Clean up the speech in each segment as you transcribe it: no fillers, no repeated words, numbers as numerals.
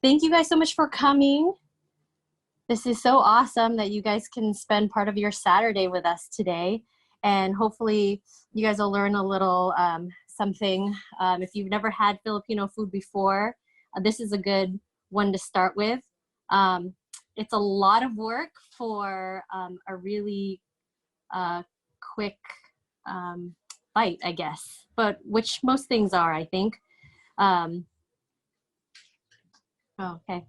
thank you guys so much for coming. This is so awesome that you guys can spend part of your Saturday with us today. And hopefully you guys will learn a little something. If you've never had Filipino food before, this is a good one to start with. It's a lot of work for a really quick bite, I guess, but which most things are, I think. Okay,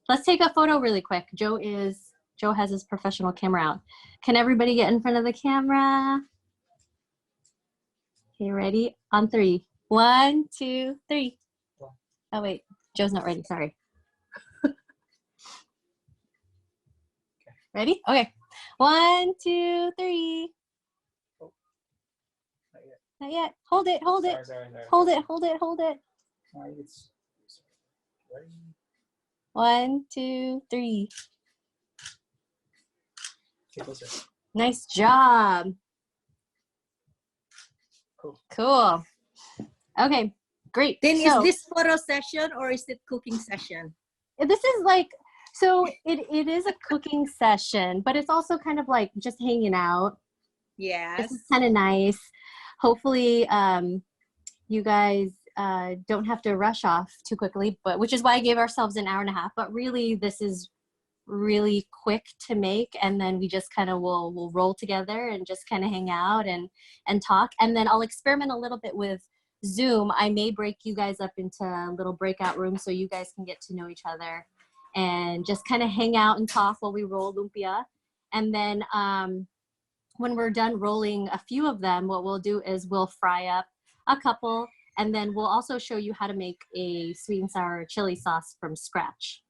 let's take a photo really quick. Joe has his professional camera out. Can everybody get in front of the camera? Okay, ready? On 3. 1, 2, 3. Oh wait, Joe's not ready, sorry. Ready? Okay. 1, 2, 3. Oh, not yet. Not yet. Hold it, hold it. Sorry. Hold it, hold it, hold it. It's ready. 1, 2, 3. Okay, closer. Nice job. Cool. Okay, great. Then so, is this photo session or is it cooking session? This is like, so it is a cooking session, but it's also kind of like just hanging out. Yes. This is kind of nice. Hopefully you guys don't have to rush off too quickly, but which is why I gave ourselves an hour and a half, but really this is really quick to make, and then we just kind of will roll together and just kind of hang out and talk, and then I'll experiment a little bit with Zoom. I may break you guys up into little breakout rooms so you guys can get to know each other and just kind of hang out and talk while we roll lumpia. And then when we're done rolling a few of them, what we'll do is we'll fry up a couple, and then we'll also show you how to make a sweet and sour chili sauce from scratch.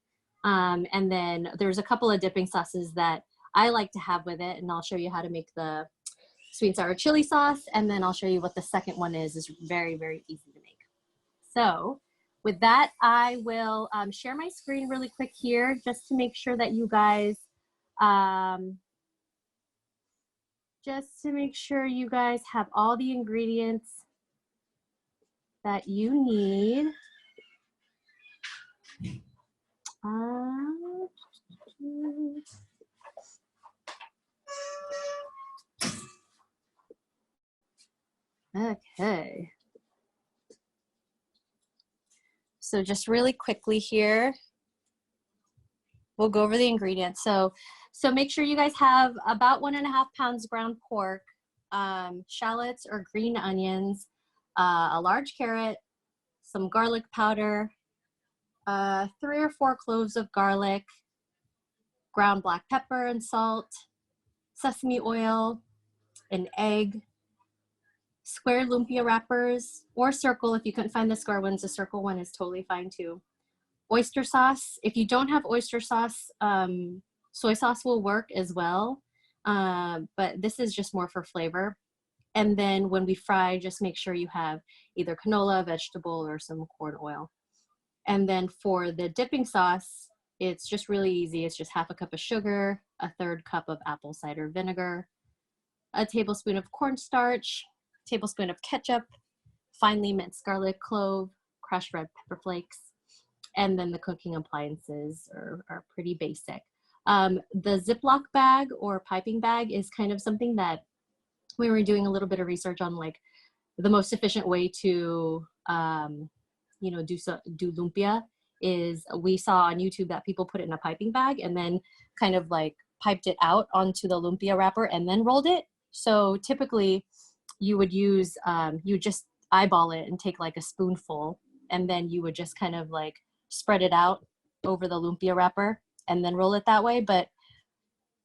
And then there's a couple of dipping sauces that I like to have with it, and I'll show you how to make the sweet and sour chili sauce, and then I'll show you what the second one is. It's very, very easy to make. So with that, I will share my screen really quick here just to make sure that you guys, have all the ingredients that you need. Okay. So just really quickly here, we'll go over the ingredients. So make sure you guys have about 1.5 pounds ground pork, shallots or green onions, a large carrot, some garlic powder, 3 or 4 cloves of garlic, ground black pepper and salt, sesame oil, an egg, square lumpia wrappers, or circle. If you couldn't find the square ones, the circle one is totally fine too. Oyster sauce. If you don't have oyster sauce, soy sauce will work as well, but this is just more for flavor. And then when we fry, just make sure you have either canola, vegetable, or some corn oil. And then for the dipping sauce, it's just really easy. It's just 1/2 cup of sugar, 1/3 cup of apple cider vinegar, a tablespoon of cornstarch, tablespoon of ketchup, finely minced garlic clove, crushed red pepper flakes, and then the cooking appliances are pretty basic. The Ziploc bag or piping bag is kind of something that we were doing a little bit of research on, like the most efficient way to do lumpia is we saw on YouTube that people put it in a piping bag and then kind of like piped it out onto the lumpia wrapper and then rolled it. So typically you would use, you just eyeball it and take like a spoonful, and then you would just kind of like spread it out over the lumpia wrapper and then roll it that way. But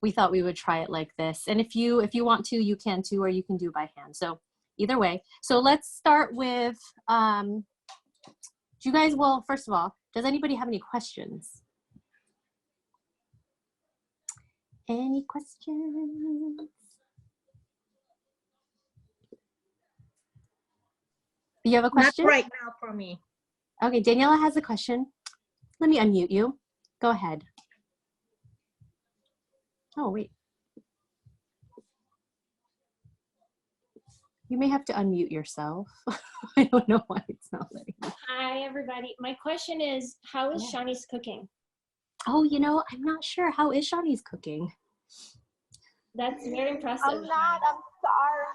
we thought we would try it like this. And if you want to, you can too, or you can do by hand. So either way. So let's start with, do you guys, well, first of all, does anybody have any questions? Any questions? You have a question? Not right now for me. Okay, Daniela has a question. Let me unmute you. Go ahead. Oh, wait. You may have to unmute yourself. I don't know why it's not letting me. Hi, everybody. My question is, how is Yeah. Shawnee's cooking? Oh, you know, I'm not sure. How is Shawnee's cooking? That's very impressive. I'm not. I'm sorry.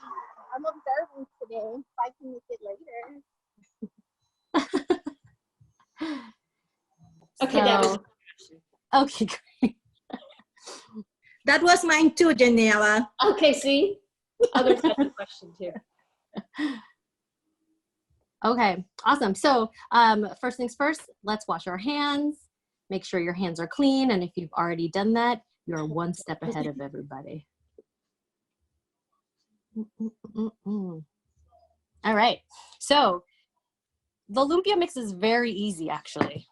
I'm observing today. So I can make it later. Okay, that was Okay, great. That was mine too, Janela. okay. See, others had the question too. Okay, awesome. So first things first, let's wash our hands. Make sure your hands are clean. And if you've already done that, you're one step ahead of everybody. All right, so the lumpia mix is very easy, actually.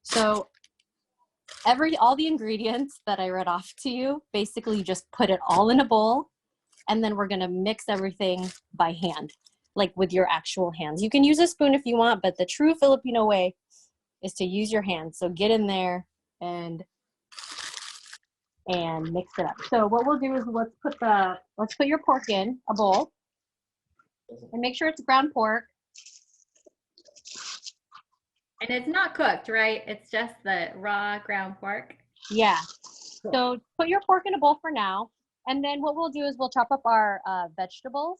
So all the ingredients that I read off to you, basically you just put it all in a bowl, and then we're gonna mix everything by hand, like with your actual hands. You can use a spoon if you want, but the true Filipino way is to use your hands. So get in there and mix it up. So what we'll do is let's put your pork in a bowl, and make sure it's ground pork. And it's not cooked, right? It's just the raw ground pork. Yeah. So put your pork in a bowl for now. And then what we'll do is we'll chop up our vegetables.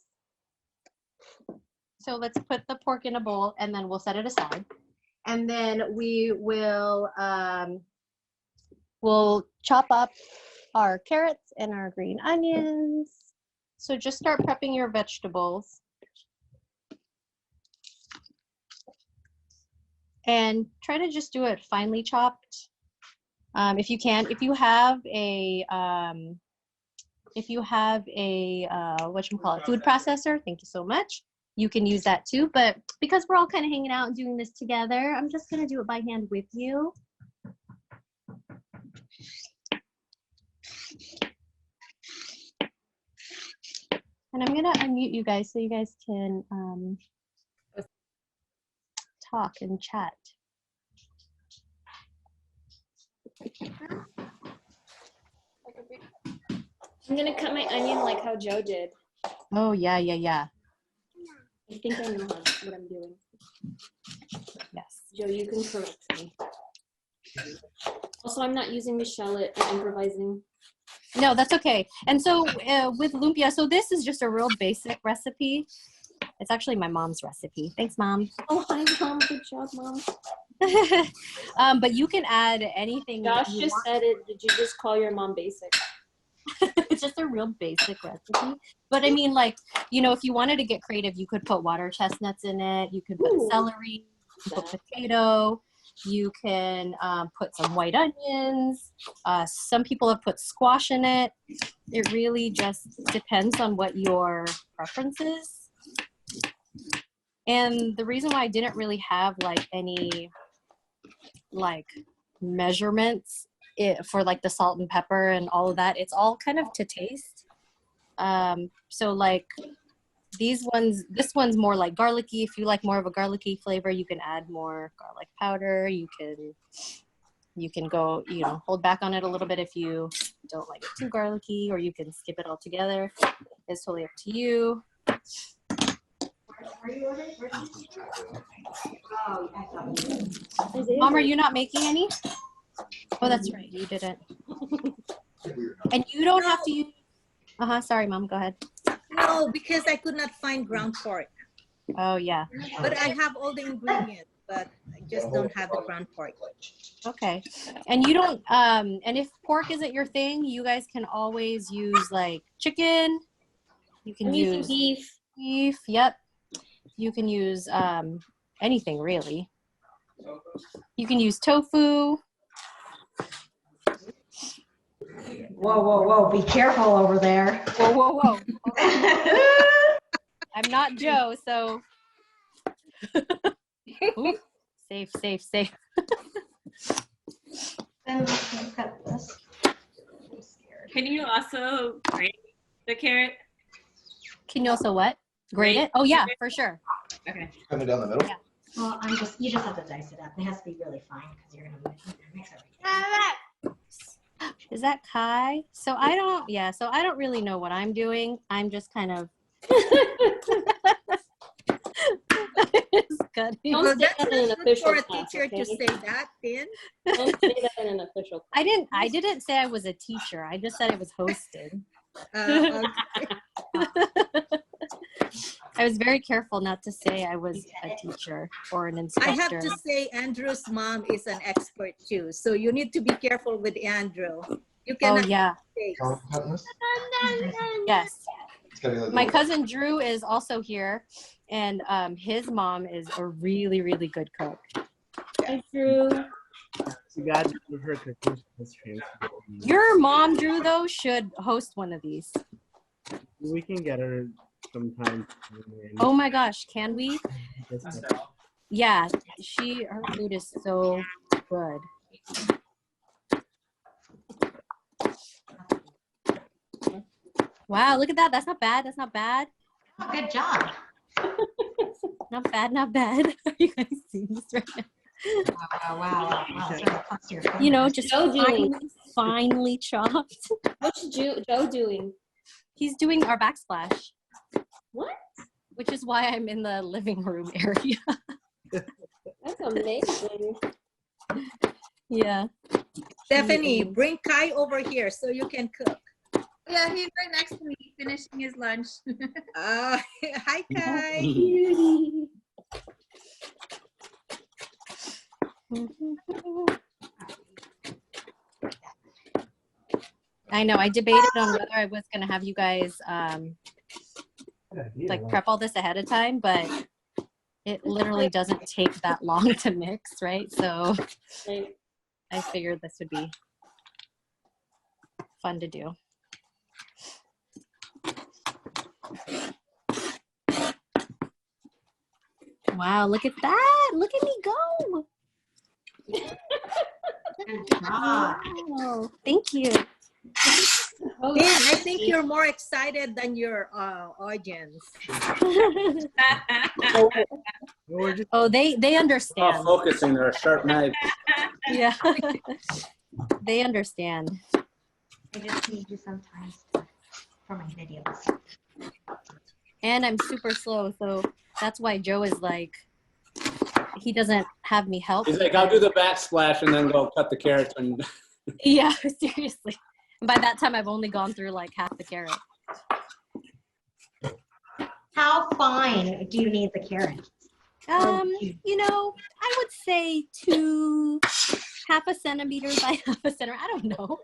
So let's put the pork in a bowl and then we'll set it aside. And then we will we'll chop up our carrots and our green onions. So just start prepping your vegetables. And try to just do it finely chopped, if you can. If you have a whatchamacallit, food processor, thank you so much. You can use that too. But because we're all kind of hanging out and doing this together, I'm just gonna do it by hand with you. And I'm gonna unmute you guys so you guys can talk and chat. I'm gonna cut my onion like how Joe did. Oh yeah, yeah, yeah. I think I know what I'm doing. Yes. Joe, you can correct me. Also, I'm not using the shallot. I'm improvising. No, that's okay. And so with lumpia, so this is just a real basic recipe. It's actually my mom's recipe. Thanks, Mom. Oh, hi, Mom. Good job, Mom. But you can add anything. Josh you just want. said it. Did you just call your mom basic? It's just a real basic recipe. But I mean, like, you know, if you wanted to get creative, you could put water chestnuts in it. You could put Ooh. celery, you could put potato. You can put some white onions. Some people have put squash in it. It really just depends on what your preference is. And the reason why I didn't really have like any like measurements for like the salt and pepper and all of that, it's all kind of to taste. So like this one's more like garlicky. If you like more of a garlicky flavor, you can add more garlic powder. You can go, you know, hold back on it a little bit if you don't like it too garlicky, or you can skip it altogether. It's totally up to you. Mom, are you not making any? Oh, that's right. You didn't. And you don't have to use. Sorry, Mom. Go ahead. No, because I could not find ground pork. Oh, yeah. But I have all the ingredients, but I just don't have the ground pork. Okay. And you don't, and if pork isn't your thing, you guys can always use like chicken. You can I'm using use beef. Yep. You can use anything really. You can use tofu. Whoa, whoa, whoa, be careful over there. Whoa, whoa, whoa. I'm not Joe, so. Ooh, safe, safe, safe. Then cut this. I'm scared. Can you also grate the carrot? Can you also what? Grate it? Oh yeah, for sure. Okay. Coming down the middle? Yeah. Well, you just have to dice it up. It has to be really fine because you're gonna mix everything. Is that Kai? So I don't really know what I'm doing. I'm just kind of It's cutting. Don't Well, say that's that in an not good official for a class, teacher to okay? say that, Tin. Don't say that in an official class. I didn't say I was a teacher. I just said it was hosted. Okay. I was very careful not to say I was a teacher or an I instructor. have to say Andrew's mom is an expert too, so you need to be careful with Andrew. You Oh cannot yeah, make Count this? yes. It's gotta be like My this. cousin Drew is also here, and his mom is a really, really good cook. Hi, Drew. You got to give her cooking history. Your mom, Drew, though, should host one of these. We can get her sometime. Oh my gosh, can we? Yeah, her food is so good. Wow, look at that. That's not bad. That's not bad. Oh, good job. Not bad, not bad. Are you guys seeing this right now? Wow. It's really close to your You know, fingers. just Joe doing? finely chopped. What's Joe doing? He's doing our backsplash, What? which is why I'm in the living room area. That's amazing. Yeah. Stephanie, bring Kai over here so you can cook. Yeah, he's right next to me, finishing his lunch. Hi, Kai. Beauty. I know. I debated on whether I was going to have you guys like prep all this ahead of time, but it literally doesn't take that long to mix, right? So Right. I figured this would be fun to do. Wow, look at that. Look at me go. Good job. Wow, thank you. Oh, Dan, I think you're more excited than your audience. We're just Oh, they Not understand. focusing, they're a sharp knife. Yeah. They understand. I just need you sometimes for my videos. And I'm super slow, so that's why Joe is like, he doesn't have me help. He's like, I'll do the backsplash and then go cut the carrots. And Yeah, seriously. And by that time, I've only gone through like half the carrot. How fine do you need the carrots? You know, I would say half a centimeter by half a centimeter. I don't know.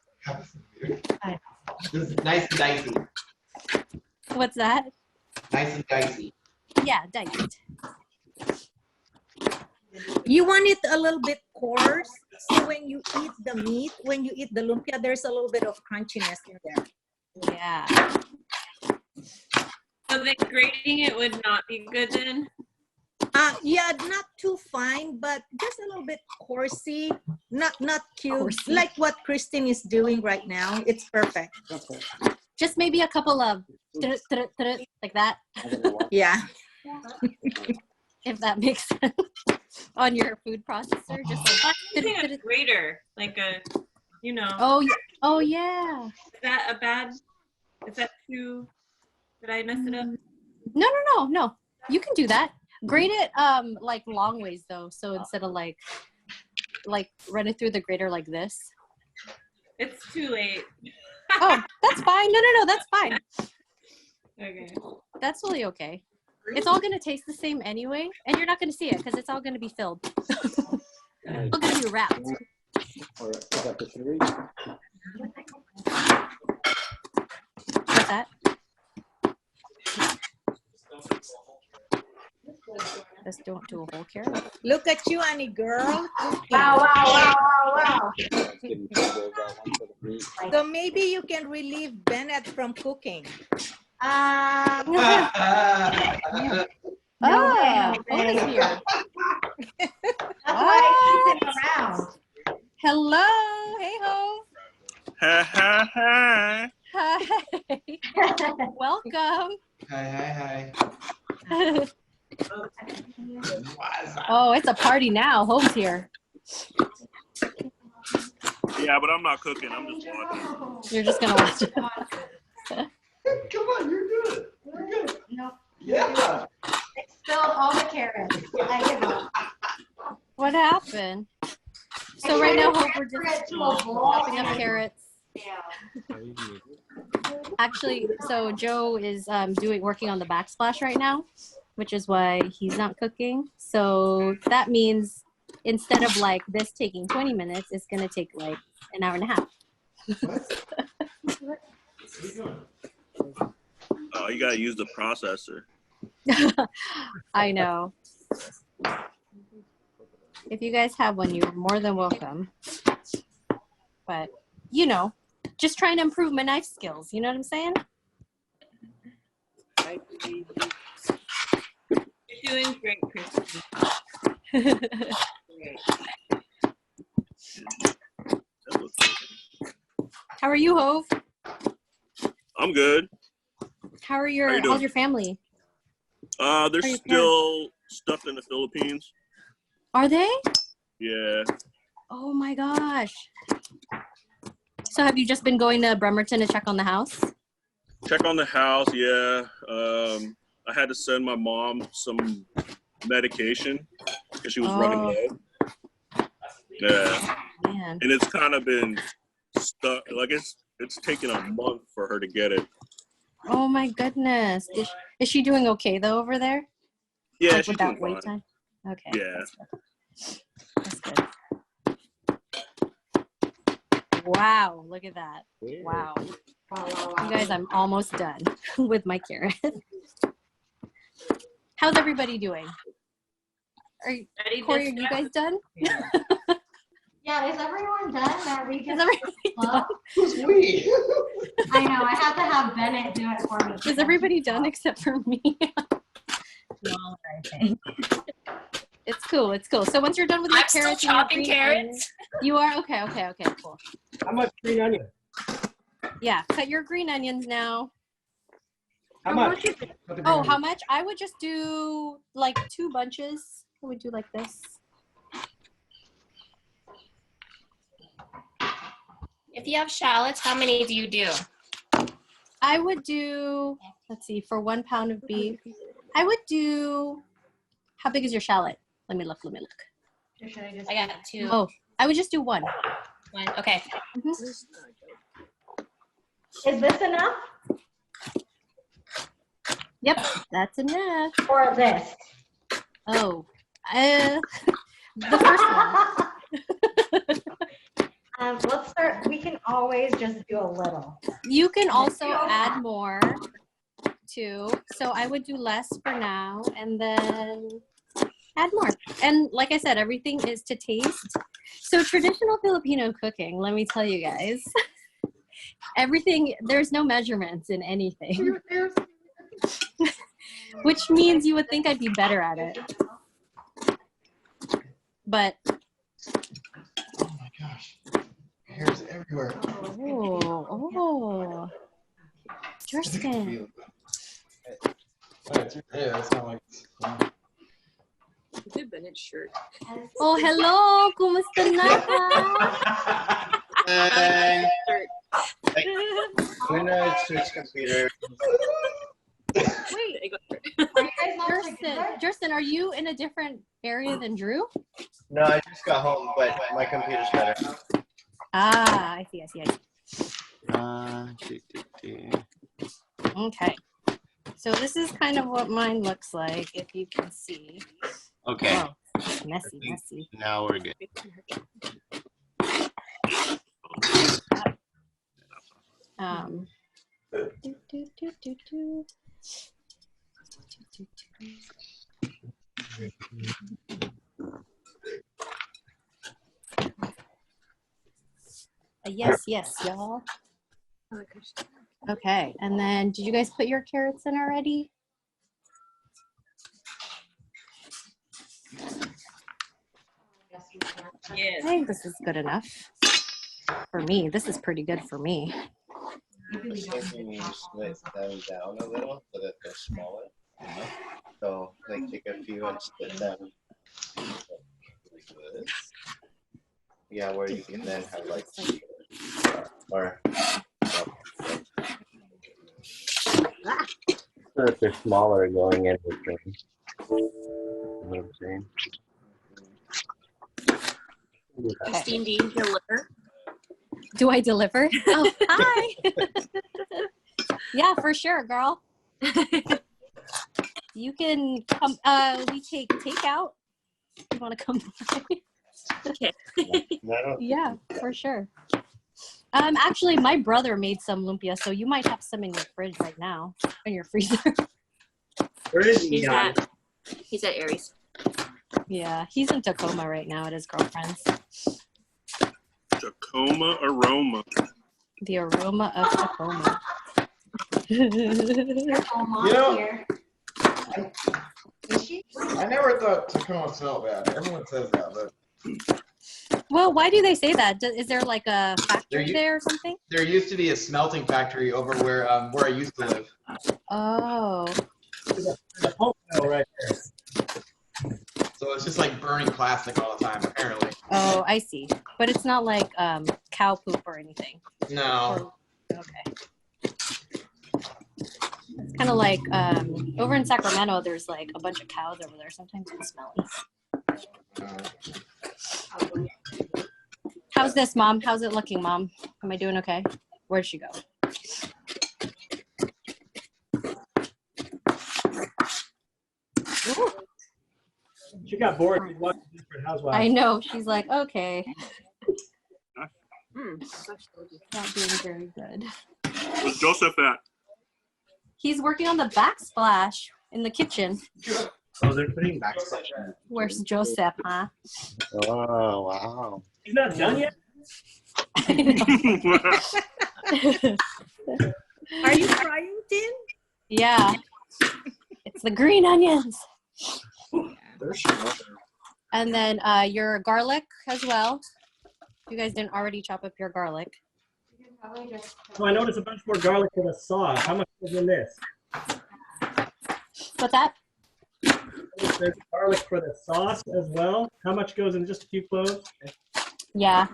This is nice and dicey. What's that? Nice and dicey. Yeah, diced. You want it a little bit coarse, so when you eat the meat, when you eat the lumpia, there's a little bit of crunchiness in there. Yeah. So then grating it would not be good then? Yeah, not too fine, but just a little bit coarsey, not cute, Coarsey. like what Christine is doing right now. It's perfect. Just maybe a couple of like that, Yeah. if that makes sense. On your food processor, just like. I'm using a grater, like a, you know. Oh yeah. Is that a bad? Is that too? Did I mess it up? No. You can do that. Grate it like long ways though. So instead of like run it through the grater like this. It's too late. Oh, that's fine. No, that's fine. Okay. That's totally okay. It's all gonna taste the same anyway, and you're not gonna see it because it's all gonna be filled. It's all gonna be wrapped. Or is that the three? What's that? Let's don't do a whole carrot. Look at you, Annie girl. Wow. Getting trouble with that one for the meat. So maybe you can relieve Bennett from cooking. No Oh, way. Hope is here. That's why he's around. Hello. Hey ho. Hi. Hi. Welcome. Hi. Oh, it's a party now. Hope's here. Yeah, but I'm not cooking. I'm just watching. You're just gonna watch it. Come on, you're good. You're good. What happened? So right now, Hope, we're just chopping up carrots. Actually, so Joe is working on the backsplash right now, which is why he's not cooking. So that means instead of like this taking 20 minutes, it's gonna take like an hour and a half. Oh, you gotta use the processor. I know. If you guys have one, you're more than welcome. But, you know, just trying to improve my knife skills. You know what I'm saying? You're doing great, Christy. How are you, Hove? I'm good. How's you doing? your family? They're How are your still stuck in the Philippines. Are they? Yeah. Oh my gosh. So have you just been going to Bremerton to check on the house? Check on the house, yeah. I had to send my mom some medication because she was running low. Yeah. Man. And it's kind of been stuck. Like it's taken a month for her to get it. Oh my goodness. Is she doing okay though over there? Yeah, like she's without doing wait fine. time? Okay. Yeah. That's good. Wow, look at that. Wow. You guys, I'm almost done with my carrot. How's everybody doing? Corey, are you guys done? Yeah, is everyone done? Are we Is just everybody done? Who's we? I know, I have to have Bennett do it for me. Is everybody done except for me? No, I think. It's cool. It's cool. So once you're done with your I'm still carrots, and your chopping green carrots. onions- you are okay. Cool. How much green onion? Yeah, cut your green onions now. How much? Oh, how much? I would just do like 2 bunches. I would do like this. If you have shallots, how many do you do? I would do, let's see, for 1 pound of beef, I would do, how big is your shallot? Let me look. Or should I just? I got 2. Oh, I would just do 1. 1. Okay. Mhm. Is this enough Yep, that's enough. for this? Oh, the first one. Let's start. We can always just do a little. You can also add more too. So I would do less for now and then add more. And like I said, everything is to taste. So traditional Filipino cooking, let me tell you guys, everything, there's no measurements in anything. Which means you would think I'd be better at it. But Oh my gosh. Hair's everywhere. oh, Justin. Yeah, it's not like It's a Bennett shirt. Oh, hello. Kumusta na? Hi. We're not switch computer. Wait, Justin, are you in a different area than Drew? No, I just got home, but my computer's better. Ah, I see. Okay. So this is kind of what mine looks like, if you can see. Okay. Oh, messy. Now we're good. Yes, y'all. Okay, and then did you guys put your carrots in already? Yes. I think this is good enough for me. This is pretty good for me. I was thinking you split them down a little so that they're smaller. So like take a few and split them like this. Yeah, where you can then have like or so if they're smaller going in between. You know what I'm saying? Christine, do you deliver? Do I deliver? Oh, hi. Yeah, for sure, girl. You can come. We take takeout. You want to come by? Okay. Yeah, for sure. Actually, my brother made some lumpia, so you might have some in your fridge right now, in your freezer. Where is He's he? at Aries. Yeah, he's in Tacoma right now at his girlfriend's. Tacoma aroma. The aroma of Tacoma. You know, I never thought Tacoma smelled bad. Everyone says that, but Well, why do they say that? Is there like a factory there or something? there used to be a smelting factory over where I used to live. Oh. The pulp mill right there. So it's just like burning plastic all the time, apparently. Oh, I see. But it's not like cow poop or anything. No. Okay. It's kind of like over in Sacramento, there's like a bunch of cows over there. Sometimes it's smelly. How's this, Mom? How's it looking, Mom? Am I doing okay? Where'd she go? Ooh. She got bored. She watched different housewives. I know. She's like, okay. Not doing very good. Where's Joseph at? He's working on the backsplash in the kitchen. Oh, they're putting backsplash. Where's Joseph, huh? Oh, wow. He's not done yet? Are you trying, Tin? Yeah. It's the green onions. And then your garlic as well. You guys didn't already chop up your garlic. Oh, I noticed a bunch more garlic for the sauce. How much is in this? What's that? There's garlic for the sauce as well. How much goes in just a few cloves? Yeah.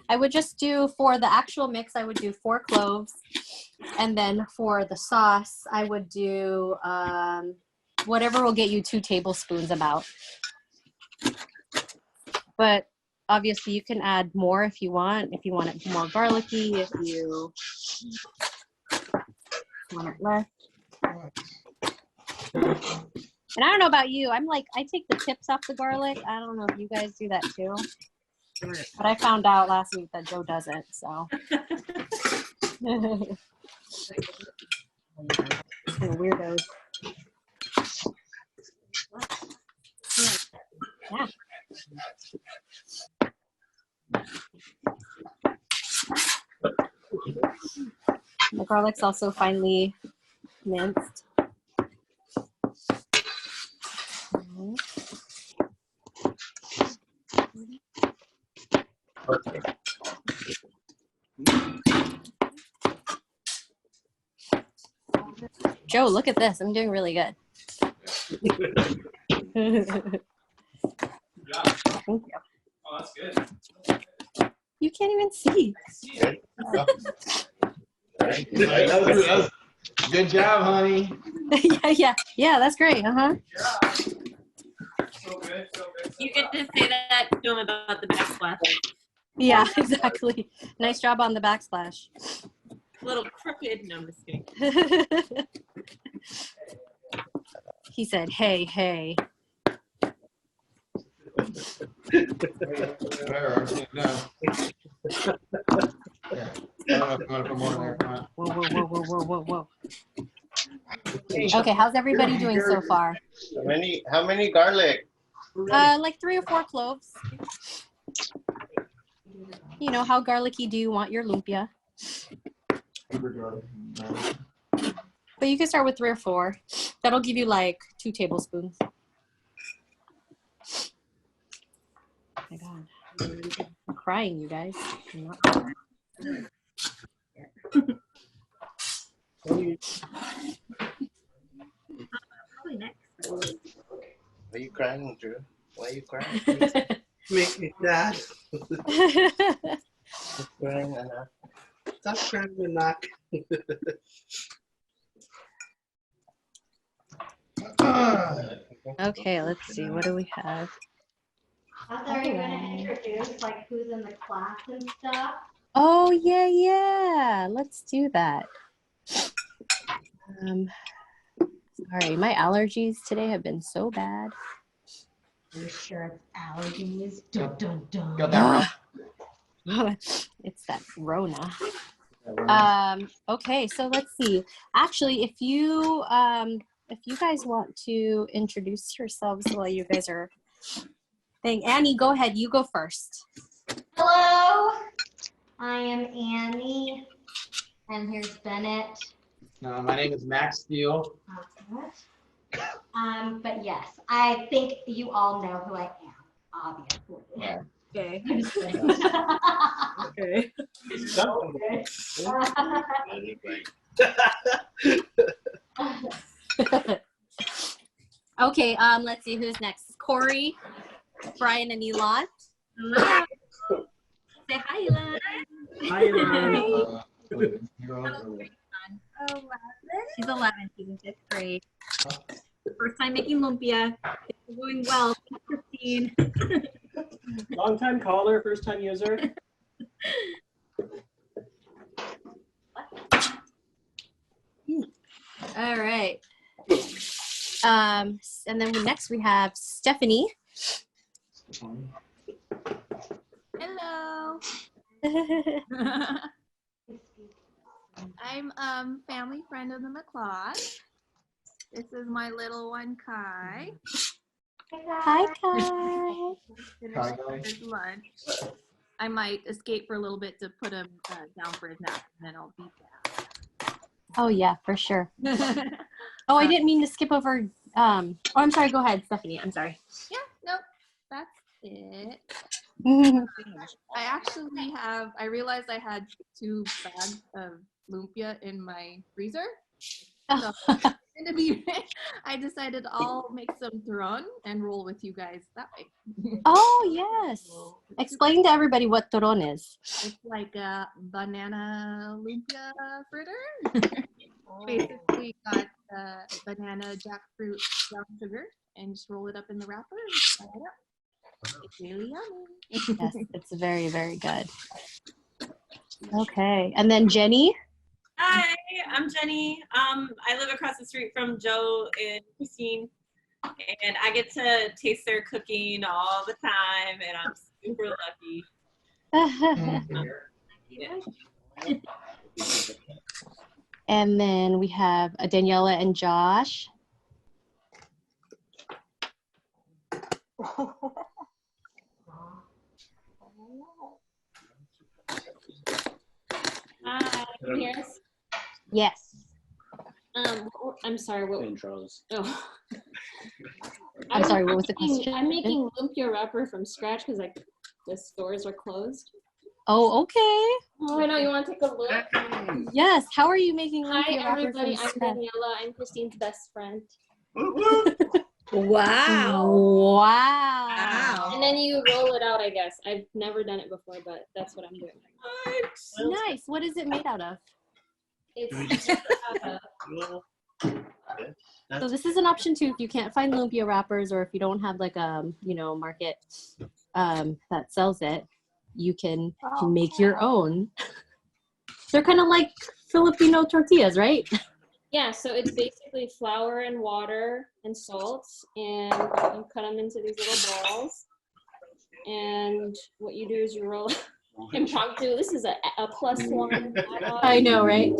I would just do, for the actual mix, I would do 4 cloves. And then for the sauce, I would do whatever will get you 2 tablespoons about. But obviously you can add more if you want it more garlicky, if you want it less. And I don't know about you, I'm like, I take the tips off the garlic. I don't know if you guys do that too. But I found out last week that Joe doesn't, so. Weirdos. Yeah. The garlic's also finely minced. Joe, look at this. I'm doing really good. Thank you. Oh, that's good. You can't even see. Good job, honey. yeah, that's great. So good. You get to say that to him about the backsplash. Yeah, exactly. Nice job on the backsplash. A little crooked. No, I'm just kidding. He said, hey. Whoa. Okay, how's everybody doing so far? How many garlic? Like 3 or 4 cloves. You know, how garlicky do you want your lumpia? But you can start with 3 or 4. That'll give you like 2 tablespoons. Oh my God. I'm crying, you guys. I'm not crying. Probably next. Why are you crying, Drew? Why are you crying? Make me sad. Stop crying, Anna. Stop crying, Anak. Okay, let's see. What do we have? I thought you were gonna introduce like who's in the class and stuff. Oh, yeah, yeah. Let's do that. Sorry, my allergies today have been so bad. You're sure it's allergies? Dun, dun, dun. Got that wrong. It's that Rona. Okay, so let's see. Actually, if you guys want to introduce yourselves while you guys are saying, Annie, go ahead. You go first. Hello, I am Annie, and here's Bennett. My name is Max Steele. But yes, I think you all know who I am, obviously. Yeah. Okay. Okay. Okay, let's see who's next. Corey, Brian, and Elon. Hello. Say hi, Elon. Hi, Elon. She's 11. She's in 5th grade. First time making lumpia. It's going well. Thanks, Christine. Long time caller, first time user. All right. And then next we have Stephanie. Hello. I'm family friend of the McClaws. This is my little one, Kai. Hi, Kai. Finish his lunch. I might escape for a little bit to put him down for his nap, and then I'll be back. Oh yeah, for sure. Oh, I didn't mean to skip over. Oh, I'm sorry. Go ahead, Stephanie. I'm sorry. Yeah, nope, that's it. I actually I realized I had 2 bags of lumpia in my freezer. So I decided I'll make some turon and roll with you guys that way. Oh yes. Explain to everybody what turon is. It's like a banana lumpia fritter. Basically got banana, jackfruit, brown sugar, and just roll it up in the wrapper and fry it up. It's really yummy. Yes, it's very, very good. Okay, and then Jenny. Hi, I'm Jenny. I live across the street from Joe and Christine, and I get to taste their cooking all the time, and I'm super lucky. Yeah. And then we have Daniela and Josh. Hi, can you hear us? Yes. I'm sorry. What? Intros. Oh. I'm sorry. What was the question? I'm making lumpia wrapper from scratch because like the stores are closed. Oh, okay. Oh, I know. You want to take a look? Yes. How are you making Hi, lumpia wrapper everybody. from I'm scratch? Daniela. I'm Christine's best friend. Wow. Wow. And then you roll it out, I guess. I've never done it before, but that's what I'm doing. Nice. What is it made out of? It's So this is an option too if you can't find lumpia wrappers or if you don't have like a market that sells it, you can make your own. They're kind of like Filipino tortillas, right? yeah, so it's basically flour and water and salt, and you cut them into these little balls. And what you do is you roll impromptu. This is a +1 add-on. I know, right?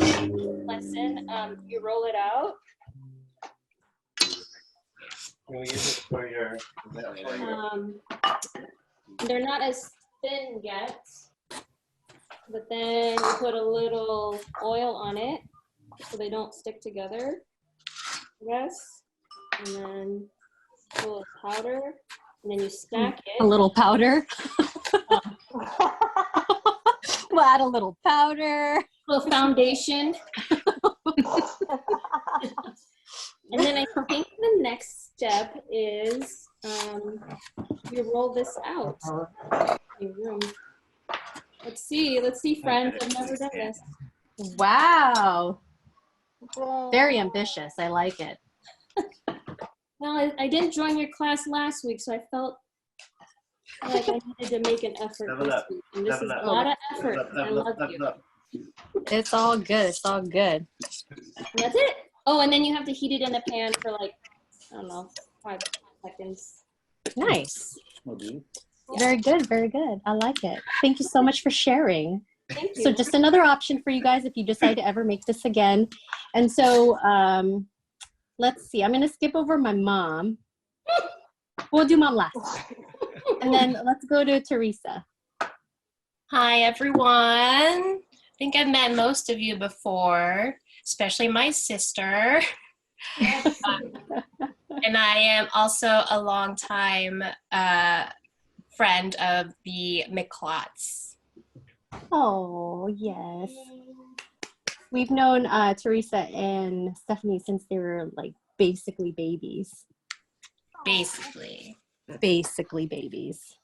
Lesson. You roll it out. Can we use it for your? They're not as thin yet, but then you put a little oil on it so they don't stick together, I guess. And then a little powder, and then you stack it. A little powder. We'll add a little powder. A little foundation. And then I think the next step is you roll this out. Let's see, friends. I've never done this. Wow. Very ambitious. I like it. Well, I didn't join your class last week, so I felt Like I needed to make an effort Level this up. week, and this is Level a up. lot of effort. Level up, I level up, love level you. up. It's all good. It's all good. And that's it. Oh, and then you have to heat it in a pan for like, I don't know, 5 seconds. Nice. Very good. Very good. I like it. Thank you so much for sharing. Thank you. So just another option for you guys if you decide to ever make this again. And so let's see. I'm going to skip over my mom. We'll do mom last. And then let's go to Teresa. Hi, everyone. I think I've met most of you before, especially my sister. And I am also a longtime friend of the McClots. Oh, yes. We've known Teresa and Stephanie since they were like basically babies. Basically babies.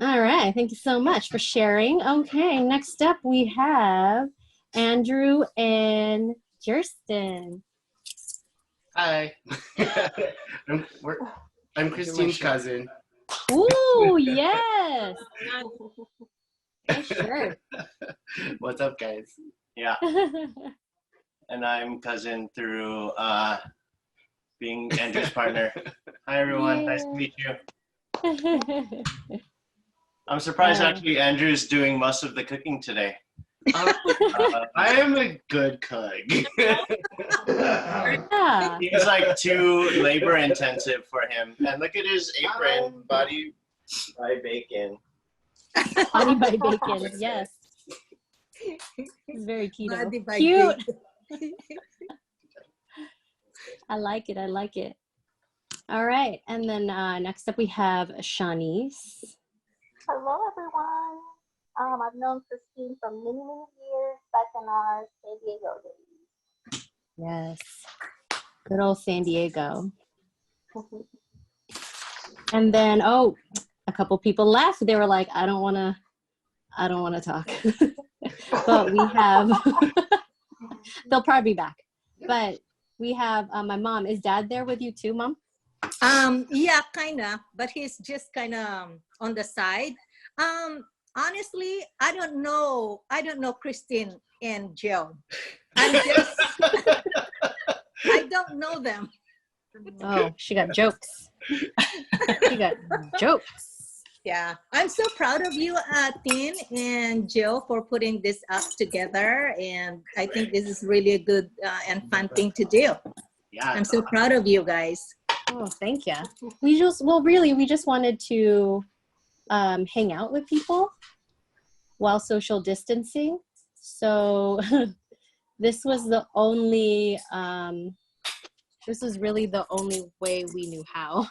All right. Thank you so much for sharing. Okay. Next up, we have Andrew and Kirsten. Hi. I'm Christine's cousin. Ooh, yes. Nice shirt. What's up, guys? Yeah. And I'm cousin through being Andrew's partner. Hi, everyone. Nice to meet you. I'm surprised actually Andrew's doing most of the cooking today. I am a good cook. He's like too labor intensive for him. And look at his apron, body by bacon. Body by bacon, yes. It's very keto. Body by Cute. bacon. I like it. I like it. All right. And then next up we have Shanice. Hello, everyone. I've known Christine for many, many years back in our San Diego days. Yes. Good old San Diego. And then, oh, a couple people left. They were like, I don't want to talk. But we have, they'll probably be back. But we have my mom. Is Dad there with you too, Mom? Yeah, kind of, but he's just kind of on the side. Honestly, I don't know Christine and Joe. I don't know them. Oh, she got jokes. She got jokes. Yeah, I'm so proud of you, Tin and Joe, for putting this up together. And I think this is really a good and fun thing to do. Yeah, I'm so proud of you guys. Oh, thank you. We just wanted to hang out with people while social distancing. So this was really the only way we knew how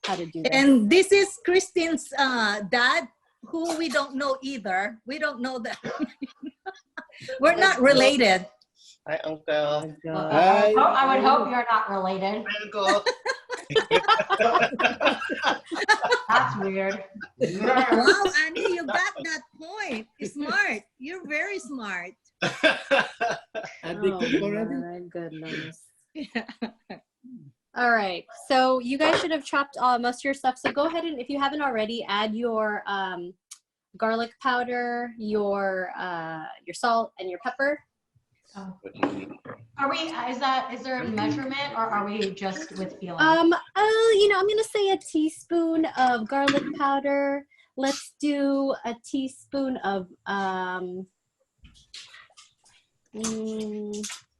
to do that. And this is Christine's dad, who we don't know either. We don't know that. We're not related. Hi, Uncle. I would hope you're not related. Hi, Uncle. That's weird. Wow, Annie, you got that point. Smart. You're very smart. Oh, my goodness. All right. So you guys should have chopped most of your stuff. So go ahead and, if you haven't already, add your garlic powder, your salt, and your pepper. Oh. Are we? Is there a measurement, or are we just with feeling? I'm gonna say a teaspoon of garlic powder. Let's do a teaspoon of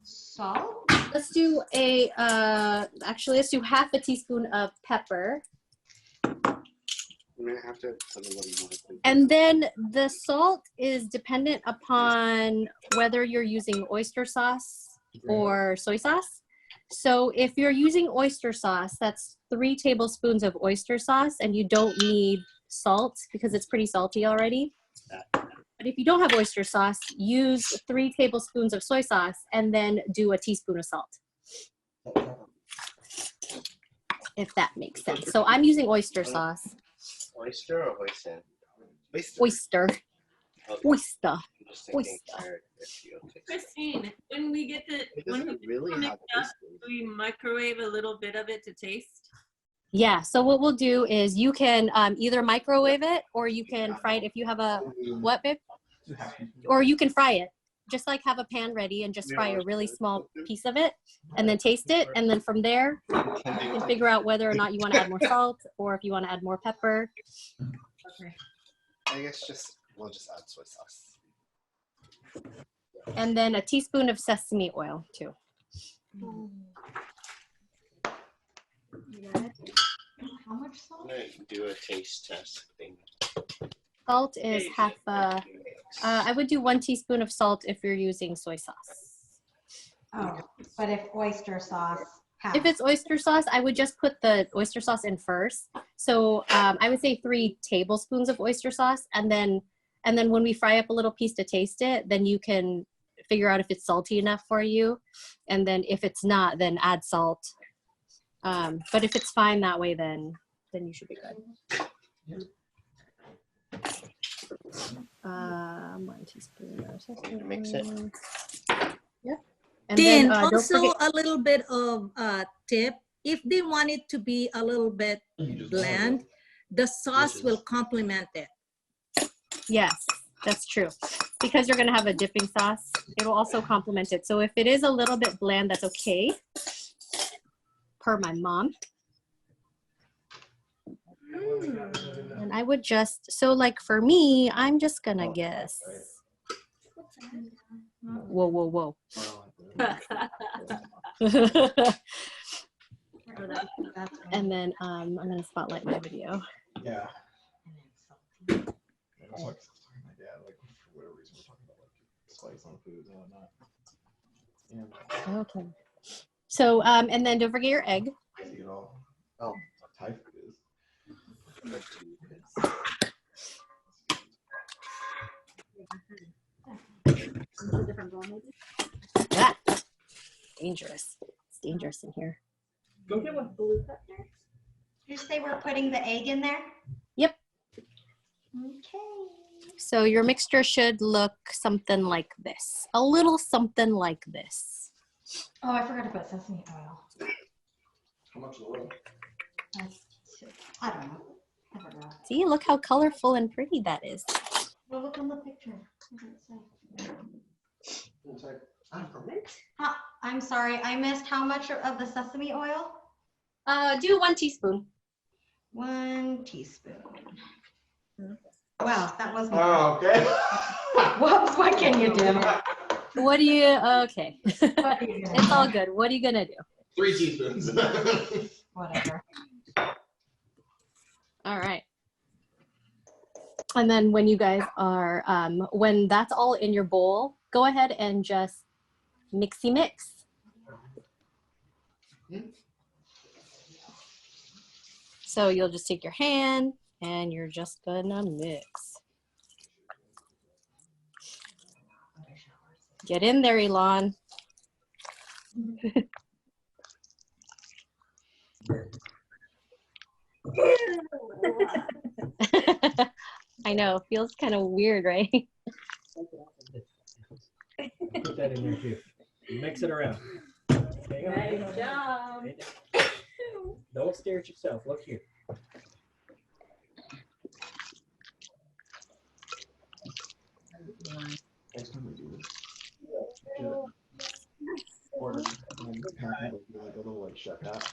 salt. Let's do let's do half a teaspoon of pepper. I'm gonna have to tell them what you want to do. And then the salt is dependent upon whether you're using oyster sauce or soy sauce. So if you're using oyster sauce, that's 3 tablespoons of oyster sauce, and you don't need salt because it's pretty salty already. But if you don't have oyster sauce, use 3 tablespoons of soy sauce and then do a teaspoon of salt. If that makes sense. So I'm using oyster sauce. Oyster or hoisin? Oyster. Okay. Oyster. Oyster. Christine, when we get the It doesn't really have do we microwave a little bit of it to taste? Yeah, so what we'll do is you can either microwave it or you can fry it if you have a, what, babe? Or you can fry it. Just like have a pan ready and just fry a really small piece of it and then taste it. And then from there, you can figure out whether or not you want to add more salt or if you want to add more pepper. Okay. I guess we'll just add soy sauce. And then a teaspoon of sesame oil too. How much salt? I'm gonna do a taste test thing. Salt is half a, I would do 1 teaspoon of salt if you're using soy sauce. Oh, but if oyster sauce, half. If it's oyster sauce, I would just put the oyster sauce in first. So I would say 3 tablespoons of oyster sauce. And then when we fry up a little piece to taste it, then you can figure out if it's salty enough for you. And then if it's not, then add salt. But if it's fine that way, then you should be good. 1 teaspoon. Mix it. Yep. And then don't also forget- a little bit of tip. If they want it to be a little bit bland, the sauce will complement it. Yes, that's true. Because you're going to have a dipping sauce, it will also complement it. So if it is a little bit bland, that's okay. Per my mom. And I would just, so like for me, I'm just going to guess. Whoa, whoa, whoa. And then I'm going to spotlight my video. Yeah. I was like, talking to my dad, like, for whatever reason, we're talking about like spice on foods and whatnot. Okay. So, and then don't forget your egg. See it all. Oh, Thai food is. Ah, dangerous. It's dangerous in here. Go get one blue pepper. Did you say we're putting the egg in there? Yep. Okay. So your mixture should look something like this. A little something like this. Oh, I forgot to put sesame oil. How much oil? I don't know. I forgot. See, look how colorful and pretty that is. Well, look on the picture. What does it say? I'm sorry, I missed how much of the sesame oil? Do 1 teaspoon. 1 teaspoon. Wow, that was Oh, okay. What can you do? What do you, okay. It's all good. What are you gonna do? 3 teaspoons. Whatever. All right. And then when you guys are, when that's all in your bowl, go ahead and just mixy mix. So you'll just take your hand and you're just gonna mix. Get in there, Elon. I know, feels kind of weird, right? Put that in there too. Mix it around. Hang on. job. Don't stare at yourself. Look here. Next time we do this, order and then pack it, do like a little like chef hat.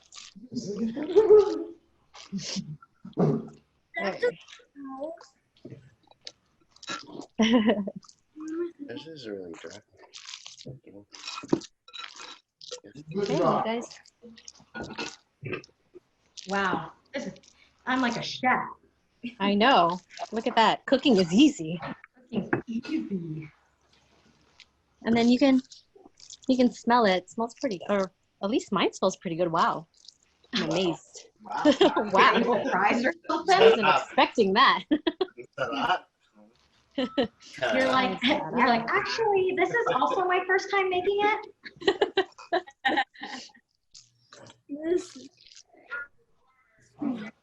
This is really dry. Okay, you guys. Wow, I'm like a chef. I know. Look at that. Cooking is easy. Easy. And then you can smell it. It smells pretty good. Or at least mine smells pretty good. Wow. I'm amazed. Wow. Surprised or something? I wasn't expecting that. You're like, actually, this is also my first time making it.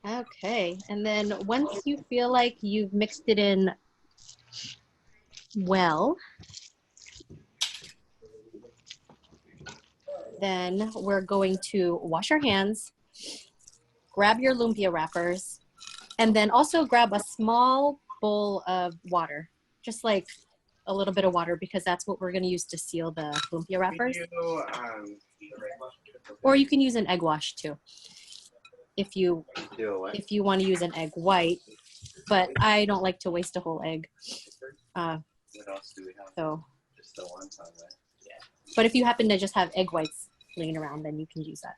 Okay. And then once you feel like you've mixed it in well, then we're going to wash our hands grab your lumpia wrappers, and then also grab a small bowl of water, just like a little bit of water, because that's what we're going to use to seal the lumpia wrappers. Or you can use an egg wash too, if you want to use an egg white, but I don't like to waste a whole egg. What else do we have? So, Just the one time, right? but if you happen to just have egg whites laying around, then you can use that.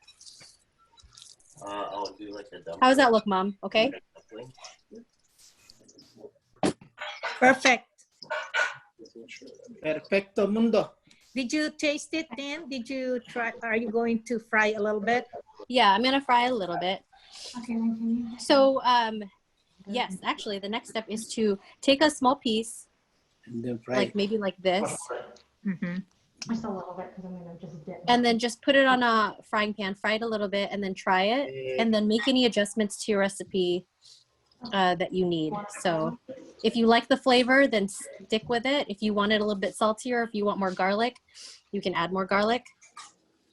I'll do like a dumpling. How does that look, Mom? Okay? Perfect. Perfecto mundo. Did you taste it then? Did you try? Are you going to fry a little bit? Yeah, I'm going to fry a little bit. Okay. So, yes, actually, the next step is to take a small piece, And then fry. like maybe like this, Just a little bit because I'm gonna just dip. and then just put it on a frying pan, fry it a little bit, and then try it, and then make any adjustments to your recipe that you need. So if you like the flavor, then stick with it. If you want it a little bit saltier, if you want more garlic, you can add more garlic.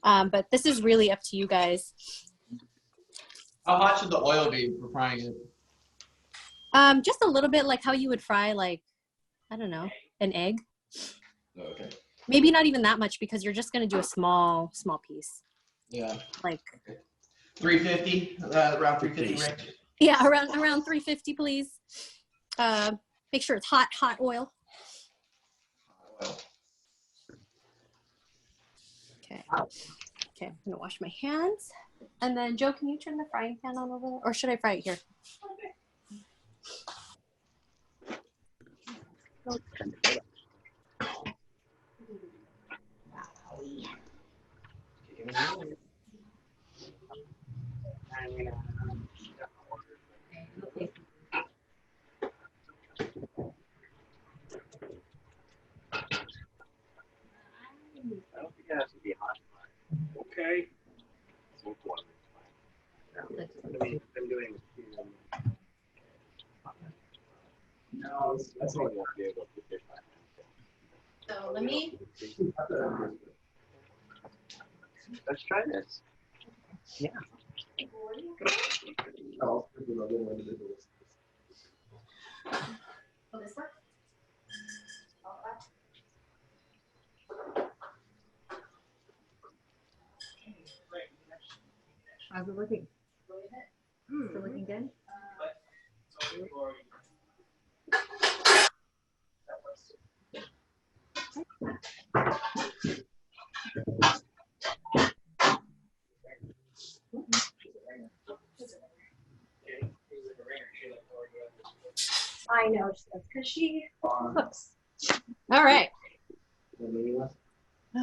But this is really up to you guys. How hot should the oil be for frying it? Just a little bit, like how you would fry, like, I don't know, an egg. Okay. Maybe not even that much, because you're just going to do a small piece. Yeah. Like 350, around 350 range. yeah, around 350, please. Make sure it's hot oil. Okay. Okay, I'm gonna wash my hands. And then Joe, can you turn the frying pan on over there? Or should I fry it here? I don't think it has to be hot. Okay. I'm doing. No, that's what I won't be able to do. So let me. Let's try this. Yeah. Oh, this one? How's it looking? Is it looking good? I know, that's because she cooks. All right.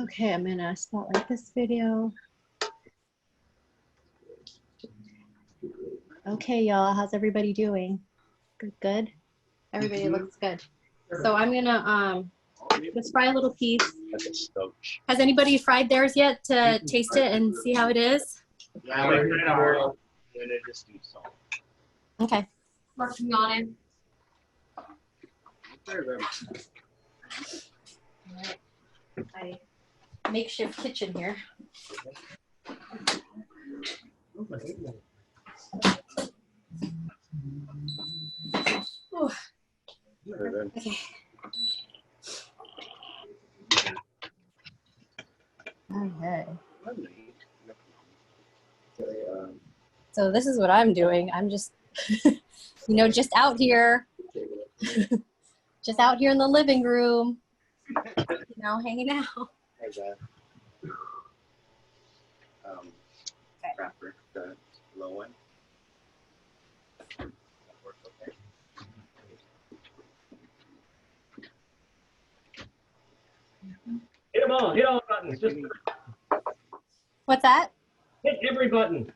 Okay, I'm gonna spotlight this video. Okay, y'all, how's everybody doing? Good? Everybody looks good. So I'm gonna just fry a little piece. Has anybody fried theirs yet to taste it and see how it is? Yeah, we're gonna just do salt. Okay. Working on it. I makeshift kitchen here. Ooh. Okay. Okay. So this is what I'm doing. I'm just, just out here, just out here in the living room, hanging out. Wrapper, the low one. Hit them all. Hit all the buttons. Just What's that? hit every button.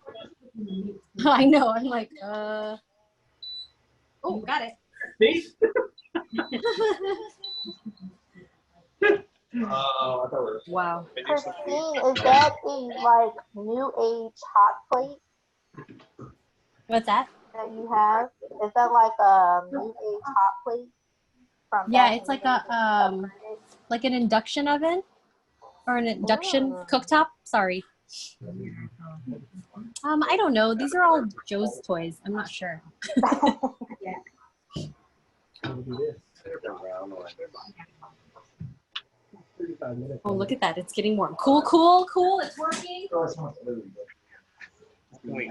I know. I'm like, oh, got it. See? Oh, I thought we were. Wow. Christine, is that a like new age hot plate What's that? that you have? Is that like a new age hot plate? From Yeah, back it's in like the day? like an induction oven or an induction cooktop. Sorry. I don't know. These are all Joe's toys. I'm not sure. Oh, look at that. It's getting warm. Cool, cool, cool. It's working.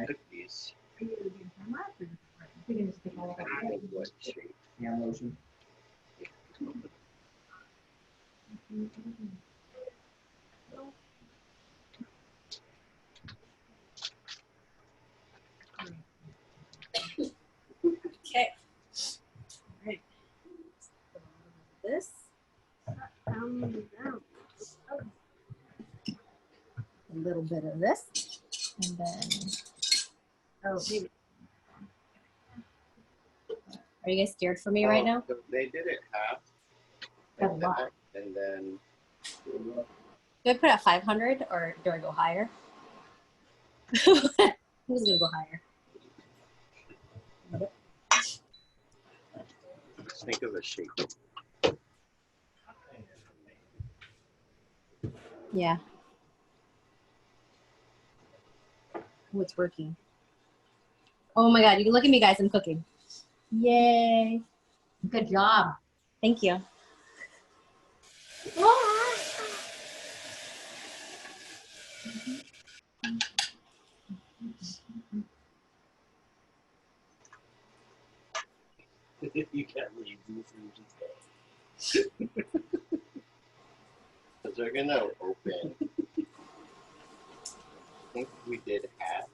Cookies. Okay. All right. This. A little bit of this. And then, oh, maybe. Are you guys scared for me right now? So they did it half. That's a lot. And then. Do I put at 500 or do I go higher? I'm just gonna go higher. Just think of a shape. Yeah. Oh, it's working. Oh my God, you can look at me, guys. I'm cooking. Yay. Good job. Thank you. You can't read these. Because they're gonna open. I think we did half.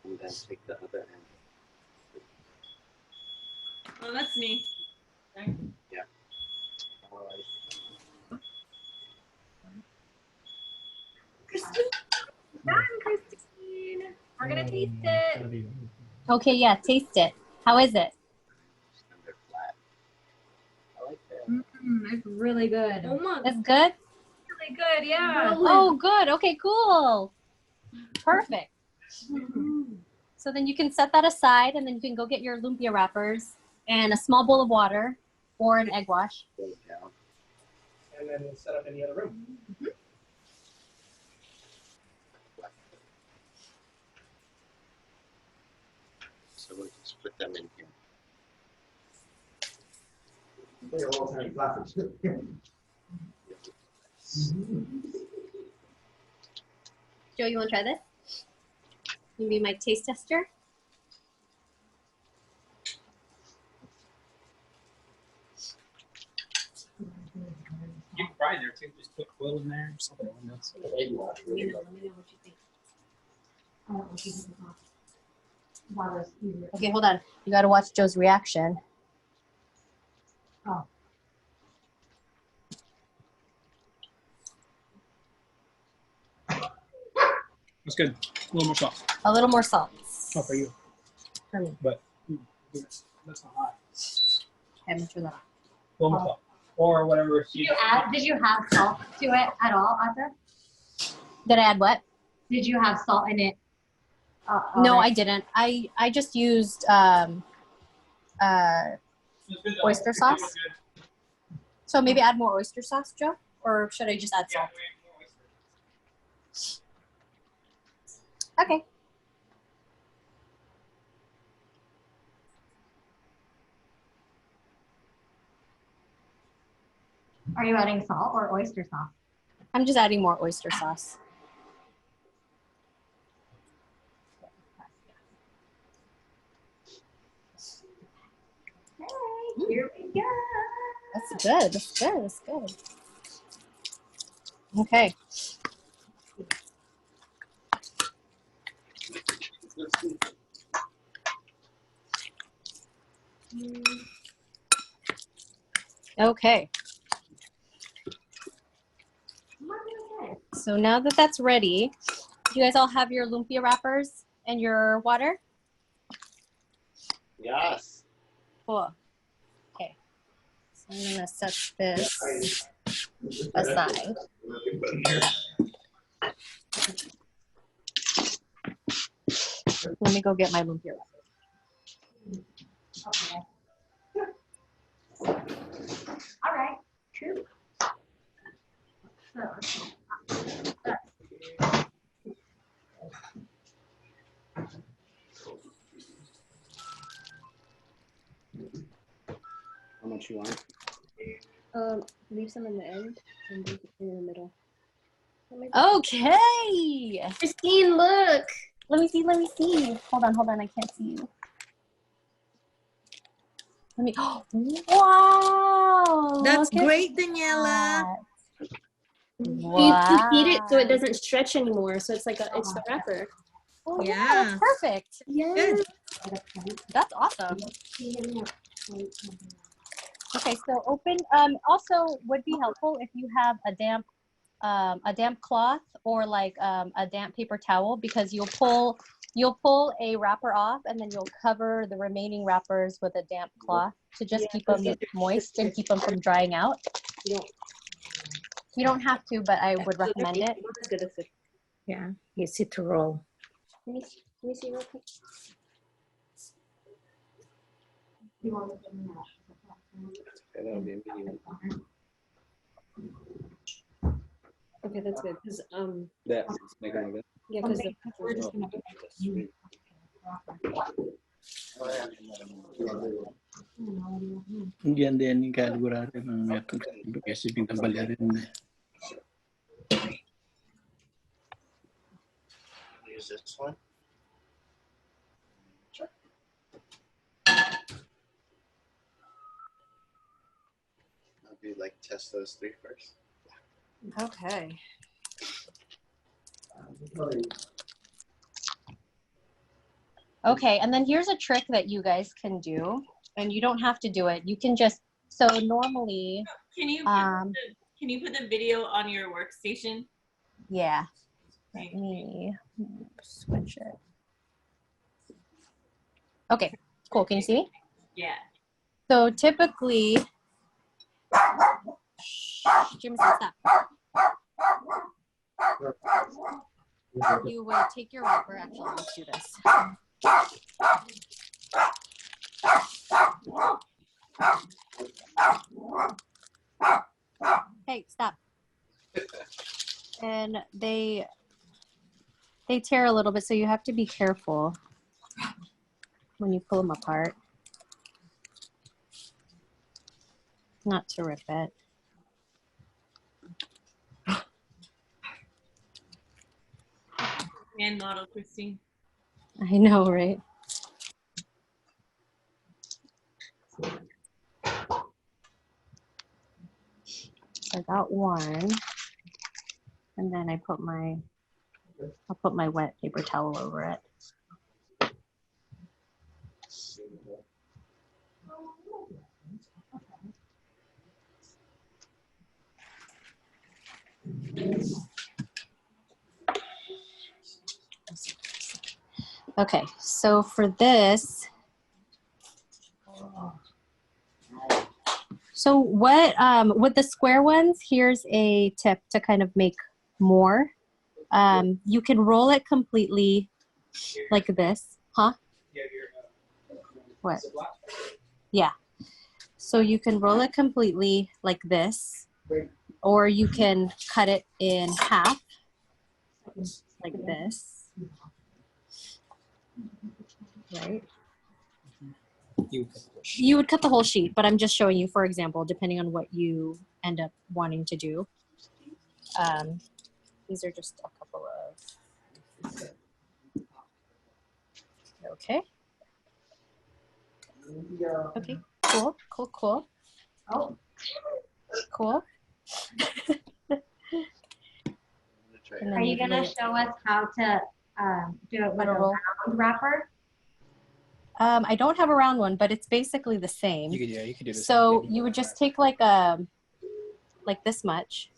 And then take the other end. Oh, that's me. Yeah. Christine. Done, Christine. We're gonna taste it. Okay, yeah, taste it. How is it? It's really good. Oh my. It's good? Really good, yeah. Oh, good. Okay, cool. Perfect. So then you can set that aside and then you can go get your lumpia wrappers and a small bowl of water or an egg wash. And then we'll set up in the other room. So we'll just put them in here. They're all tiny platters. Joe, you want to try this? You can be my taste tester. You can fry in there too. Just put oil in there or something. Egg wash. Let me know what you think. Okay, hold on. You got to watch Joe's reaction. Oh. That's good. A little more salt. A little more salt. Oh, for you. For me. But that's not hot. Okay, make sure that. A little more salt. Or whatever. Did you have salt to it at all, Asa? Did I add what? Did you have salt in it? No, I didn't. I just used oyster sauce. So maybe add more oyster sauce, Joe? Or should I just add salt? Okay. Are you adding salt or oyster sauce? I'm just adding more oyster sauce. Here we go. That's good. That's good. That's good. Okay. Okay. So now that that's ready, do you guys all have your lumpia wrappers and your water? Yes. Cool. Okay. So I'm going to set this aside. Let me go get my lumpia wrappers. Okay. All right. True. How much you want? Leave some in the end and leave it in the middle. Okay. Christine, look. Let me see. Let me see. Hold on. Hold on. I can't see you. Let me. Wow. That's look at great, Daniela. You can feed it so it doesn't stretch anymore. So it's like it's the wrapper. Oh, Yeah. That's perfect. Good. That's awesome. Okay, so open. Also, would be helpful if you have a damp cloth or like a damp paper towel, because you'll pull a wrapper off and then you'll cover the remaining wrappers with a damp cloth to just keep them moist and keep them from drying out. You don't have to, but I would recommend it. That's good. That's good. Yeah, easy to roll. Let me see real quick. That'll be a medium. Okay, that's good. Because Yeah, it's making a bit. yeah, because We're just gonna Diyan din yung kaligurado ng metong kasi bintang balarin. Use this one. Sure. I'll be like test those three first. Okay. Okay, and then here's a trick that you guys can do, and you don't have to do it. You can just, so normally, Can you put the video on your workstation? yeah. Let me switch it. Okay, cool. Can you see me? Yeah. So typically, Jameson, stop. You would take your wrapper. Actually, let's do this. Hey, stop. And they tear a little bit, so you have to be careful when you pull them apart. Not to rip it. And model, Christine. I know, right? I got one, and then I'll put my wet paper towel over it. Okay, so for this, so what with the square ones, here's a tip to kind of make more. You can roll it completely like this, huh? What? Yeah. So you can roll it completely like this, or you can cut it in half like this. Right? You would cut the whole sheet, but I'm just showing you, for example, depending on what you end up wanting to do. These are just a couple of, okay. Okay, cool, cool, cool. Oh, cool. Are you gonna show us how to do it with a round wrapper? I don't have a round one, but it's basically the same. You could do this. So you would just take like this much,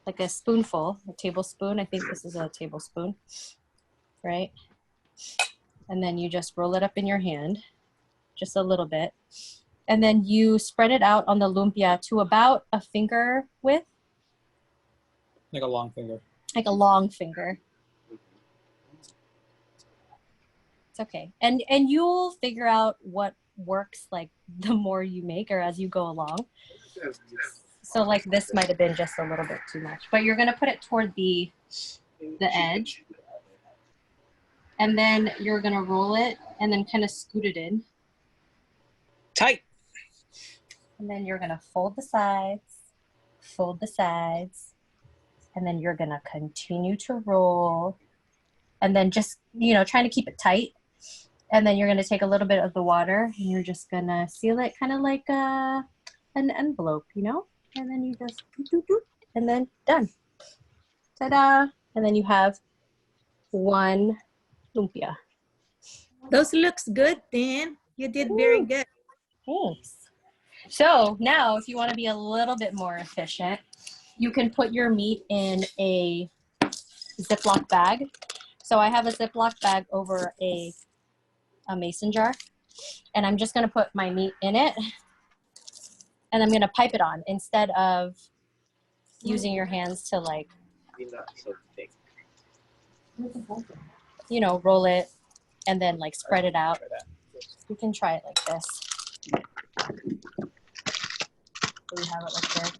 like a spoonful, a tablespoon. I think this is a tablespoon, right? And then you just roll it up in your hand, just a little bit. And then you spread it out on the lumpia to about a finger width. Like a long finger. Like a long finger. It's okay. And you'll figure out what works like the more you make or as you go along. So like this might have been just a little bit too much, but you're gonna put it toward the edge. And then you're gonna roll it and then kind of scoot it in. Tight. And then you're gonna fold the sides, and then you're gonna continue to roll. And then just, trying to keep it tight. And then you're gonna take a little bit of the water and you're just gonna seal it kind of like an envelope, And then you just, and then done. Ta-da! And then you have one lumpia. Those looks good, Dan. You did very good. Thanks. So now if you want to be a little bit more efficient, you can put your meat in a Ziploc bag. So I have a Ziploc bag over a mason jar, and I'm just going to put my meat in it, and I'm going to pipe it on instead of using your hands to like, roll it and then like spread it out. You can try it like this. So you have it like this.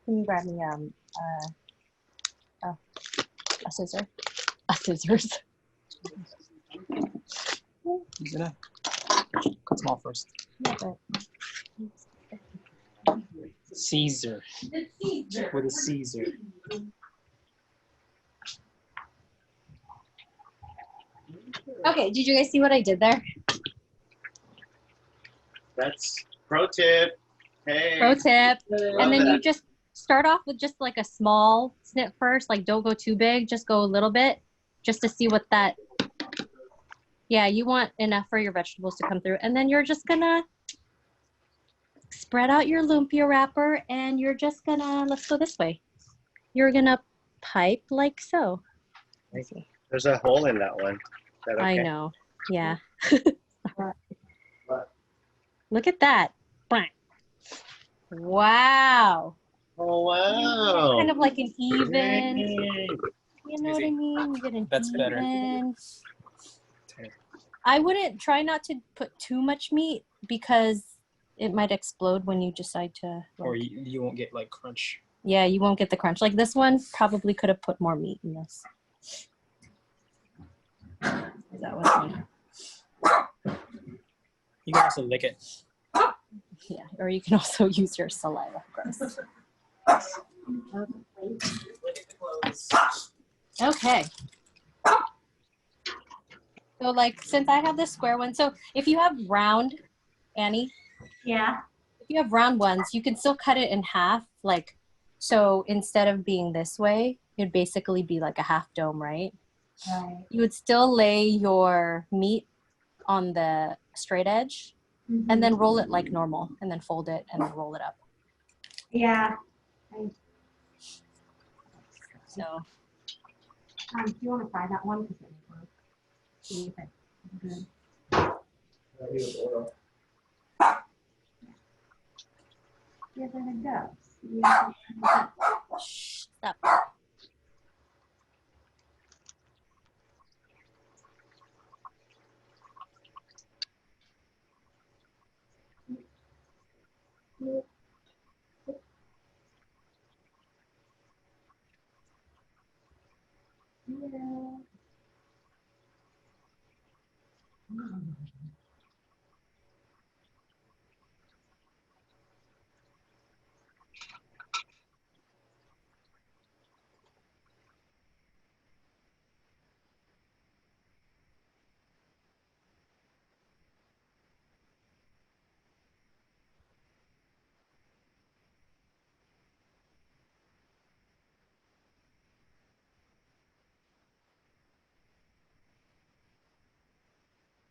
Can you grab me a scissor? Scissors. Use it. Cut small first. Caesar. With a Caesar. Okay, did you guys see what I did there? That's pro tip. Hey. Pro tip. And then that. you just start off with just like a small snip first. Like don't go too big, just go a little bit just to see what that, yeah, you want enough for your vegetables to come through. And then you're just gonna spread out your lumpia wrapper and you're just gonna, let's go this way. You're gonna pipe like so. There's a hole in that one. Is that okay? I know, yeah. Look at that. Wow. Oh, wow. Kind of like an even, you know what I mean? You get an That's better. even. I wouldn't try not to put too much meat because it might explode when you decide to. Or you won't get like crunch. Yeah, you won't get the crunch. Like this one probably could have put more meat in this. That was me. You can also lick it. Yeah, or you can also use your saliva. Gross. Okay. So like, since I have this square one, so if you have round, Annie. Yeah. If you have round ones, you can still cut it in half. Like, so instead of being this way, it'd basically be like a half dome, right? Right. You would still lay your meat on the straight edge and then roll it like normal and then fold it and then roll it up. Yeah. So. Do you want to fry that one? See if it's good. Give it a go. Stop.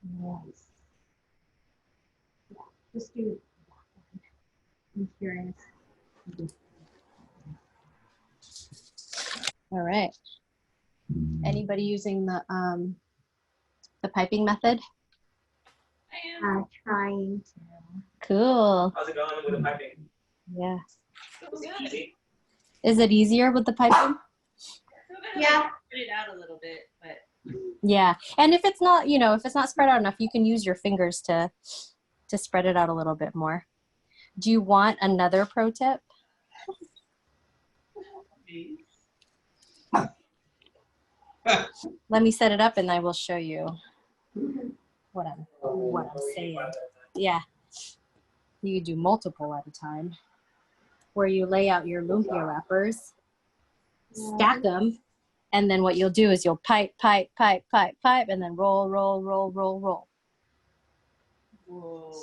Yes. Yeah, just do that. I'm curious. All right. Anybody using the piping method? Trying to. Cool. How's it going with the piping? Yeah. So good. Is it easier with the piping? Yeah. Spread it out a little bit, but Yeah. And if it's not, if it's not spread out enough, you can use your fingers to to spread it out a little bit more. Do you want another pro tip? Let me set it up and I will show you what I'm saying. Yeah, you do multiple at a time, where you lay out your lumpia wrappers, stack them, and then what you'll do is you'll pipe, pipe, pipe, pipe, pipe, and then roll, roll, roll, roll, roll. Whoa.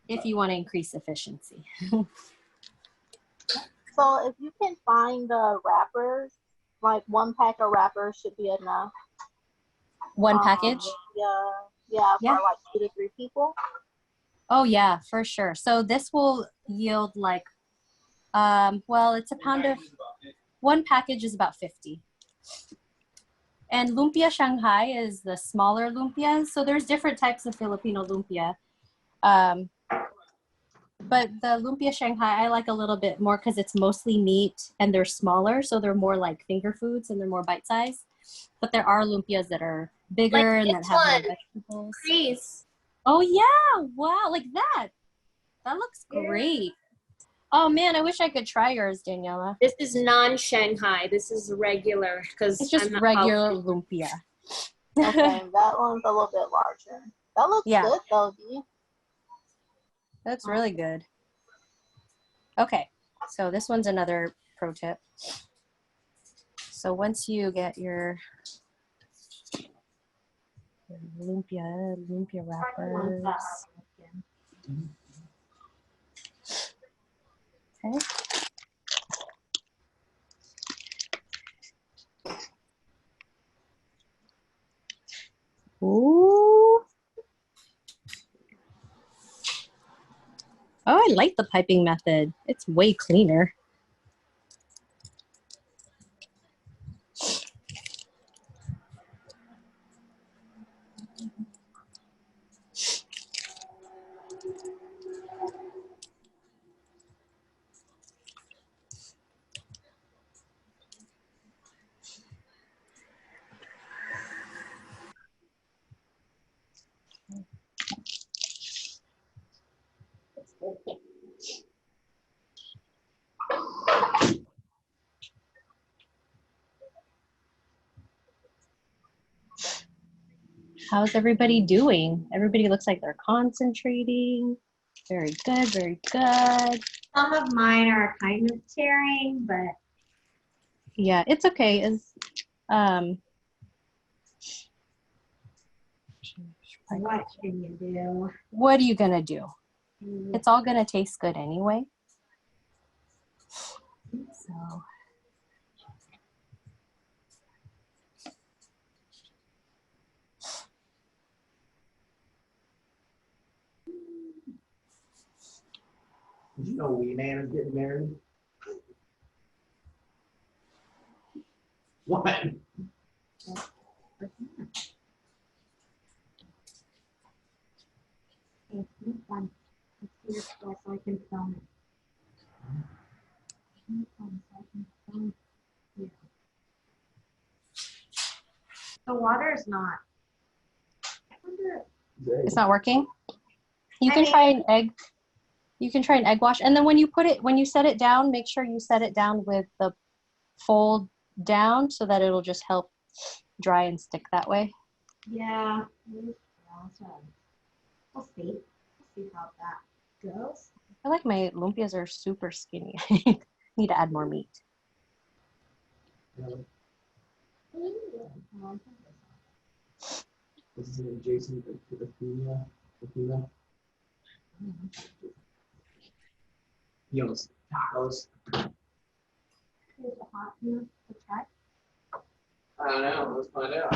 If you want to increase efficiency. So if you can find the wrappers, like 1 pack of wrappers should be enough. One package? Yeah, for like 2 to 3 people. Oh yeah, for sure. So this will yield like, well, it's a pound of, 1 package is about 50. And Lumpia Shanghai is the smaller lumpias. So there's different types of Filipino lumpia. But the Lumpia Shanghai, I like a little bit more because it's mostly meat and they're smaller. So they're more like finger foods and they're more bite-sized. But there are lumpias that are bigger and that have more vegetables. Please. Oh yeah, wow, like that. That looks great. Oh man, I wish I could try yours, Daniela. This is non-Shanghai. This is regular because it's just regular lumpia. Okay, that one's a little bit larger. That looks good though, Dee. That's really good. Okay, so this one's another pro tip. So once you get your lumpia wrappers. Okay. Ooh. Oh, I like the piping method. It's way cleaner. How's everybody doing? Everybody looks like they're concentrating. Very good, very good. Some of mine are kind of tearing, but yeah, it's okay. What can you do? What are you gonna do? It's all gonna taste good anyway. So. Did you know Wee Man is getting married? What? Okay, this one. Let's see your stuff so I can film it. This one so I can film it. The water is not. I wonder. It's not working? You can try an egg. You can try an egg wash. And then when you set it down, make sure you set it down with the fold down so that it'll just help dry and stick that way. Yeah. We'll see. We'll see how that goes. I feel like my lumpias are super skinny. Need to add more meat. This is an adjacent to the Filipino. Yos, tacos. Here's the hot one to try. I don't know. Let's find out.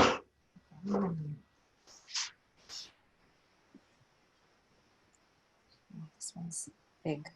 This one's big.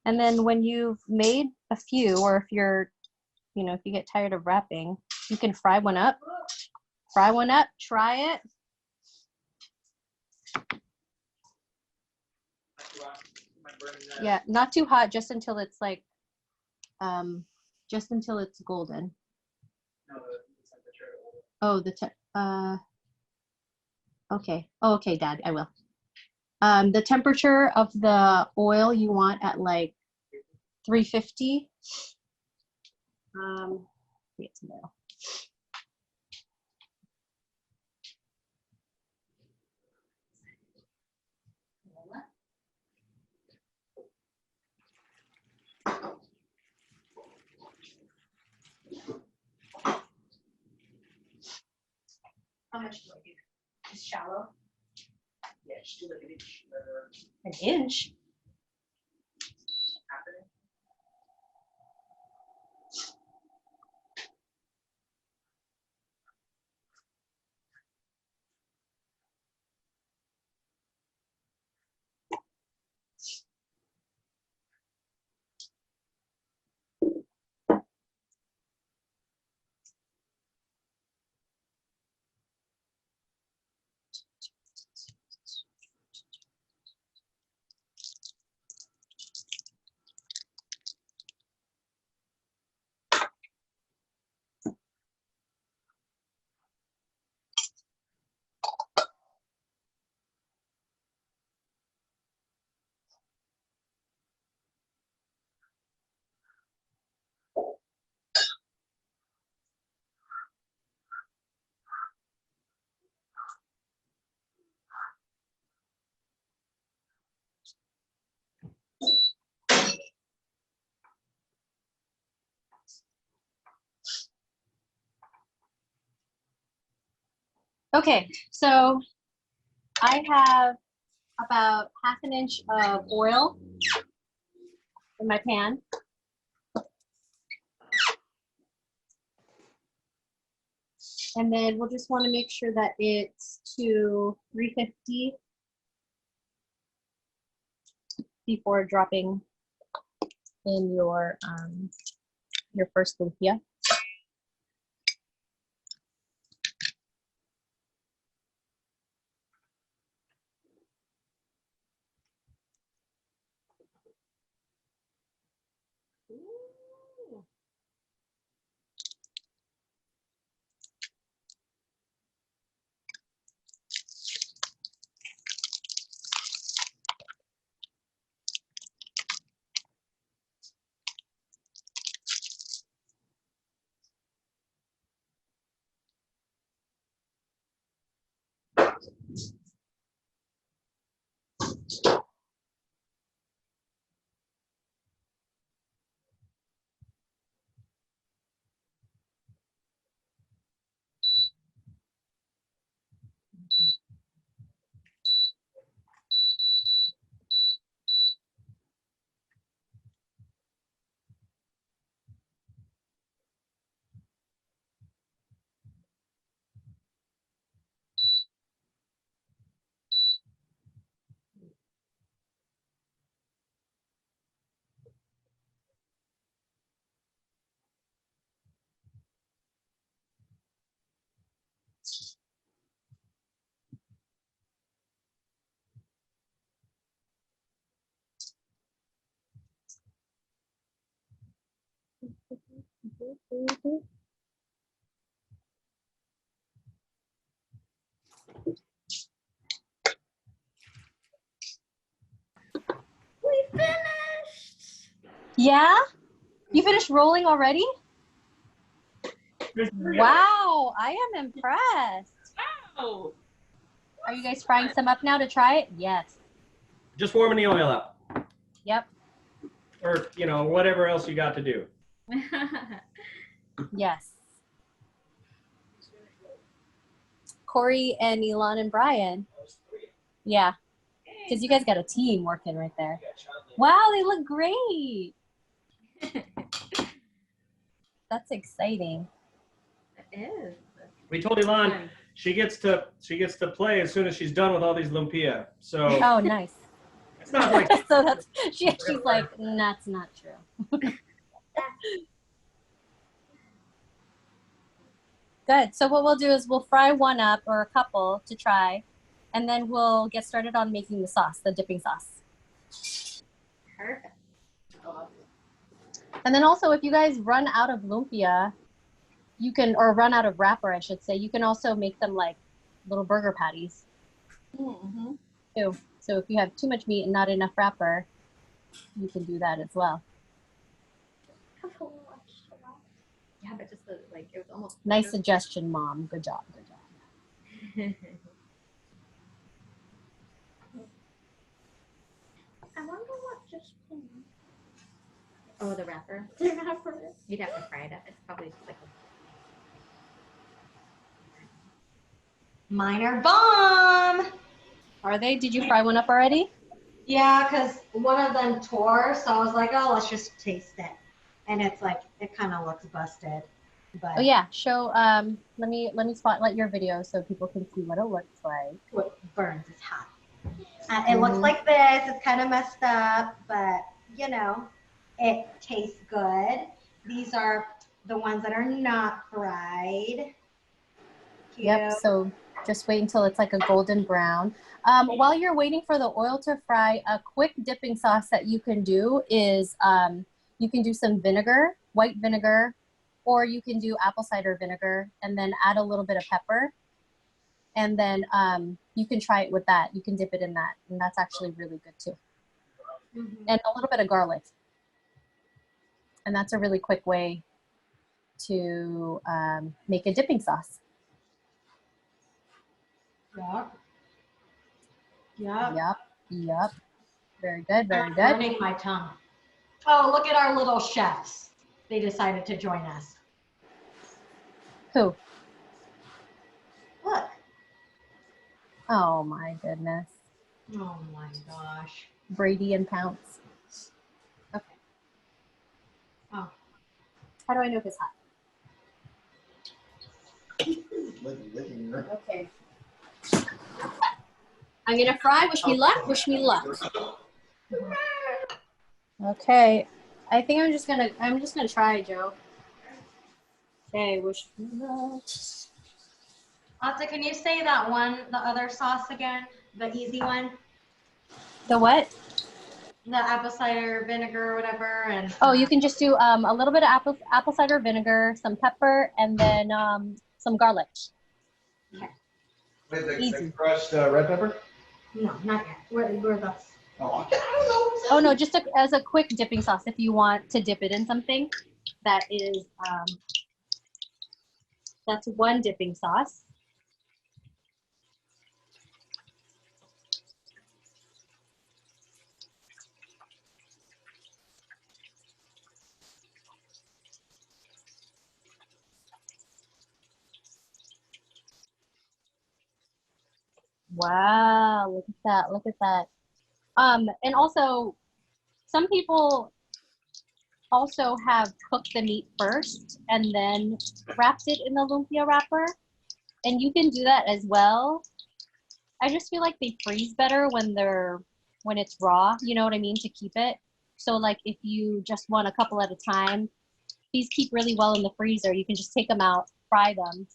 And then when you've made a few, or if you're, you know, if you get tired of wrapping, you can fry one up. Fry one up, try it. Yeah, not too hot, just until it's like, just until it's golden. Oh, okay. Oh, okay, Dad, I will. The temperature of the oil you want at like 350. It's more. How much do I do? Just shallow? Yeah, just do like an inch. An inch? Okay, so I have about half an inch of oil in my pan. And then we'll just want to make sure that it's to 350 before dropping in your first lumpia. We finished! Yeah? You finished rolling already? Wow, I am impressed. Wow. Are you guys frying some up now to try it? Yes. Just warming the oil up. Yep. Or, you know, whatever else you got to do. Yes. Corey and Elon and Brian. Yeah. Because you guys got a team working right there. Wow, they look great. That's exciting. It is. We told Elon she gets to play as soon as she's done with all these lumpia. So oh, nice. Not like So she's like, that's not true. Good. So what we'll do is we'll fry one up or a couple to try, and then we'll get started on making the sauce, the dipping sauce. Perfect. And then also, if you guys run out of lumpia, you can, or run out of wrapper, I should say, you can also make them like little burger patties too. So if you have too much meat and not enough wrapper, you can do that as well. Yeah, but just the, like, it was almost. Nice suggestion, Mom. Good job. Good job. I wonder what just came. Oh, the wrapper. The wrapper. You'd have to fry it up. It's probably like. Mine are bomb. Are they? Did you fry one up already? Yeah, because one of them tore, so I was like, oh, let's just taste it. And it's like, it kind of looks busted. But Oh yeah, show. Let me spotlight your video so people can see what it looks like. what burns is hot. It looks like this. It's kind of messed up, but you know, it tastes good. These are the ones that are not fried. Cute. Yep. So just wait until it's like a golden brown. While you're waiting for the oil to fry, a quick dipping sauce that you can do is you can do some vinegar, white vinegar, or you can do apple cider vinegar and then add a little bit of pepper. And then you can try it with that. You can dip it in that. And that's actually really good too. And a little bit of garlic. And that's a really quick way to make a dipping sauce. Yep. Yep. Yep. Yep. Very good. Very I'm good. burning my tongue. Oh, look at our little chefs. They decided to join us. Who? Look. Oh my goodness. Oh my gosh. Brady and Pounce. Okay. Oh. How do I know if it's hot? Okay. I'm gonna fry. Wish me luck. Wish me luck. Okay. I think I'm just gonna try, Joe. Okay. Wish me luck. Asa, can you say that one, the other sauce again? The easy one? The what? The apple cider vinegar or whatever. And Oh, you can just do a little bit of apple cider vinegar, some pepper, and then some garlic. Okay. Wait, the Easy. crushed red pepper? No, not yet. We're the. Oh no, just as a quick dipping sauce if you want to dip it in something. That is, that's one dipping sauce. Wow, look at that, look at that. And also, some people also have cooked the meat first and then wrapped it in the lumpia wrapper. And you can do that as well. I just feel like they freeze better when it's raw, you know what I mean, to keep it. So like if you just want a couple at a time, these keep really well in the freezer. You can just take them out, fry them,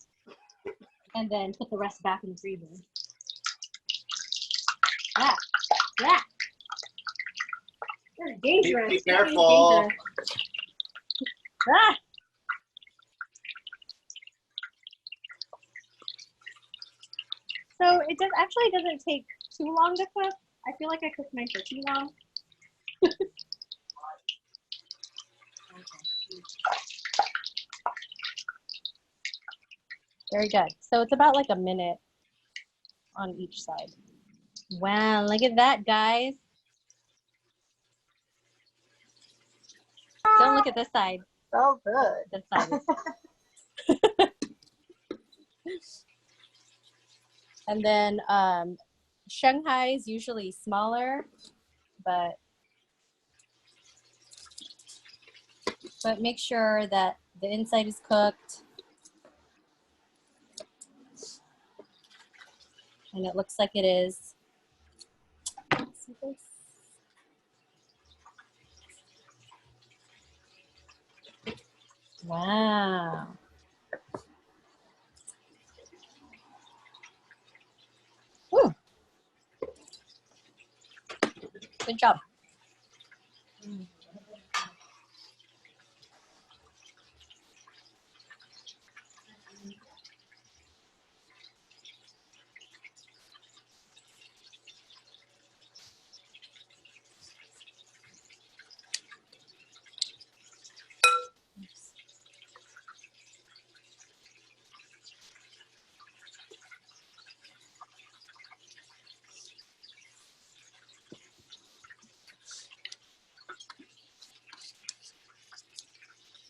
and then put the rest back in the freezer. Yeah, yeah. They're dangerous. Be careful. Dangerous. Ah! So it actually doesn't take too long to cook. I feel like I cooked mine for too long. Very good. So it's about like a minute on each side. Wow, look at that, guys. Don't look at this side. So good. This side. And then Shanghai is usually smaller, but make sure that the inside is cooked. And it looks like it is. See this? Wow. Ooh. Good job.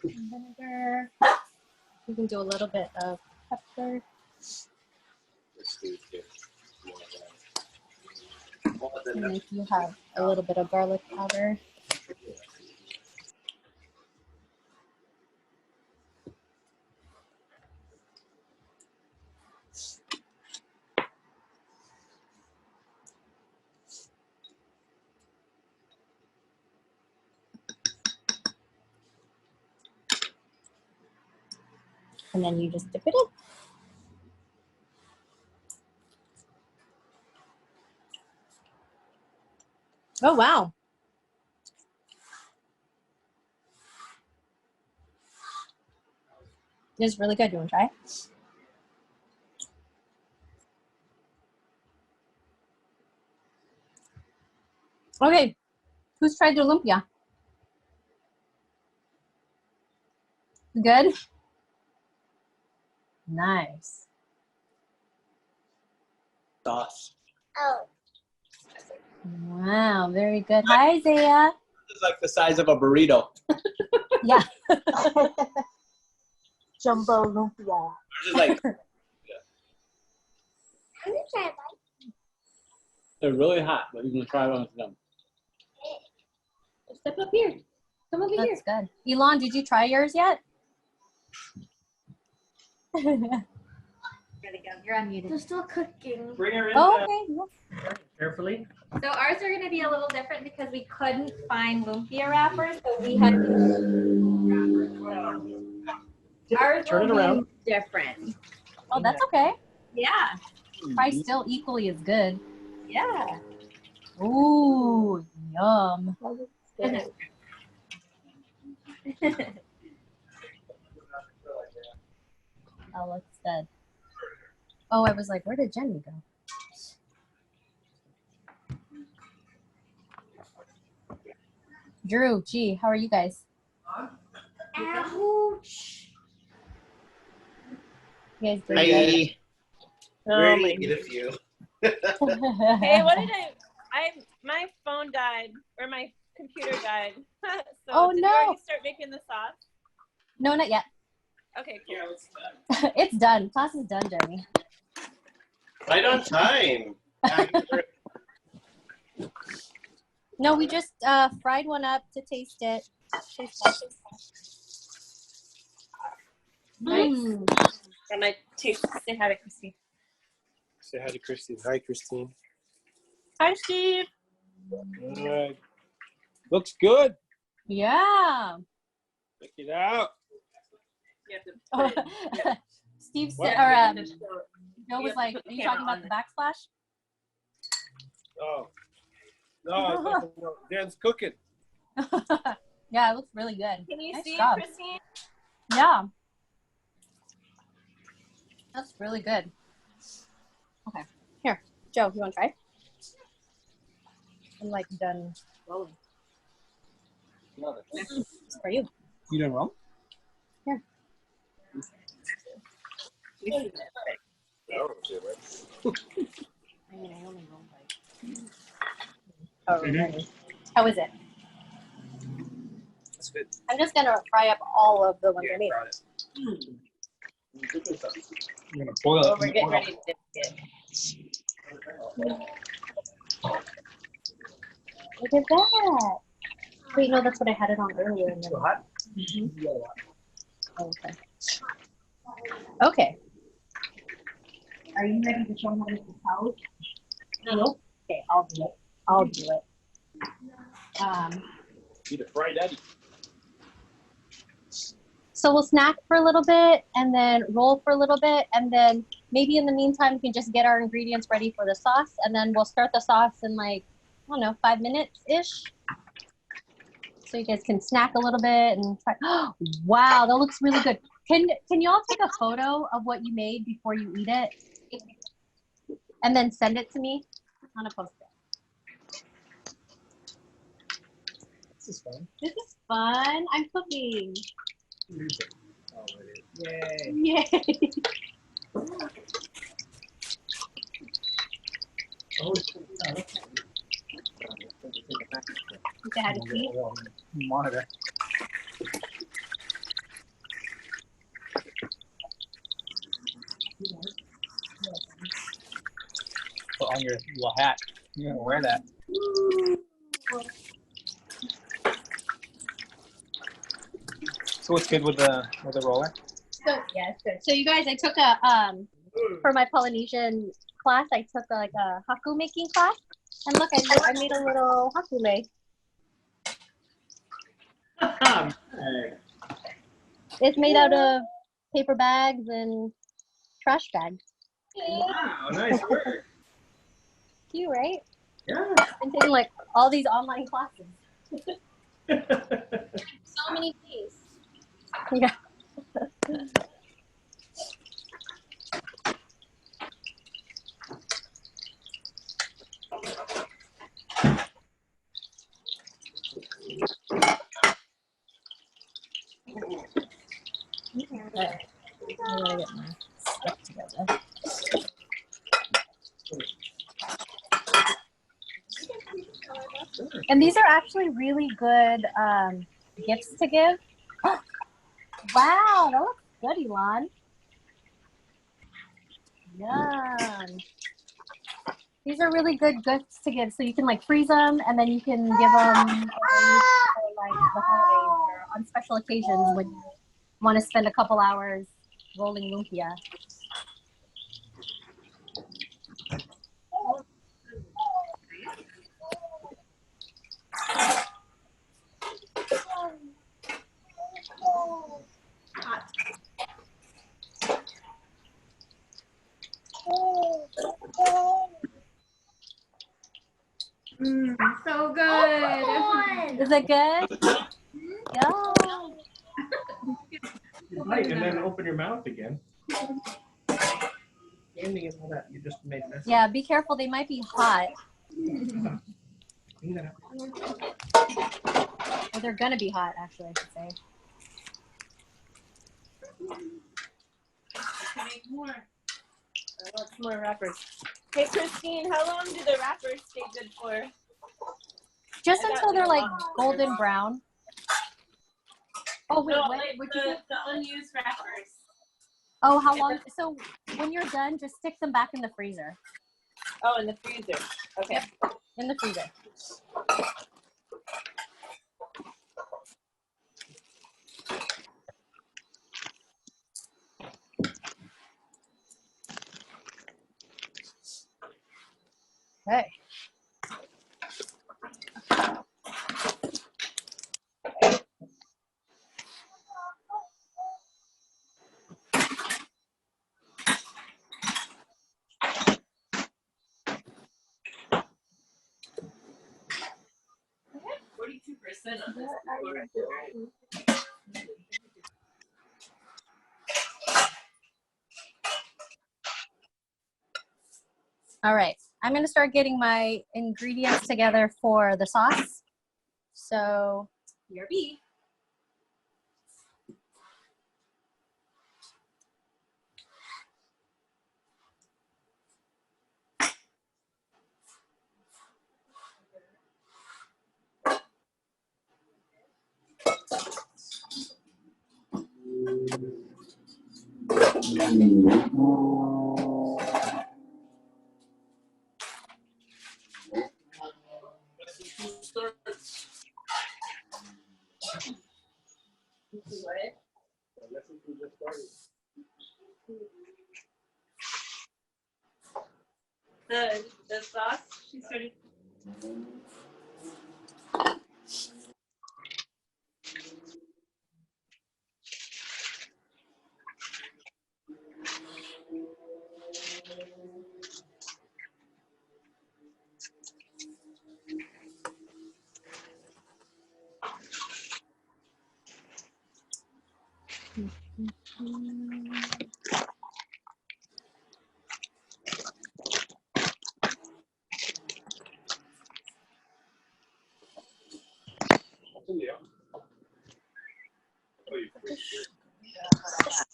Vinegar. You can do a little bit of pepper. And if you have a little bit of garlic powder. And then you just dip it in. Oh, wow. It's really good. You want to try it? Okay. Who's tried the lumpia? Good? Nice. Sauce. Oh. Wow, very good. Hi, Zaya. It's like the size of a burrito. Yeah. Jumbo lumpia. It's like they're really hot, but you can try one of them. Step up here. Come over here. That's good. Elon, did you try yours yet? Ready to go. You're unmuted. They're still cooking. Bring her in. Oh, okay. Carefully. So ours are going to be a little different because we couldn't find lumpia wrappers, so we had to ours Turn it will be around. different. Oh, that's okay. Yeah. Probably still equally as good. Yeah. Ooh, yum. Oh, looks good. Oh, I was like, where did Jenny go? Drew, G, how are you guys? Ouch. You guys doing good? Oh, eat a few. Hey, what did my phone died, or my computer died. So Oh, did no. you already start making the sauce? No, not yet. Okay, cool. It's done. Class is done, Jeremy. Right on time. No, we just fried one up to taste it. Nice. From my taste, say hi to Christine. Say hi to Christine. Hi, Christine. Hi, Steve. All right. Looks good. Yeah. Check it out. Oh, Steve said, or Joe was like, "Are you talking about the backsplash?" Oh. No, Dan's cooking. Yeah, it looks really good. Can you Nice see, job. Christine? Yeah. That's really good. Okay. Here, Joe, you want to try? I'm like done rolling. It's for you. You done wrong? Here. I mean, I only rolled like. Oh, really? How is it? That's good. I'm just gonna fry up all of the ones I made. You're gonna boil it. We're getting ready to dip it. Look at that. Wait, no, that's what I had it on earlier. And then... Too hot? Mm-hmm. Oh, okay. Okay. Are you ready to show me how to do pouch? No. Okay, I'll do it. I'll do it. Need a fried Eddie. So we'll snack for a little bit and then roll for a little bit. And then maybe in the meantime, we can just get our ingredients ready for the sauce. And then we'll start the sauce in like, I don't know, 5 minutes-ish. So you guys can snack a little bit and try. Oh, wow, that looks really good. Can y'all take a photo of what you made before you eat it? And then send it to me on a post-it. This is fun. This is fun. I'm cooking. Yay. Yay. Oh, You had a seat? Monitor. Put on your little hat. You're gonna wear that. So what's good with the roller? So yeah, it's good. So you guys, I took a for my Polynesian class, I took like a haku making class, and look, I made a little hakule. It's made out of paper bags and trash bags. Wow, nice work. Cute, right? Yeah. I'm taking like all these online classes. So many things. Yeah. Okay. I gotta get my stuff together. And these are actually really good gifts to give. Wow, that looks good, Elon. Yum. These are really good gifts to give. So you can like freeze them and then you can give them for like the holidays or on special occasions when you want to spend a couple hours rolling lumpia. So good. Is it good? Yeah. Right, and then open your mouth again. Candy and all that, you just made this. Yeah, be careful. They might be hot. Clean that up. Or they're gonna be hot, actually, I should say. Make more. I want some more wrappers. Hey, Christine, how long do the wrappers stay good for? Just I until got they're a like lot. golden brown. Oh wait, No, what? like What'd you say? the unused wrappers. Oh, how long? So when you're done, just stick them back in the freezer. Oh, in the freezer. Okay. Yep, in the freezer. Okay. On this All right, I'm gonna start getting my ingredients together for the sauce. So, BRB. The sauce, she started.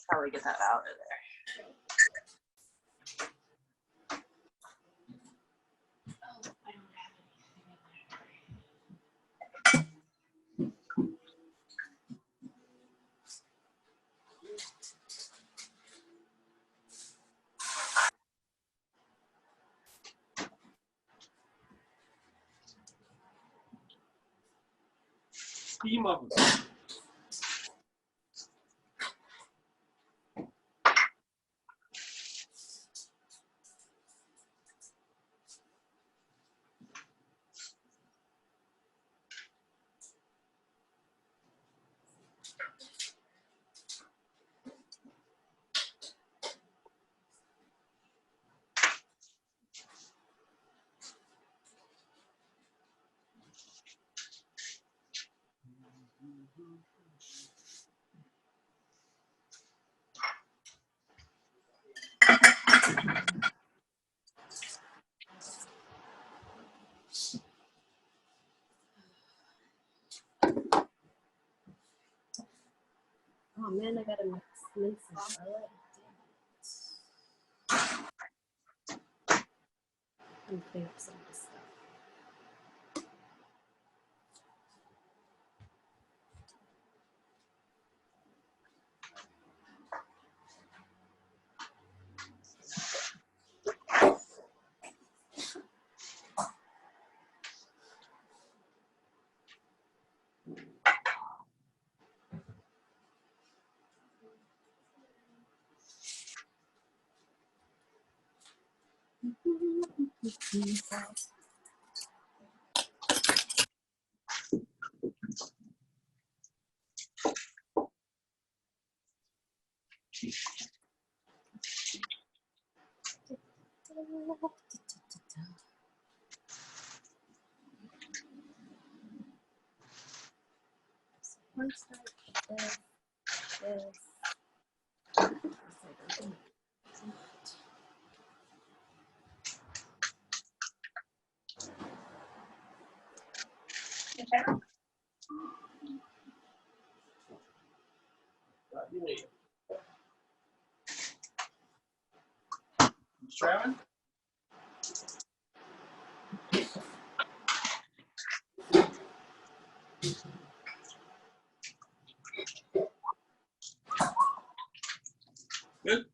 Probably get that out of there. Steam oven. Oh man, I gotta mince some garlic. And clean up some of this stuff. Travis? Good.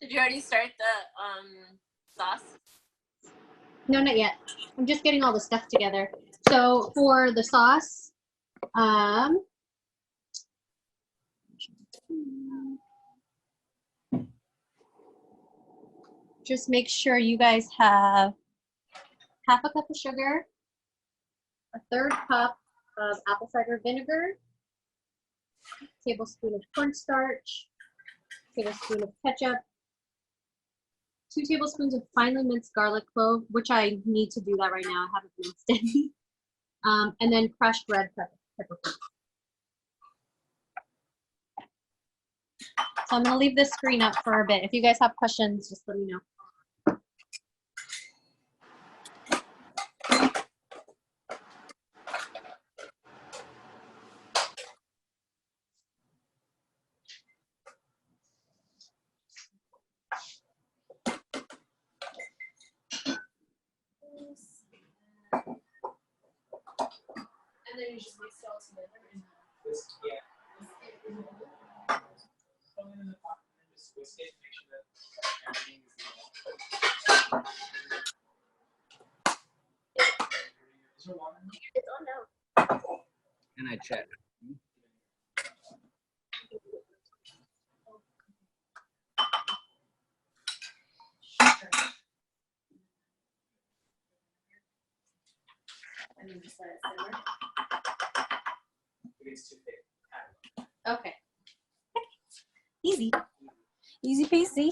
Did you already start the sauce? No, not yet. I'm just getting all the stuff together. So for the sauce, just make sure you guys have half a cup of sugar, a third cup of apple cider vinegar, tablespoon of cornstarch, tablespoon of ketchup, 2 tablespoons of finely minced garlic clove, which I need to do that right now. I haven't minced it. And then crushed red peppercorns. So I'm going to leave this screen up for a bit. If you guys have questions, just let me know. And then you just mix it all together. It's on now. Can I check? And then just let it simmer. It's too thick. Okay. Easy. Easy peasy.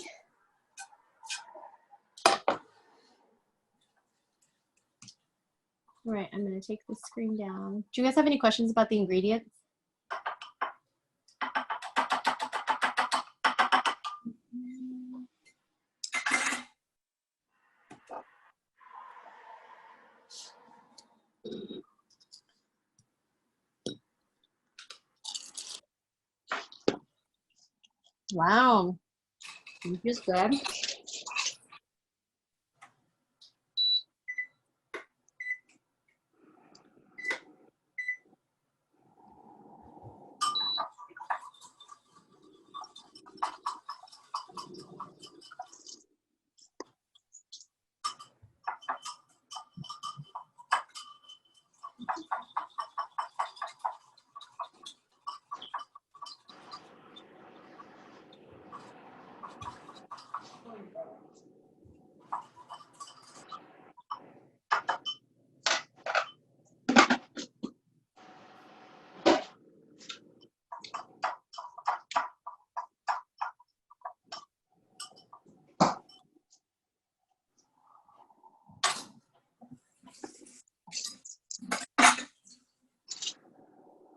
All right, I'm going to take the screen down. Do you guys have any questions about the ingredients? Wow. Lumpia's good.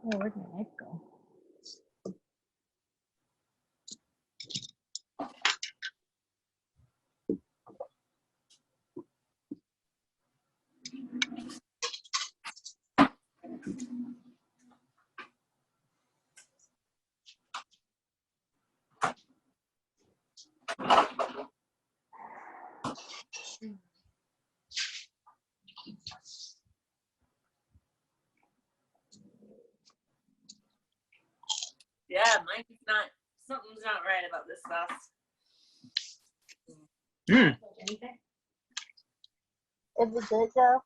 Oh, where'd my knife go? Yeah, mine's not. Something's not right about this sauce. Is it good, Joe?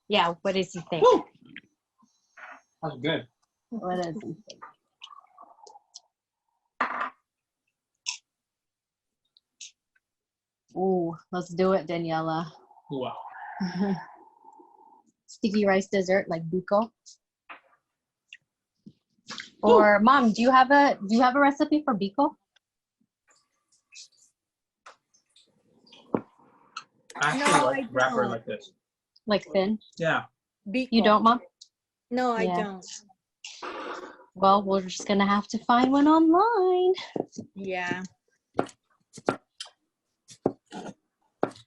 Yeah, what does he think? That's good. What does he think? Ooh, let's do it, Daniela. Wow. Sticky rice dessert like Biko. Or Mom, do you have a recipe for Biko? I actually like wrapper like this. Like thin? Yeah. Biko. You don't, Mom? No, I Yeah. don't. Well, we're just gonna have to find one online. Yeah.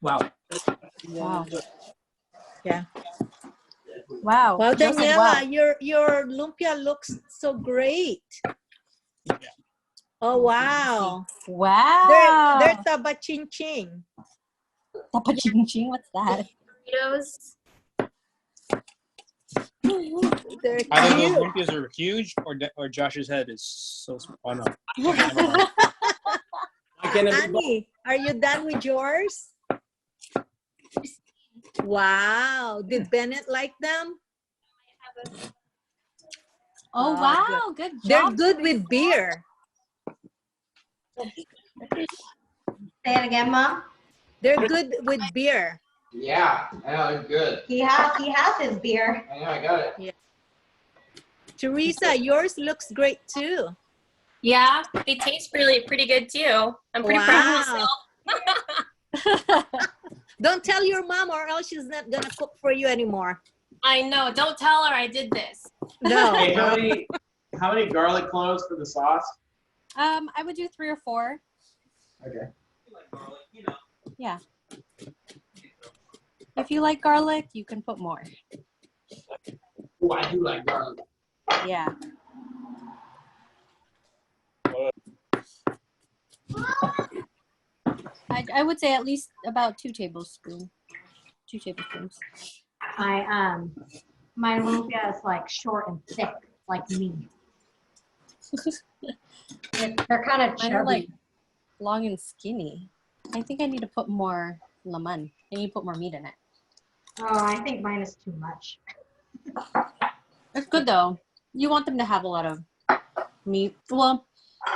Wow. Wow. Yeah. Wow. Well, Joe said Daniela, wow. your lumpia looks so great. Oh wow. Wow. They're taba ching ching. Taba ching ching, what's that? Burritos. They're Either those cute. lumpias are huge or Josh's head is so small. Oh no. Annie, are you done with yours? Wow. Did Bennett like them? Oh wow, good job. They're good with beer. Say it again, Mom. They're good with beer. Yeah, good. He has his beer. I know, I got it. Yeah. Teresa, yours looks great too. Yeah, they taste pretty good too. I'm pretty proud of myself. Don't tell your mom or else she's not gonna cook for you anymore. I know. Don't tell her I did this. No. Hey, how many garlic cloves for the sauce? I would do 3 or 4. Okay. Yeah. If you like garlic, you can put more. Oh, I do like garlic. Yeah. I would say at least about 2 tablespoons. 2 tablespoons. My lumpia is like short and thick, like me. They're kind of Mine are like chubby. long and skinny. I think I need to put more laman. I need to put more meat in it. Oh, I think mine is too much. It's good though. You want them to have a lot of meat. Well,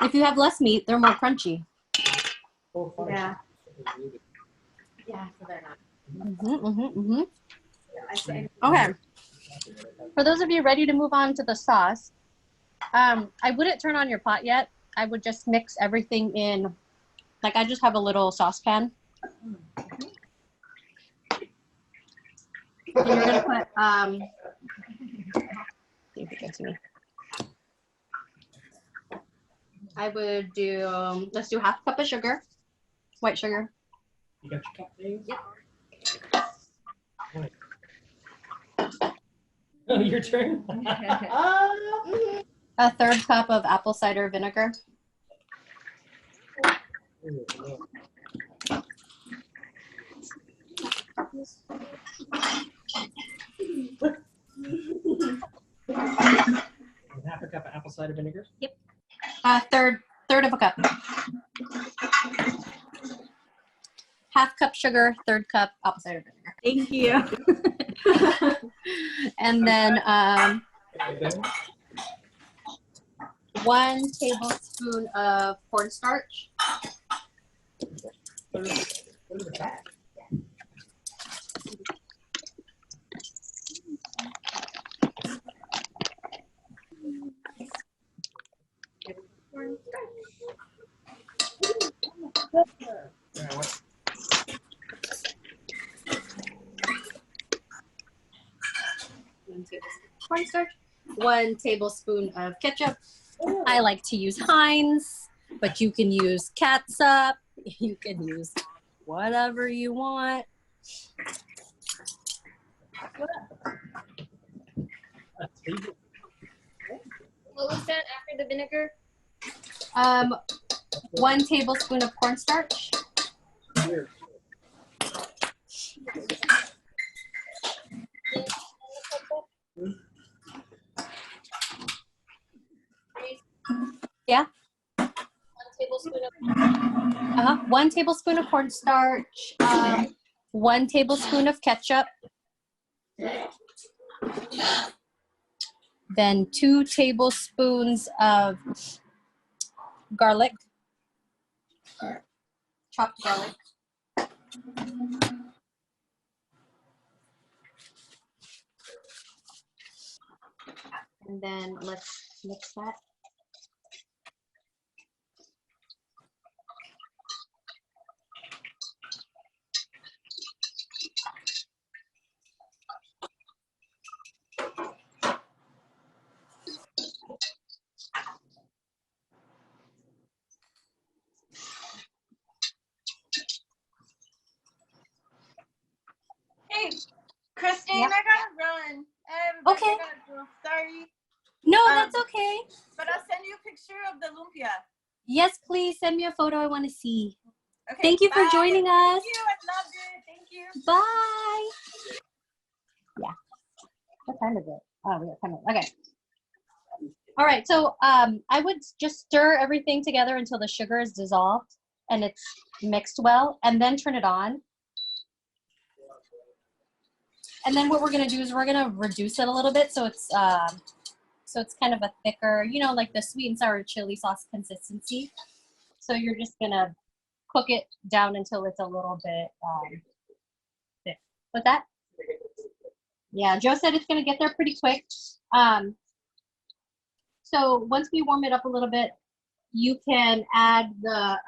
if you have less meat, they're more crunchy. Yeah. Yeah, so they're not. Okay. For those of you ready to move on to the sauce, I wouldn't turn on your pot yet. I would just mix everything in. Like I just have a little saucepan. And you're gonna put see if you can see me. I would do let's do 1/2 cup of sugar, white sugar. You got your cup, Dave? Yep. Oh, your turn. 1/3 cup of apple cider vinegar. And 1/2 cup of apple cider vinegar. Yep. Third of a cup. 1/2 cup sugar, 1/3 cup apple cider vinegar. Thank you. And then 1 tablespoon of cornstarch. What is that? Cornstarch. 1 tablespoon of ketchup. I like to use Heinz, but you can use catsup. You can use whatever you want. What was that after the vinegar? 1 tablespoon of cornstarch. Yeah. 1 tablespoon of 1 tablespoon of cornstarch. 1 tablespoon of ketchup. Then 2 tablespoons of garlic, chopped garlic. And then let's mix that. Hey, Christine, Yep. I gotta run. Okay. Sorry. No, that's okay. But I'll send you a picture of the lumpia. Yes, please send me a photo. I want to see. Okay, Thank you bye. for joining us. Thank you. I loved it. Thank you. Bye. Yeah. What time is it? Oh, we got 10 minutes. Okay. All right. So I would just stir everything together until the sugar is dissolved and it's mixed well, and then turn it on. And then what we're gonna do is we're gonna reduce it a little bit so it's kind of a thicker, you know, like the sweet and sour chili sauce consistency. So you're just gonna cook it down until it's a little bit thick. What's that? Yeah, Joe said it's gonna get there pretty quick. So once we warm it up a little bit, you can add the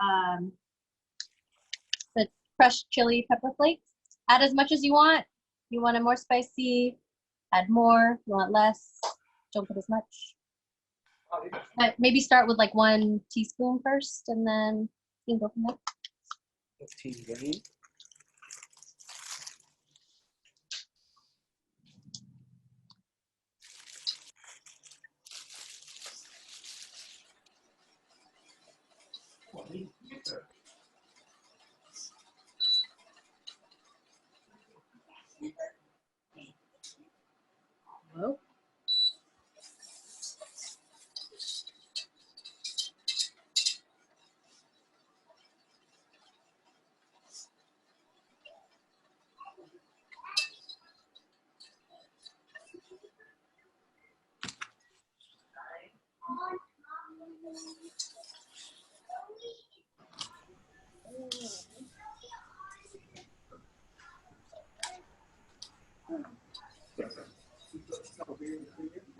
crushed chili pepper flakes. Add as much as you want. You want it more spicy, add more. You want less, don't put as much. But maybe start with like 1 teaspoon first, and then you can go from there. Tea ready. Hello?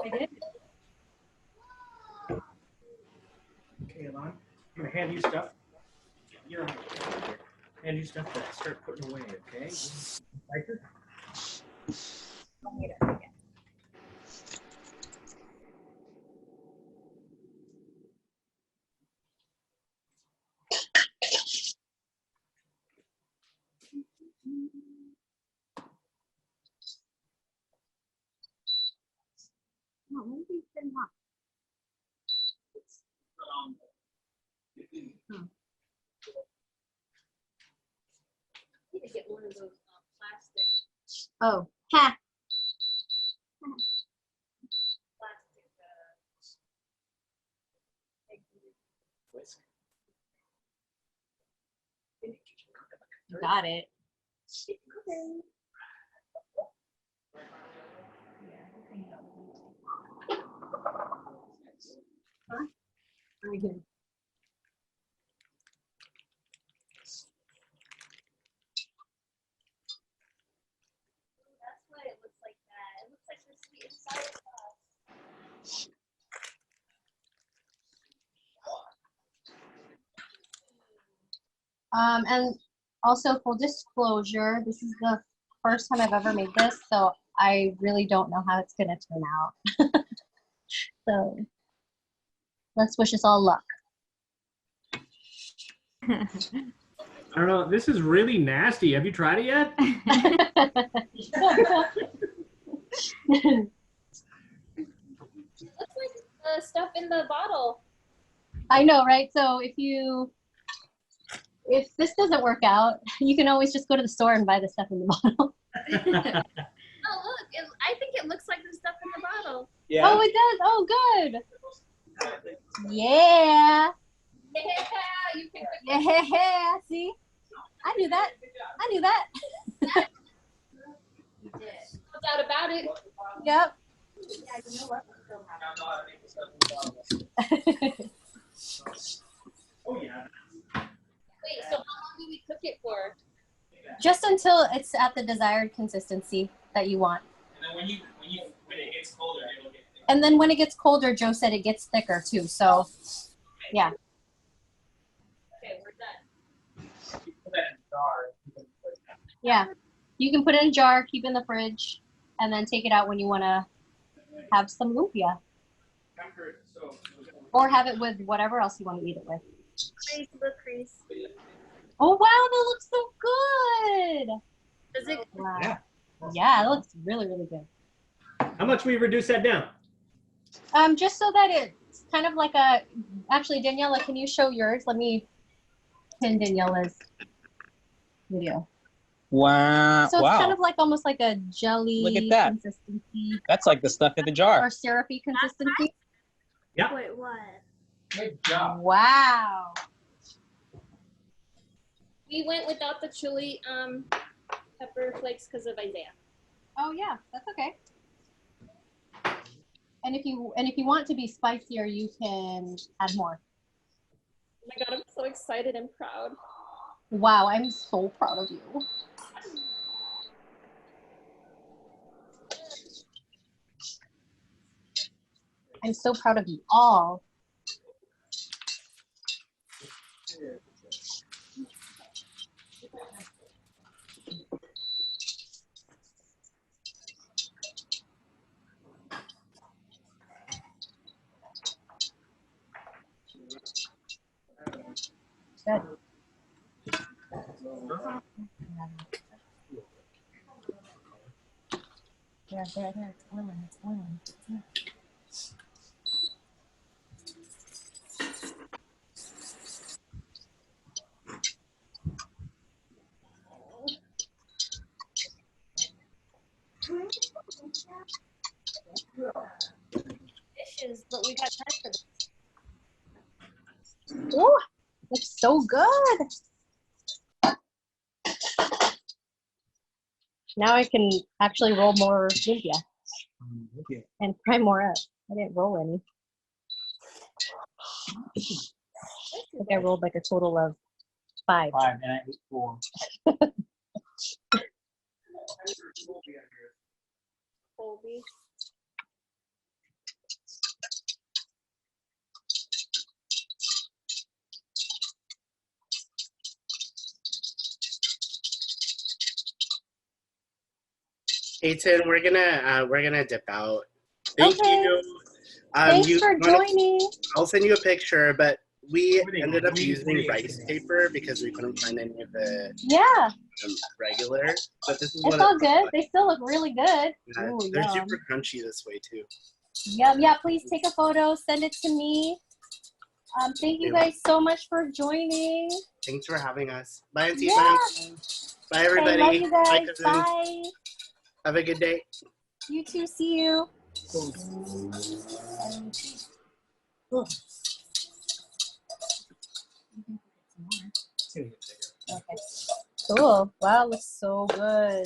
I did. Okay, Alon, I'm gonna hand you stuff. You're hand you stuff to start putting away, okay? Spiker? No, maybe it's been hot. I need to get one of those plastic. Oh, ha! Whisk. Got it. Huh? Very good. That's why it looks like that. It looks like the sweet and sour sauce. And also, full disclosure, this is the first time I've ever made this, so I really don't know how it's gonna turn out. So let's wish us all luck. I don't know. This is really nasty. Have you tried it yet? Looks like the stuff in the bottle. I know, right? So if this doesn't work out, you can always just go to the store and buy the stuff in the bottle. Oh, look. I think it looks like the stuff in the bottle. Yeah. Oh, it does. Oh, good. Yeah. Yeah, you picked it. Yeah. See, I knew that. I knew that. You did. No doubt about it. Yep. Yeah, you know what? Oh yeah. Wait, so how long do we cook it for? Just until it's at the desired consistency that you want. And then when it gets colder, it'll get thicker. And then when it gets colder, Joe said it gets thicker too. So, yeah. Okay, we're done. Put that in a jar. Yeah. You can put it in a jar, keep it in the fridge, and then take it out when you want to have some lumpia. Or have it with whatever else you want to eat it with. Crease, look, crease. Oh, wow, that looks so good. Does it? Wow. Yeah. Yeah, it looks really, really good. How much we reduce that down? Just so that it's kind of like a, actually, Daniela, can you show yours? Let me pin Daniela's video. Wow. So it's wow. kind of like almost like a jelly Look at that. consistency. That's like the stuff in the jar. Or syrupy consistency. Yeah. Wait, what? Good job. Wow. We went without the chili pepper flakes because of Isaiah. Oh yeah, that's okay. And if you want to be spicier, you can add more. Oh my god, I'm so excited and proud. Wow, I'm so proud of you. I'm so proud of you all. Good. Yeah, there, it's oiling, it's oiling. Yeah. Dishes, but we got time for this. Ooh, looks so good. Now I can actually roll more lumpia and fry more up. I didn't roll any. I think I rolled like a total of 5. 5, and I ate 4. Colby. Aiton, we're gonna dip out. Thank Okay. you. Thanks for joining. I'll send you a picture, but we Where they ended go? up Where using you- rice paper because we couldn't find any of the Yeah, regular. But this is it's what all good. They still look really good. Yeah, Ooh, they're yum. super crunchy this way too. Yum, yeah, please take a photo, send it to me. Thank you guys so much for joining. Thanks for having us. Bye, Auntie. Yeah. Bye, bye, everybody. Okay, love you guys. Bye, cousins. Bye. Have a good day. You too. See you. Okay. Cool. Wow, looks so good.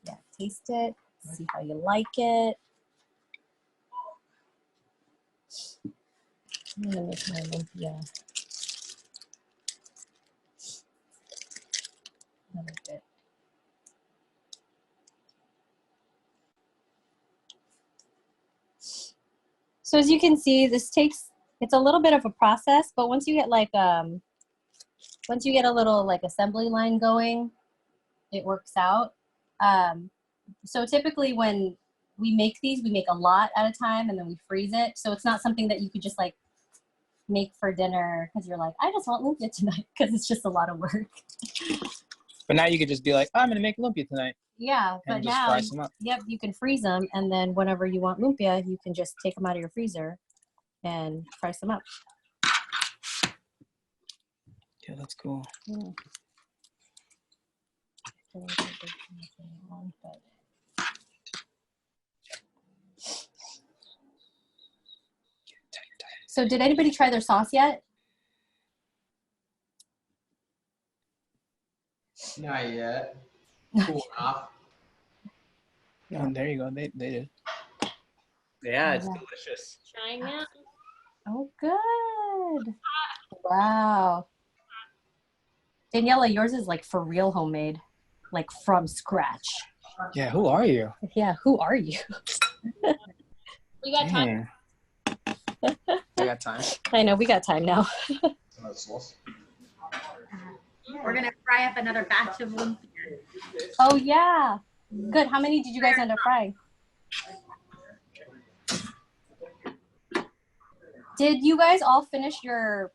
Yeah, taste it. See how you like it. I'm gonna make my lumpia. Another bit. So as you can see, it's a little bit of a process, but once you get once you get a little like assembly line going, it works out. So typically when we make these, we make a lot at a time and then we freeze it. So it's not something that you could just like make for dinner because you're like, I just want lumpia tonight, because it's just a lot of work. But now you could just be like, I'm gonna make lumpia tonight. Yeah, And but just now, fry some up. yep, you can freeze them, and then whenever you want lumpia, you can just take them out of your freezer and fry some up. Yeah, that's cool. Yeah. So did anybody try their sauce yet? Not yet. Cool enough. Oh, there you go. They did. Yeah, it's Yeah. delicious. Trying it. Oh, good. Wow. Daniela, yours is like for real homemade, like from scratch. Yeah, who are you? Yeah, who are you? We got time. Dang. I got time. I know, we got time now. We're gonna fry up another batch of lumpia. Oh, yeah. Good. How many did you guys end up frying? Did you guys all finish your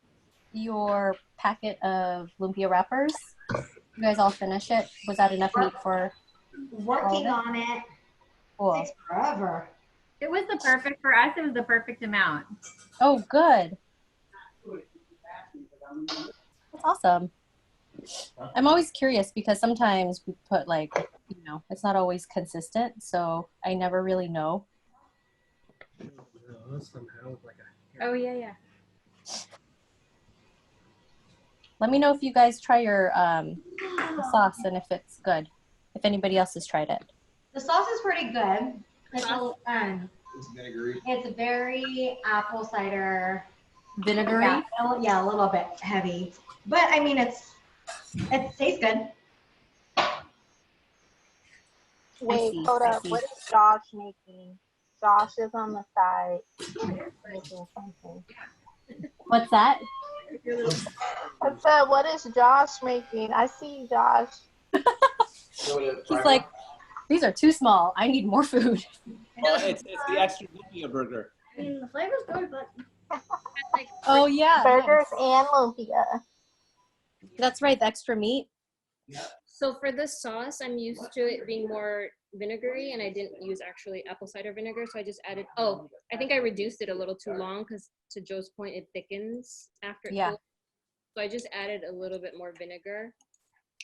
packet of lumpia wrappers? You guys all finish it? Was that enough meat for Working on it. Cool. Takes forever. It was the perfect for us. It was the perfect amount. Oh, good. That's awesome. I'm always curious because sometimes we put like, you know, it's not always consistent, so I never really know. Oh yeah. Let me know if you guys try your sauce and if it's good. If anybody else has tried it. The sauce is pretty good. It's It's vinegary. it's very apple cider Vinegary? Yeah, a little bit heavy, but I mean it tastes good. Wait, see, hold I up. see. What is Josh making? Josh is on the side making something. What's that? I said, what is Josh making? I see Josh. He's like, these are too small. I need more food. Well, it's the extra lumpia burger. I mean, the flavor's good, but Oh yeah, Burgers nice. and lumpia. That's right. The extra meat. So for this sauce, I'm used to it being more vinegary, and I didn't use actually apple cider vinegar, so I just added. Oh, I think I reduced it a little too long because, to Joe's point, it thickens after. Yeah. So I just added a little bit more vinegar.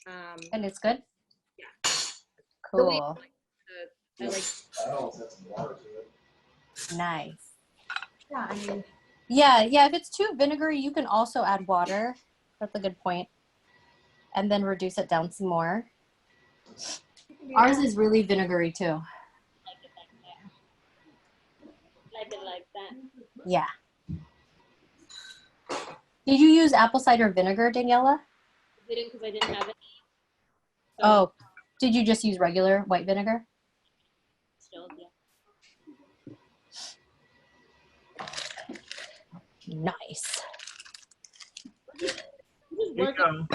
And it's good. Yeah. Cool. I like. Nice. yeah, I mean, Yeah. If it's too vinegary, you can also add water. That's a good point. And then reduce it down some more. Ours is really vinegary too. Like it like that. Yeah. Did you use apple cider vinegar, Daniela? I didn't because I didn't have it. So Oh, did you just use regular white vinegar? still, yeah. Nice. Here you go.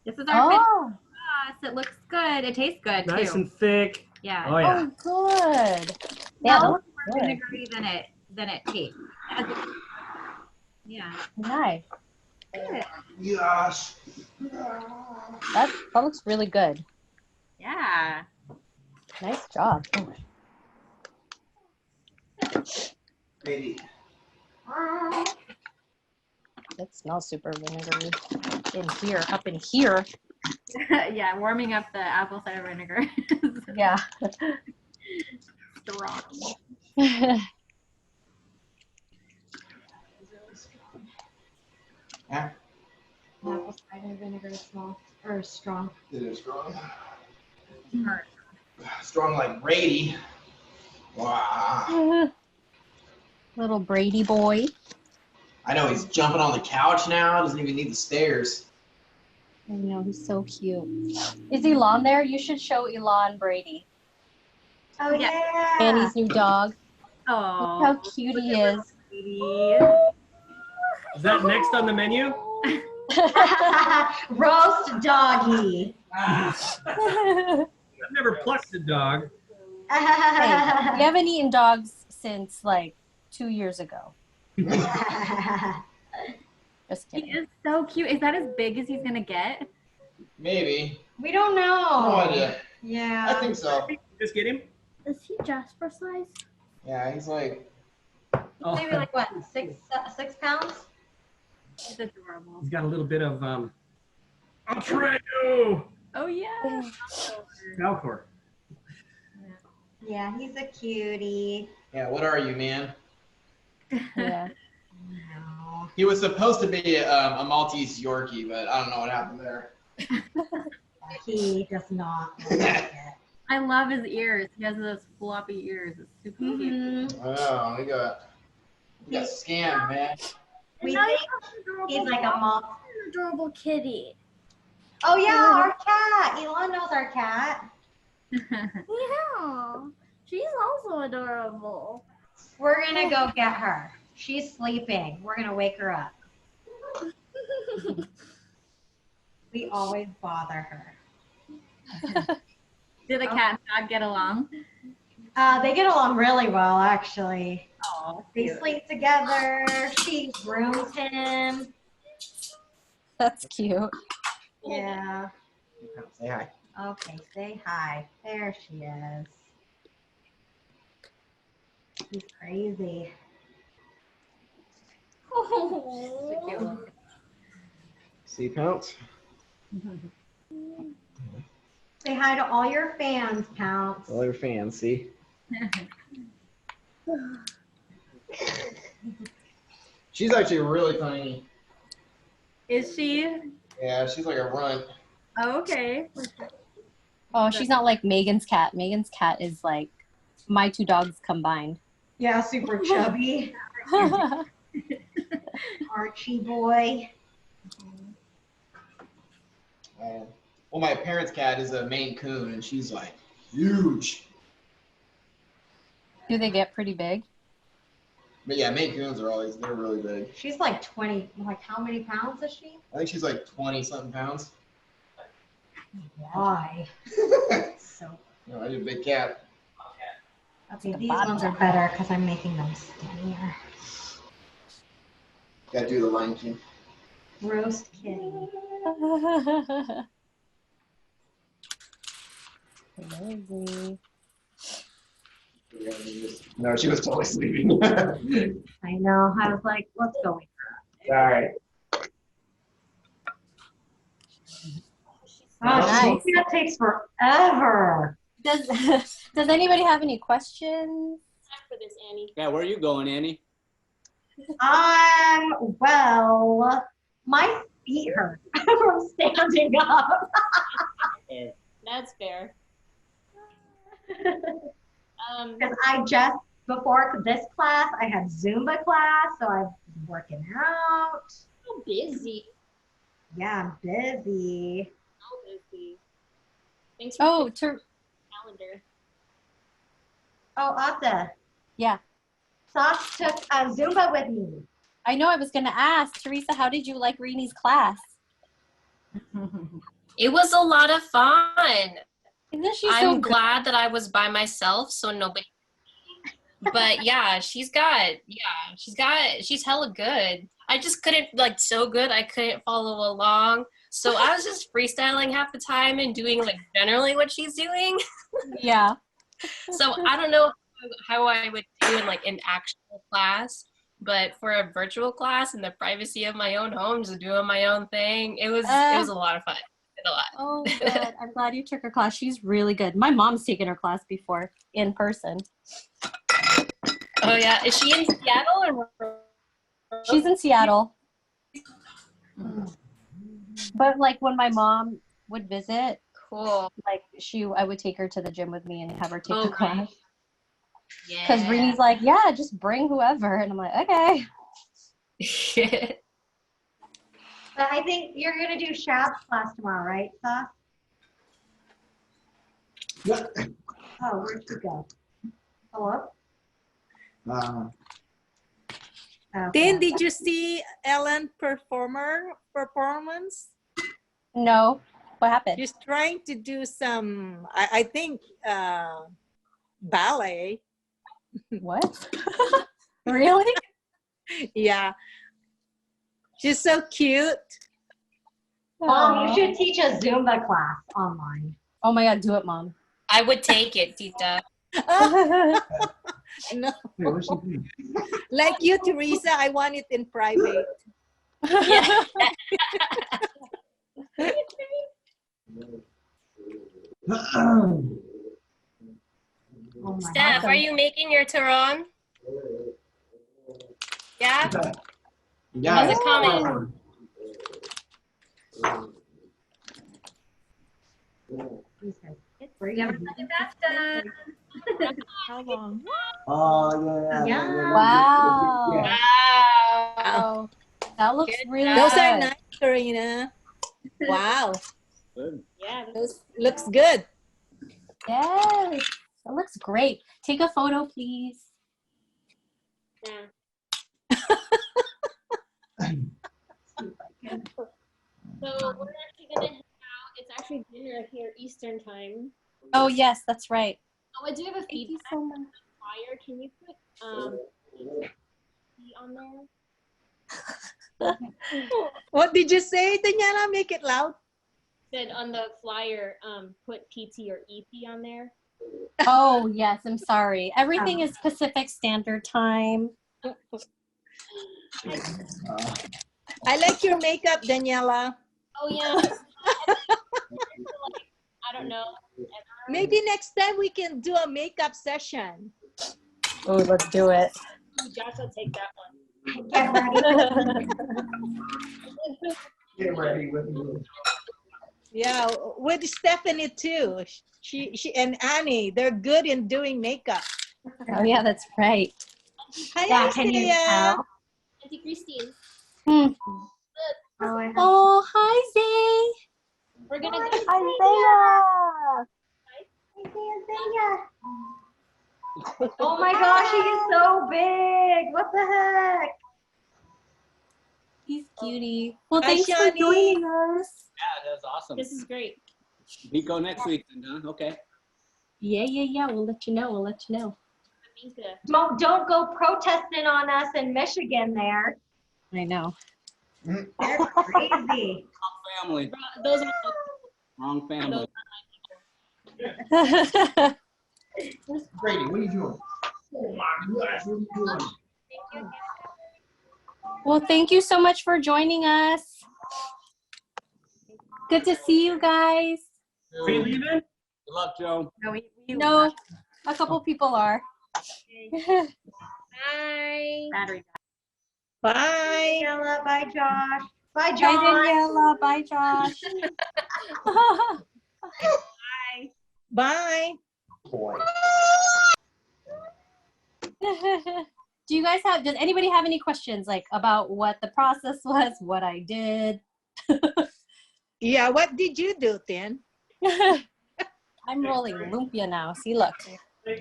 This is our finished Oh, sauce. It looks good. It tastes good Nice too. and thick. Yeah. Oh yeah. good. Yeah, Yeah, that more looks good. vinegary than it tastes. Yeah. Nice. Good. Yes. That looks really good. Yeah. Nice job. Maybe. It smells super vinegary in here, up in here. Yeah, warming up the apple cider vinegar. Yeah. Strong. Yeah. Apple cider vinegar is small or strong. It is strong. Hard. Strong like Brady. Wow. Little Brady boy. I know he's jumping on the couch now. Doesn't even need the stairs. I know, he's so cute. Is Elon there? You should show Elon Brady. Oh yeah. Annie's new dog. Oh. Look how cute he is. Is that next on the menu? Roast doggy. I've never plucked a dog. Hey, we haven't eaten dogs since like 2 years ago. Just He kidding. is so cute. Is that as big as he's gonna get? Maybe. We don't know. No idea. Yeah. I think so. Just get him. is he Jasper size? Yeah, he's like. Oh, Maybe like what, 6 pounds? He's adorable. he's got a little bit of Alfredo. Oh yeah. Falcor. Yeah, he's a cutie. Yeah, what are you, man? Yeah. No. He was supposed to be a Maltese Yorkie, but I don't know what happened there. He does not like it. I love his ears. He has those floppy ears. It's super cute. Mhm. Oh, we got scammed, man. We And now think he's adorable he's like a dog. mom. He's an adorable kitty. Oh yeah, our cat. Elon knows our cat. Yeah, she's also adorable. We're gonna go get her. She's sleeping. We're gonna wake her up. We always bother her. Do the cat and dog get along? They get along really well, actually. Oh, They sleep together. She grooms him. That's cute. Yeah. Say hi. Okay, say hi. There she is. She's crazy. Oh. See, Pounce? Say hi to all your fans, Pounce. All your fans, see? She's actually really tiny. Is she? Yeah, she's like a runt. Oh, okay. Oh, she's not like Megan's cat. Megan's cat is like my 2 dogs combined. Yeah, super chubby. Archie boy. Well, my parents' cat is a Maine Coon, and she's like huge. Do they get pretty big? But yeah, Maine Coons are always, they're really big. She's like 20, like how many pounds is she? I think she's like 20 something pounds. Why? So, No, I do a big cat. okay, these ones are better because I'm making them skinnier. Gotta do the Lion King. Roast kitty. Lovely. No, she was totally sleeping. I know. I was like, let's go with her. All right. Oh, nice. That takes forever. Does anybody have any questions? For this, Annie. Yeah, where are you going, Annie? Well, my feet hurt from standing up. That's fair. Because I just, before this class, I had Zumba class, so I was working out. So busy. Yeah, I'm busy. So busy. Thanks for calendar. Oh, Asa. Yeah. Sas took Zumba with me. I know, I was going to ask, Teresa, how did you like Reni's class? It was a lot of fun. Isn't she so I'm good? glad that I was by myself, so nobody. But yeah, she's hella good. I just couldn't, like, so good, I couldn't follow along. So I was just freestyling half the time and doing, like, generally what she's doing. Yeah. So I don't know how I would do in, like, an actual class, but for a virtual class in the privacy of my own home, just doing my own thing, it was a lot of fun. A lot. Oh, good. I'm glad you took her class. She's really good. My mom's taken her class before in person. Oh yeah, is she in Seattle or? She's in Seattle. But like when my mom would visit, cool. Like I would take her to the gym with me and have her take the right. class. Yeah. Because Reni's like, yeah, just bring whoever, and I'm like, okay. But I think you're going to do Shab's class tomorrow, right, Sas? Oh, where'd she go? Hello? Then did you see Ellen performance? No. What happened? She's trying to do some, I think, ballet. What? Really? Yeah. She's so cute. Mom, you should teach a Zumba class online. Oh my God, do it, Mom. I would take it, Tita. No. Like you, Teresa, I want it in private. Yeah. Steph, are you making your Tehran? Yeah? Yeah. How's it coming? How long? Oh, yeah. Wow. Yeah. Wow. That looks really Those good. are nice, Karina. Wow. Yeah. Those looks good. Yes. That looks great. Take a photo, please. Yeah. So we're actually gonna head out. It's actually dinner here Eastern time. Oh, yes, that's right. Oh, I do have a feedback on the flyer. Can you put P on there? What did you say, Daniela? Make it loud. Said on the flyer, put PT or EP on there. Oh, yes, I'm sorry. Everything is Pacific Standard Time. I like your makeup, Daniela. Oh yeah. I don't know. Maybe next time we can do a makeup session. Oh, let's do it. Josh will take that one. Get ready. Get ready with me. Yeah, with Stephanie too. She and Annie, they're good in doing makeup. Oh, yeah, that's right. Hi, Yeah, can you tell? Auntie Christine. Oh, hi, Zay. We're gonna go. Isaiah! Isaiah! Oh my gosh, he is so big. What the heck? He's cutie. Well, Hi, thanks for Shani. joining us. Yeah, that's awesome. This is great. Nico next week then, huh? Okay. Yeah. We'll let you know. Don't go protesting on us in Michigan there. I know. They're crazy. Wrong family. Those are Wrong family. Brady, what are you doing? Oh my gosh, what are you doing? Well, thank you so much for joining us. Good to see you guys. Are you leaving? Good luck, Joe. No, a couple people are. Bye. Battery. Bye. Daniela, bye, Josh. Bye, Bye, Josh. Daniela. Bye, Josh. Bye. Bye. Does anybody have any questions like about what the process was, what I did? Yeah, what did you do, Tin? I'm rolling lumpia now. See, look.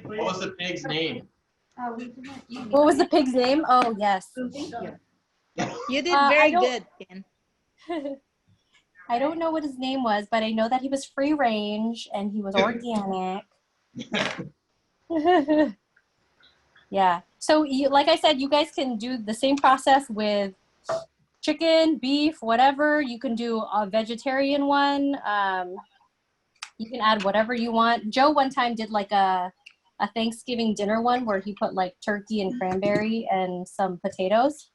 What was the pig's name? What was the pig's name? Oh, yes. You did very good, Tin. I don't know what his name was, but I know that he was free range and he was organic. Yeah. So, like I said, you guys can do the same process with chicken, beef, whatever. You can do a vegetarian one. You can add whatever you want. Joe one time did like a Thanksgiving dinner one where he put like turkey and cranberry and some potatoes.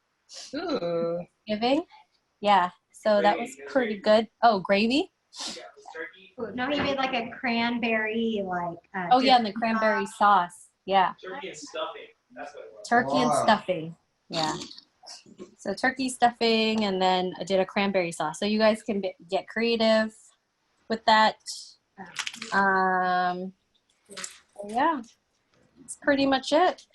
Ooh. Thanksgiving. Yeah. So that was pretty good. Oh, gravy? No, he made like a cranberry, like. Oh, yeah, and the cranberry sauce. Yeah. Turkey and stuffing. That's what it was. Turkey and stuffing. Yeah. So turkey stuffing, and then I did a cranberry sauce. So you guys can get creative with that. Yeah, that's pretty much it.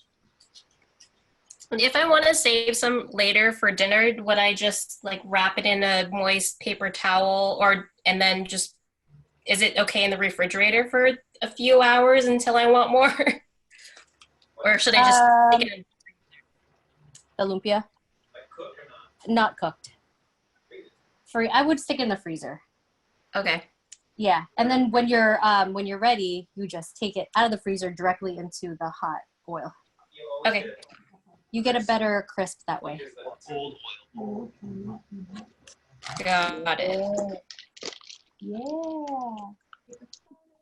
If I want to save some later for dinner, would I just like wrap it in a moist paper towel, and then just, is it okay in the refrigerator for a few hours until I want more? Or should I just stick it in the lumpia? Not cooked. I would stick in the freezer. Okay. Yeah, and then when you're ready, you just take it out of the freezer directly into the hot oil. Okay. You get a better crisp that way. Got it. Yeah.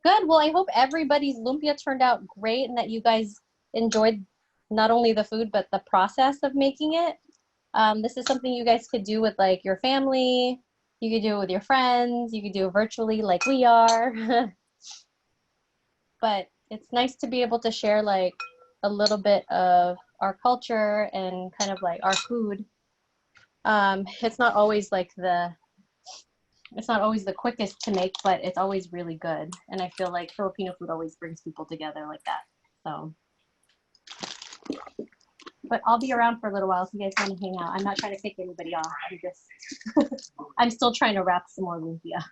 Good. Well, I hope everybody's lumpia turned out great and that you guys enjoyed not only the food, but the process of making it. This is something you guys could do with like your family. You could do it with your friends. You could do it virtually like we are. But it's nice to be able to share like a little bit of our culture and kind of like our food. It's not always the quickest to make, but it's always really good. And I feel like Filipino food always brings people together like that. So, but I'll be around for a little while if you guys want to hang out. I'm not trying to kick anybody off. I'm still trying to wrap some more lumpia.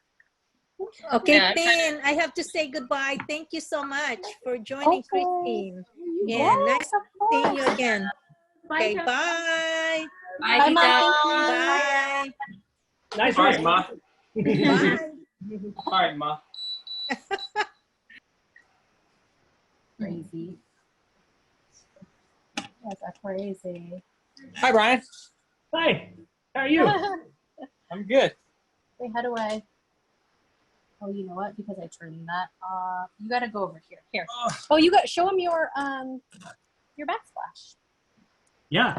Okay, Yeah, Tin, I have to say goodbye. Thank you so much for joining, Christine. Yeah, nice seeing you again. Okay, bye. Bye, Bye. Nice work, Ma. Bye. All right, Ma. Crazy. That's crazy. Hi, Brian. Hi. How are you? I'm good. Wait, how do I? Oh, you know what? Because I turned that off. You got to go over here. Here. Oh, you got. Show them your backsplash. Yeah.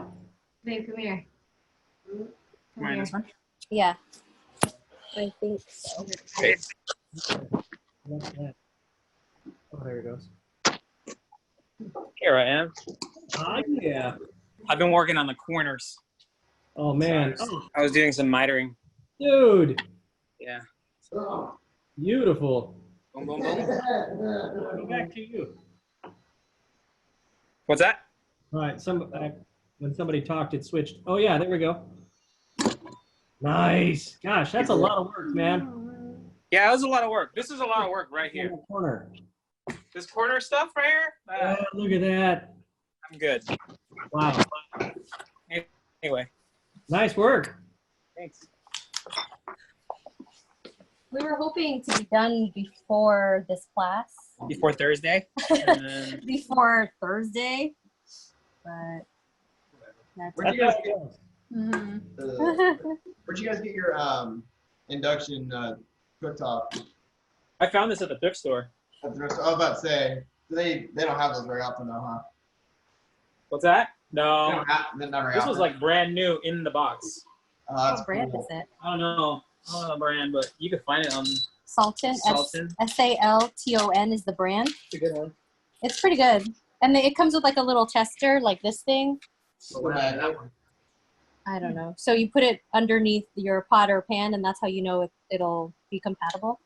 Babe, come here. Am I in this one? Yeah. I think so. Okay. Oh, there it goes. Here I am. Oh, yeah. I've been working on the corners. Oh, man. I was doing some mitering. Dude. Yeah. Beautiful. Boom, boom, boom. Go back to you. What's that? All right. When somebody talked, it switched. Oh, yeah. There we go. Nice. Gosh, that's a lot of work, man. Yeah, it was a lot of work. This is a lot of work right here. Corner. This corner stuff right here? Oh, look at that. I'm good. Wow. Anyway. Nice work. Thanks. We were hoping to be done before this class. Before Thursday. And then... Before Thursday. But that's Where'd you guys get, Mhm. where'd you guys get your induction cooktop? I found this at the thrift store. At the thrift store? I was about to say, they don't have those very often though, huh? What's that? They No. don't have, they're not very This was often. like brand new in the box. That's What brand cool. is it? I don't know the brand, but you can find it on Salton. Salton. Salton is the brand. It's a good one. It's pretty good. And it comes with like a little tester, like this thing. But what happened to that one? I don't know. So you put it underneath your pot or pan, and that's how you know it'll be compatible.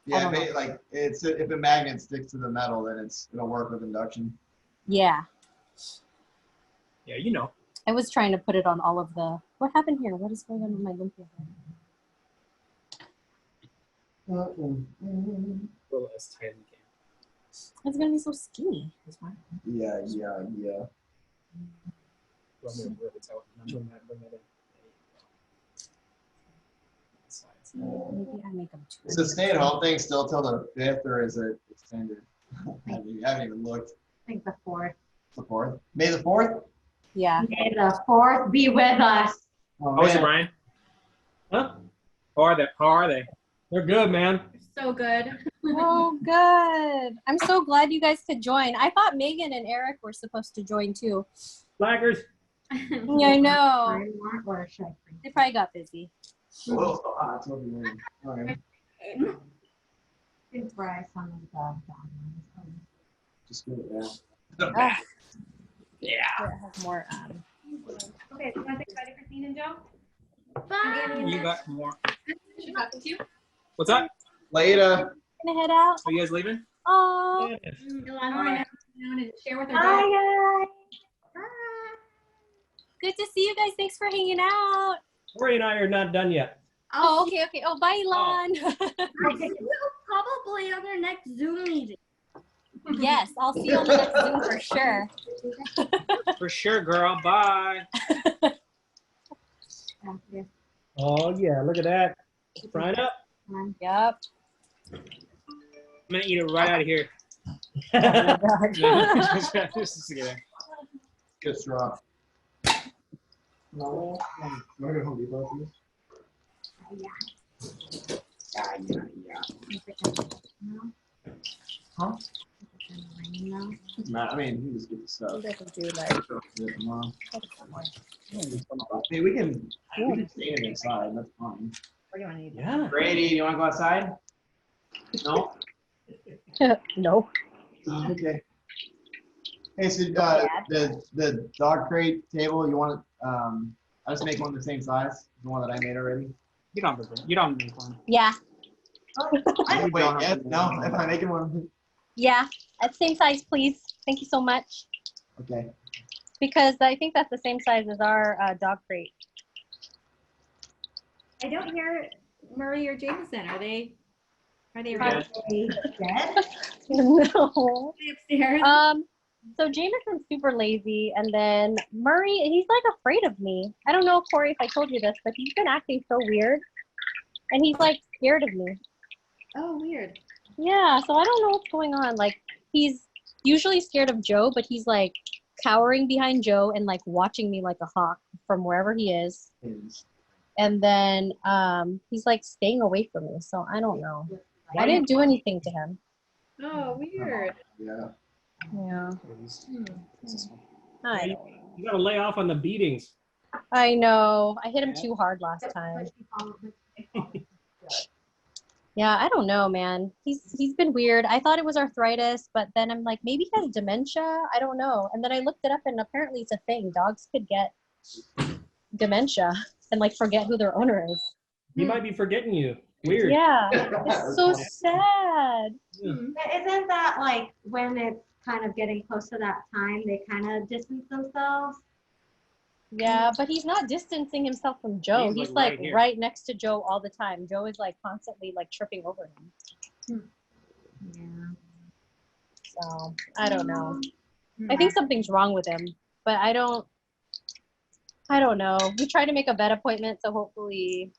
Yeah, like it's if a magnet sticks to the metal, then it'll work with induction. Yeah. Yeah, you know. I was trying to put it on all of the. What happened here? What is going on with my lumpia? A little as tight as you can. It's gonna be so skinny. That's fine. Yeah. Want me to rip it out? Bring that in. Sides. Maybe I make them too. Is the stay-at-home thing still till the 5th, or is it extended? I haven't even looked. I think the 4th. The 4th? May the 4th? Yeah. May the 4th be with us. Oh, How is it, man. Brian? Huh? How are they? They're good, man. So good. Oh, good. I'm so glad you guys could join. I thought Megan and Eric were supposed to join too. Slackers. Yeah, I know. Or should I They probably got busy. Oh, it's over here. All right. think Bryce on the Just get it down. Ah, Yeah. I have more. Okay, so you want to say bye to Christine and Joe? Bye. You got more. She talked to you? What's up? Later. Gonna head out. Are you guys leaving? Oh. Alana, you want to share with her Bye, dog? guys. Good to see you guys. Thanks for hanging out. Tori and I are not done yet. Oh, okay, okay. Oh, bye, Elon. Probably on our next Zoom meeting. Yes, I'll see you on the next Zoom for sure. For sure, girl. Bye. Oh yeah, look at that. Fried up. Yep. I'm gonna eat it right out of here. Just get it. Good straw. No, I'm going to Home Depot for this. Yeah. Huh? Matt, I mean, you can just get the stuff. You guys will do like. I mean, we can stay in inside. That's fine. What do you want to eat? Yeah. Brady, you want to go outside? No? No. Okay. Hey, so the dog crate table, you want to, I just make one the same size, the one that I made already? You don't need one. Yeah. Wait, yeah, no, if I'm making one. Yeah. At same size, please. Thank you so much. Okay. Because I think that's the same size as our dog crate. I don't hear Murray or Jameson. Are they Dead? No. No. Upstairs. So Jameson's super lazy, and then Murray, he's like afraid of me. I don't know, Corey, if I told you this, but he's been acting so weird, and he's like scared of me. Oh, weird. Yeah, so I don't know what's going on. Like, he's usually scared of Joe, but he's like cowering behind Joe and like watching me like a hawk from wherever he is. And then he's like staying away from me, so I don't know. I didn't do anything to him. Oh, weird. Yeah. Yeah. You gotta lay off on the beatings. I know. I hit him too hard last time. Yeah, I don't know, man. He's been weird. I thought it was arthritis, but then I'm like, maybe he has dementia. I don't know. And then I looked it up, and apparently it's a thing. Dogs could get dementia and like forget who their owner is. He might be forgetting you. Weird. Yeah, it's so sad. Isn't that like when it's kind of getting close to that time, they kind of distance themselves? Yeah, but he's not distancing himself from Joe. He's like right next to Joe all the time. Joe is like constantly like tripping over him. Yeah. So I don't know. I think something's wrong with him, but I don't know. We tried to make a vet appointment, so hopefully.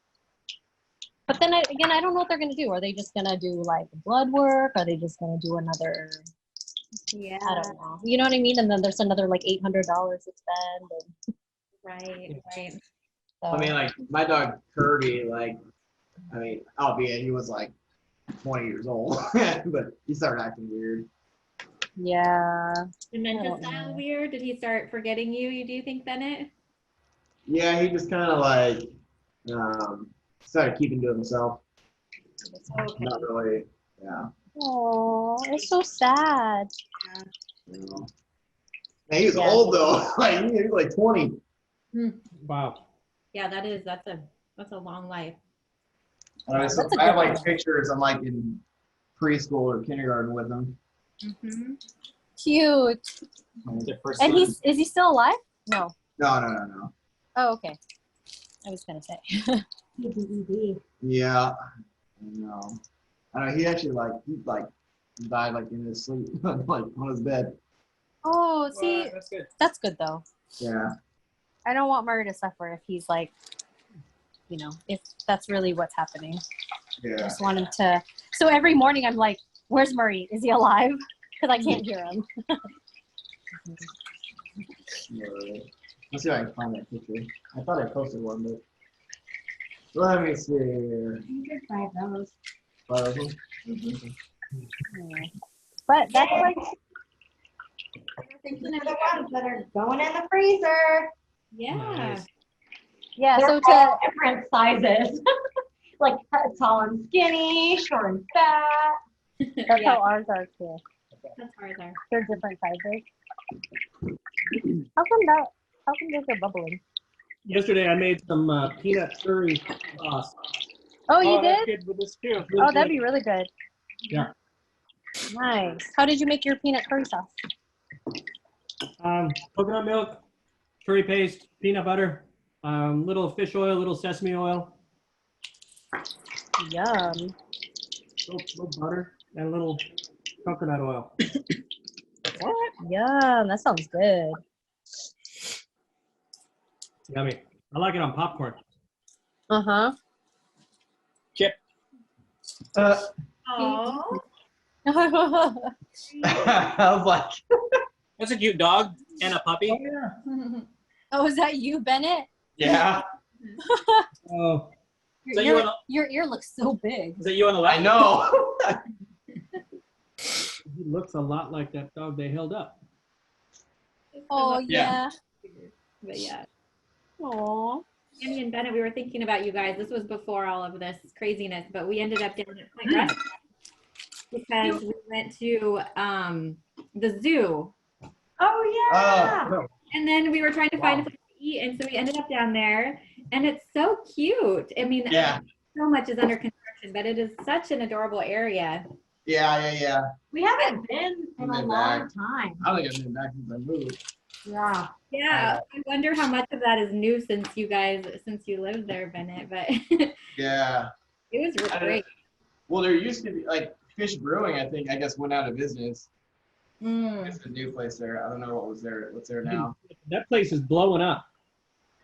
But then again, I don't know what they're gonna do. Are they just gonna do like blood work? Are they just gonna do another? Yeah. I don't know. You know what I mean? And then there's another like $800 to spend. And, Right. I mean, like my dog Kirby, like, I mean, albeit he was like 20 years old, but he started acting weird. Yeah. Dementia style weird? Did he start forgetting you, do you think, Bennett? Yeah, he just kind of like started keeping to himself. Okay. Not really. Yeah. Oh, it's so sad. You know. Man, he was old though. Like he was like 20. Wow. Yeah, that's a long life. So I have like pictures. I'm like in preschool or kindergarten with him. Mm-hmm. Cute. And is he still alive? No. No. Oh, okay. I was gonna say. Yeah. No. I know he actually he died like in his sleep, like on his bed. Oh, see, that's good though. Yeah. I don't want Murray to suffer if he's like, if that's really what's happening. Yeah. I just want him to. So every morning I'm like, "Where's Murray? Is he alive?" Because I can't hear him. Let's see if I can find that picture. I thought I posted one, but let me see here. You can find those. Five of them? But that's like. These are the ones that are going in the freezer. Yeah. Nice. Yeah, They're so all different sizes. Like tall and skinny, short and fat. That's how ours are too. That's ours are. They're different sizes. How come those are bubbling? Yesterday I made some peanut curry sauce. Oh, you that's did? good with this too. Oh, that'd be really good. Yeah. Nice. How did you make your peanut curry sauce? Coconut milk, curry paste, peanut butter, little fish oil, little sesame oil. Yum. Little butter and a little coconut oil. What? Yum. That sounds good. Yummy. I like it on popcorn. Uh-huh. Chip. Oh. I was like, that's a cute dog and a puppy. Oh, is that you, Bennett? Yeah. Oh. Your ear looks so big. Is that you on the left? I know. He looks a lot like that dog they held up. Oh, yeah. But yeah. Aw. Annie and Bennett, we were thinking about you guys. This was before all of this craziness, but we ended up down at Point Rest because we went to the zoo. Oh yeah. And then we were trying to find a place to eat, and so we ended up down there, and it's so cute. I mean, so much is under construction, but it is such an adorable area. Yeah. We haven't been in a long time. I don't think I've been back since I moved. Yeah. Yeah, I wonder how much of that is new since you lived there, Bennett, but Yeah. it was really great. Well, there used to be like Fish Brewing, I guess went out of business. It's a new place there. I don't know what's there now. That place is blowing up.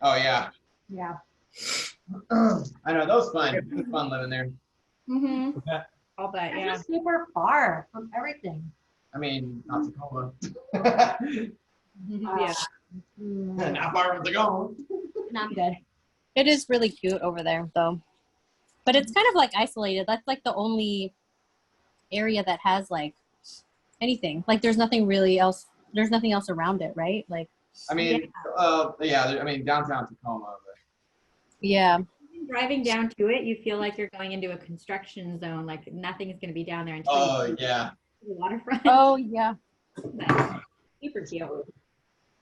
Oh yeah. Yeah. I know, that was fun. It was fun living there. Mm-hmm. I'll bet, It's yeah. just super far from everything. I mean, not Tacoma. Yeah. Not far from Tacoma. Not good. It is really cute over there, though. But it's kind of like isolated. That's like the only area that has like anything. Like there's nothing else around it, right? Like I mean, I mean downtown Tacoma. But... Yeah. Driving down to it, you feel like you're going into a construction zone. Like nothing is going to be down there until Oh yeah. the waterfront. Oh yeah. Super cute.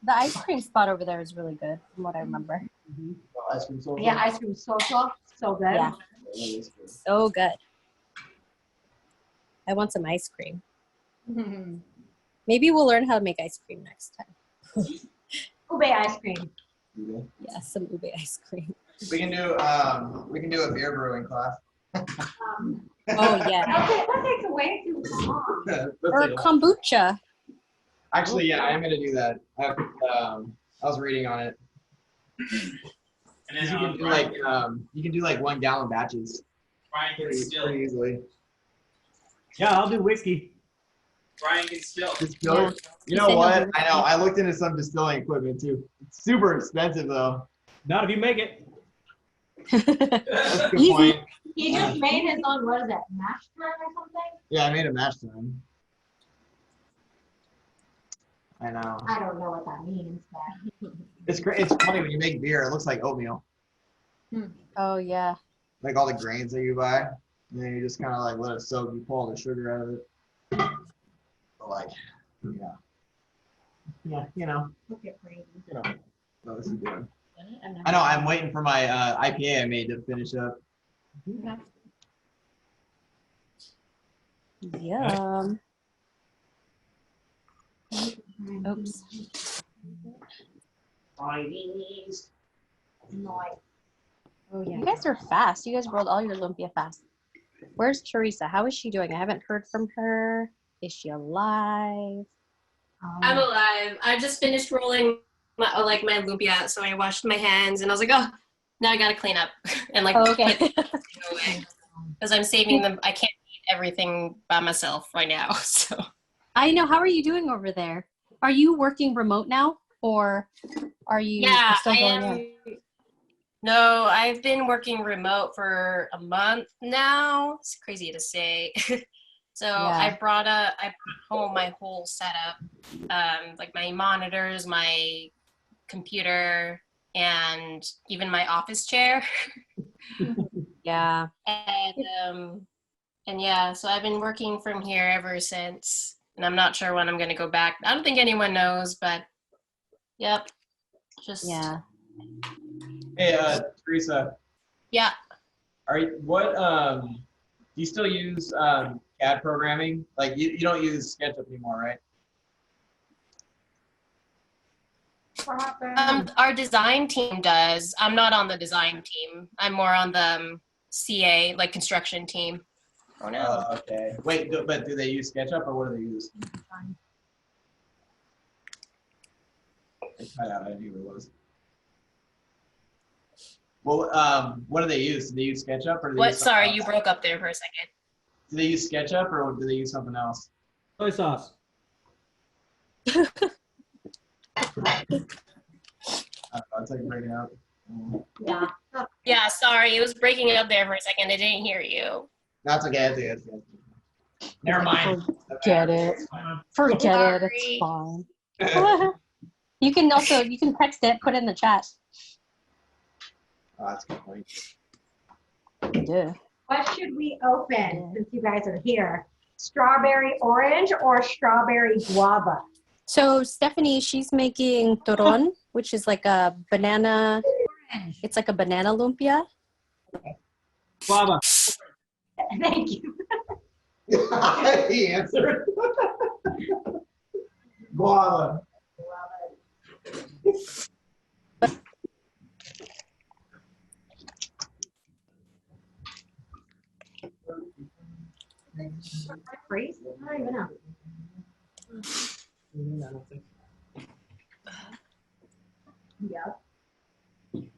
The ice cream spot over there is really good, from what I remember. Ice cream social. Yeah, ice cream social, so good. Yeah. So good. I want some ice cream. Maybe we'll learn how to make ice cream next time. Ube ice cream. Yeah, some ube ice cream. We can do a beer brewing class. Oh yeah. That takes way too long. Or kombucha. Actually, yeah, I am gonna do that. I was reading on it. And You then, can do like you can do like 1 gallon batches Brian can still. pretty easily. Yeah, I'll do whiskey. Brian can still. Distiller. You know what? I know. I looked into some distilling equipment too. It's super expensive though. Not if you make it. That's a good point. He just made his own, what is that, mash tun or something? Yeah, I made a mash tun. I know. I don't know what that means, but. It's great. It's funny when you make beer. It looks like oatmeal, Oh yeah. like all the grains that you buy, and then you just kind of like let it soak. You pull all the sugar out of it. But like, yeah, you know. Look at crazy. You know what this is doing. I know. I'm waiting for my IPA I made to finish up. Yum. Oops. Nice. Oh yeah. You guys are fast. You guys rolled all your lumpia fast. Where's Teresa? How is she doing? I haven't heard from her. Is she alive? I'm alive. I just finished rolling my lumpia, so I washed my hands and I was like, oh, now I gotta clean up and like okay. put it away because I'm saving them. I can't eat everything by myself right now. So I know. How are you doing over there? Are you working remote now, or are you still I going am. in? No, I've been working remote for a month now. It's crazy to say. So I brought home my whole setup, like my monitors, my computer, and even my office chair. Yeah. And yeah, so I've been working from here ever since, and I'm not sure when I'm gonna go back. I don't think anyone knows, but yep, just yeah. Hey, Teresa. Yeah. Do you still use CAD programming? Like you don't use SketchUp anymore, right? Our design team does. I'm not on the design team. I'm more on the CA, like construction team. Oh no. Okay. Wait, but do they use SketchUp or what do they use? I cut out. I knew it was. Well, what do they use? Do they use SketchUp or do they What? use Sorry, you broke up there for a second. Do they use SketchUp or do they use something else? Soy sauce. That's like breaking out. Yeah. Yeah, sorry. It was breaking up there for a second. I didn't hear you. That's okay. That's okay. Never mind. Forget it. Forget it. It's fine. You can text it, put it in the chat. Oh, that's a good point. Yeah. What should we open since you guys are here? Strawberry orange or strawberry guava? So Stephanie, she's making turon, which is like a banana. It's like a banana lumpia. Guava. Thank you. He answered. Guava. Crazy? I don't even know. Yep.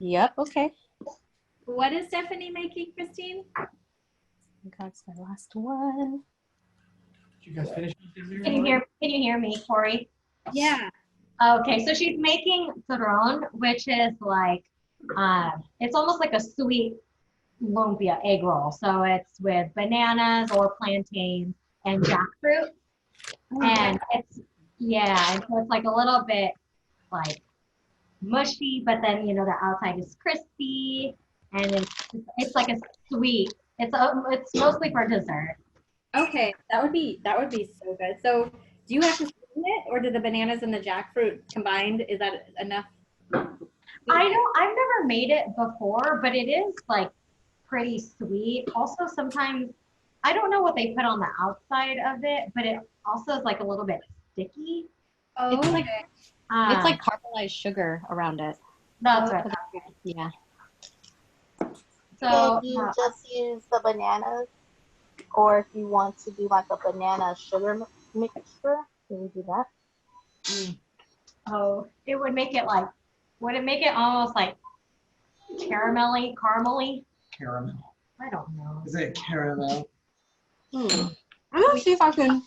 Yep. Okay. What is Stephanie making, Christine? That's my last one. Did you guys finish? Can you hear me, Tori? Yeah. Okay, so she's making turon, which is like it's almost like a sweet lumpia egg roll. So it's with bananas or plantains and jackfruit. And it's and so it's like a little bit like mushy, but then the outside is crispy, and it's like a sweet. It's mostly for dessert. Okay, that would be so good. So do you have to steam it, or do the bananas and the jackfruit combined? Is that enough? I've never made it before, but it is like pretty sweet. Also, sometimes I don't know what they put on the outside of it, but it also is like a little bit sticky. Oh, it's like caramelized sugar around it. That's right. Yeah. So Can you just use the bananas? Or if you want to do like a banana sugar mixture, can you do that? oh, it would make it like, would it make it almost like caramely? Caramel. I don't know. Is it caramel? I'm gonna see if I can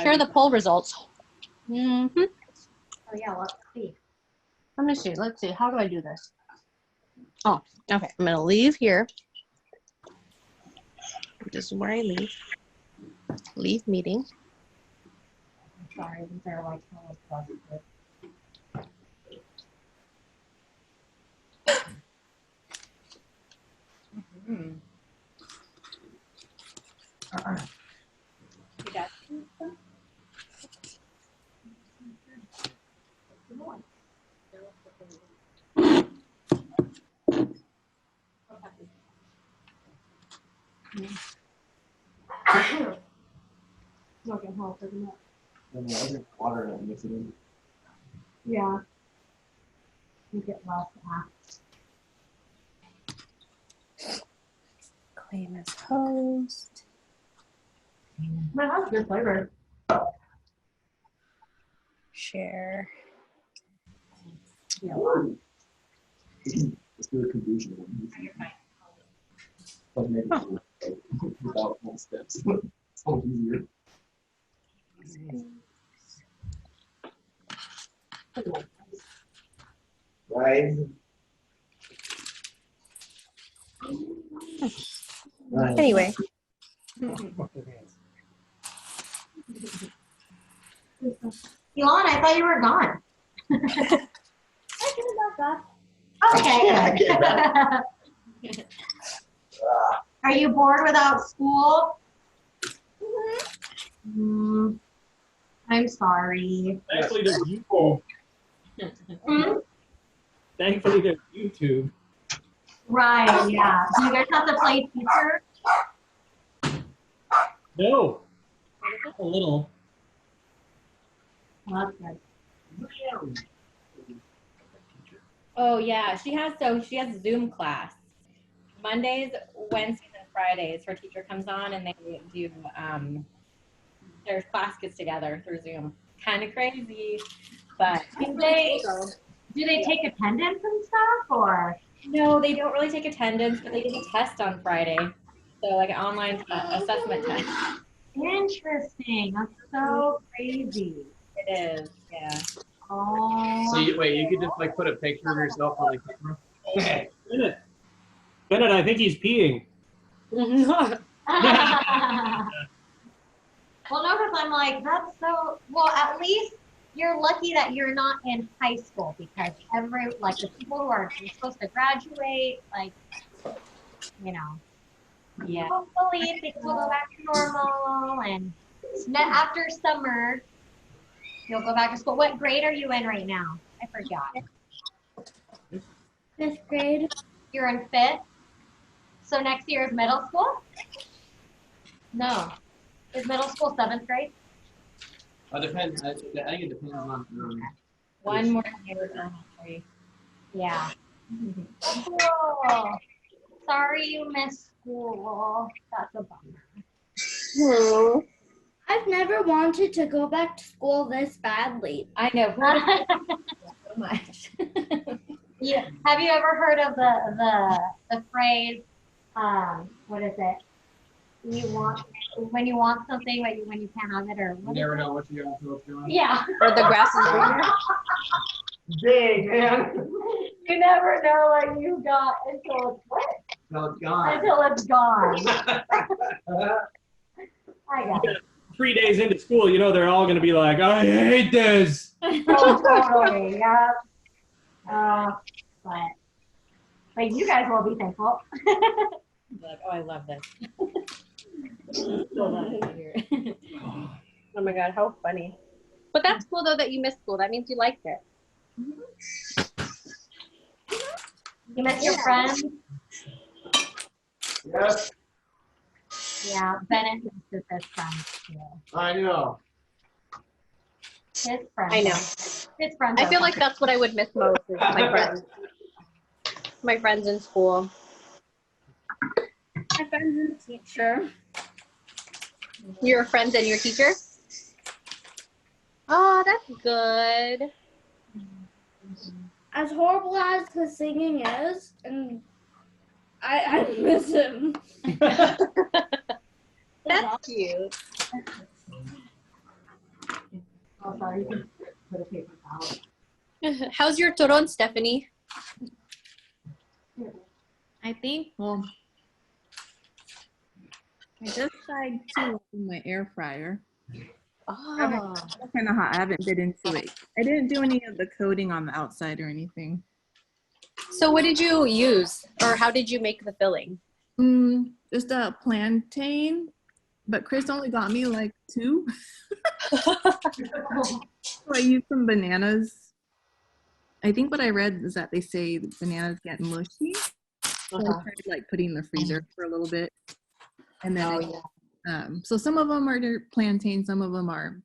share the poll results. Oh yeah, let's see. Let me see. Let's see. How do I do this? Oh, okay. I'm gonna leave here. This is where I leave. Leave meeting. Sorry, these are like so expensive. Not gonna help, isn't it? Then I drink water and mix it in. Yeah. You get less Claim as host. That has good flavor. Share. Yeah. Let's do a confusion one. But maybe without all steps. So easier. Right. Anyway. Elon, I thought you were gone. Okay. I came back. Are you bored without school? I'm sorry. Thankfully, there's YouTube. Thankfully, there's YouTube. Right, yeah. Do you guys have to play teacher? No. A little. Well, that's good. Oh yeah, she has Zoom class. Mondays, Wednesdays, and Fridays. Her teacher comes on and they do their class gets together through Zoom. Kind of crazy, but Do they take attendance and stuff, or? No, they don't really take attendance, but they give a test on Friday. So like an online assessment test. Interesting. That's so crazy. It is, yeah. Oh. So you could just like put a picture of yourself on the camera. Okay. Bennett, I think he's peeing. Well, no, because I'm like, that's so, well, at least you're lucky that you're not in high school, because the people who are supposed to graduate, like, you know, yeah. hopefully things will go back to normal, and after summer, you'll go back to school. What grade are you in right now? I forgot. 5th grade. You're in 5th? So next year is middle school? No. Is middle school 7th grade? Depends. I think it depends on. One more year of elementary. Yeah. Cool. Sorry you missed school. That's a bummer. I've never wanted to go back to school this badly. I know. So much. Yeah. Have you ever heard of the phrase, what is it? When you want something, but when you can't have it, or You never know what you're going to. Yeah. Or the grass is greener. Dang, man. You never know what you got until it's what? No, it's gone. Until it's gone. I got it. 3 days into school, you know they're all going to be like, I hate this. Oh, totally. Yeah. But you guys will be thankful. Like, oh, I love this. So love it here. Oh my god, how funny. But that's cool though that you missed school. That means you liked it. You miss your friends? Yes. Yeah, Bennett misses his friends too. I know. His friends. I know. His friends. I feel like that's what I would miss most is my friends. My friends in school. My friend's a teacher. Your friends and your teacher? Oh, that's good. As horrible as his singing is, and I miss him. That's cute. Oh, sorry, you can put a paper towel. How's your turon, Stephanie? I think, well, I just tried two in my air fryer. Oh. Kind of hot. I haven't bit into it. I didn't do any of the coating on the outside or anything. So what did you use, or how did you make the filling? Just a plantain, but Chris only got me like 2. So I used some bananas. I think what I read is that they say the bananas get mushy. So I tried like putting in the freezer for a little bit. And then so some of them are plantain, some of them are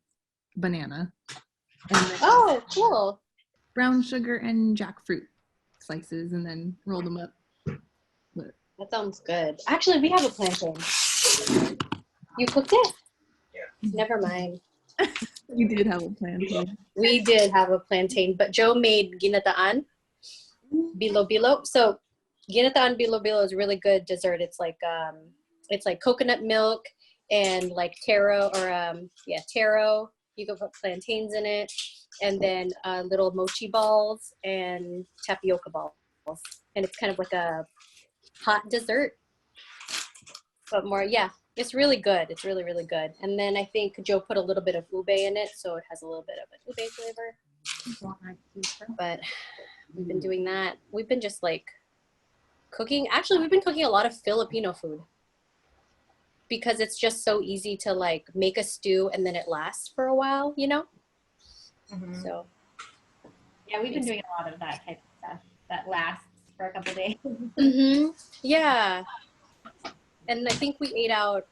banana. And then cool. Brown sugar and jackfruit slices, and then roll them up. But that sounds good. Actually, we have a plantain. You cooked it? Yeah. Never mind. You did have a plantain. We did have a plantain, but Joe made ginataan, bilo-bilo. So ginataan bilo-bilo is really good dessert. It's like coconut milk and like taro taro. You can put plantains in it, and then little mochi balls and tapioca balls, and it's kind of like a hot dessert, but more, it's really good. It's really, really good. And then I think Joe put a little bit of ube in it, so it has a little bit of an ube flavor. But we've been doing that. We've been just like cooking. Actually, we've been cooking a lot of Filipino food because it's just so easy to like make a stew and then it lasts for a while, you know? Mm-hmm. So yeah, we've been doing a lot of that type of stuff that lasts for a couple days. Mm-hmm. Yeah. And I think we ate out,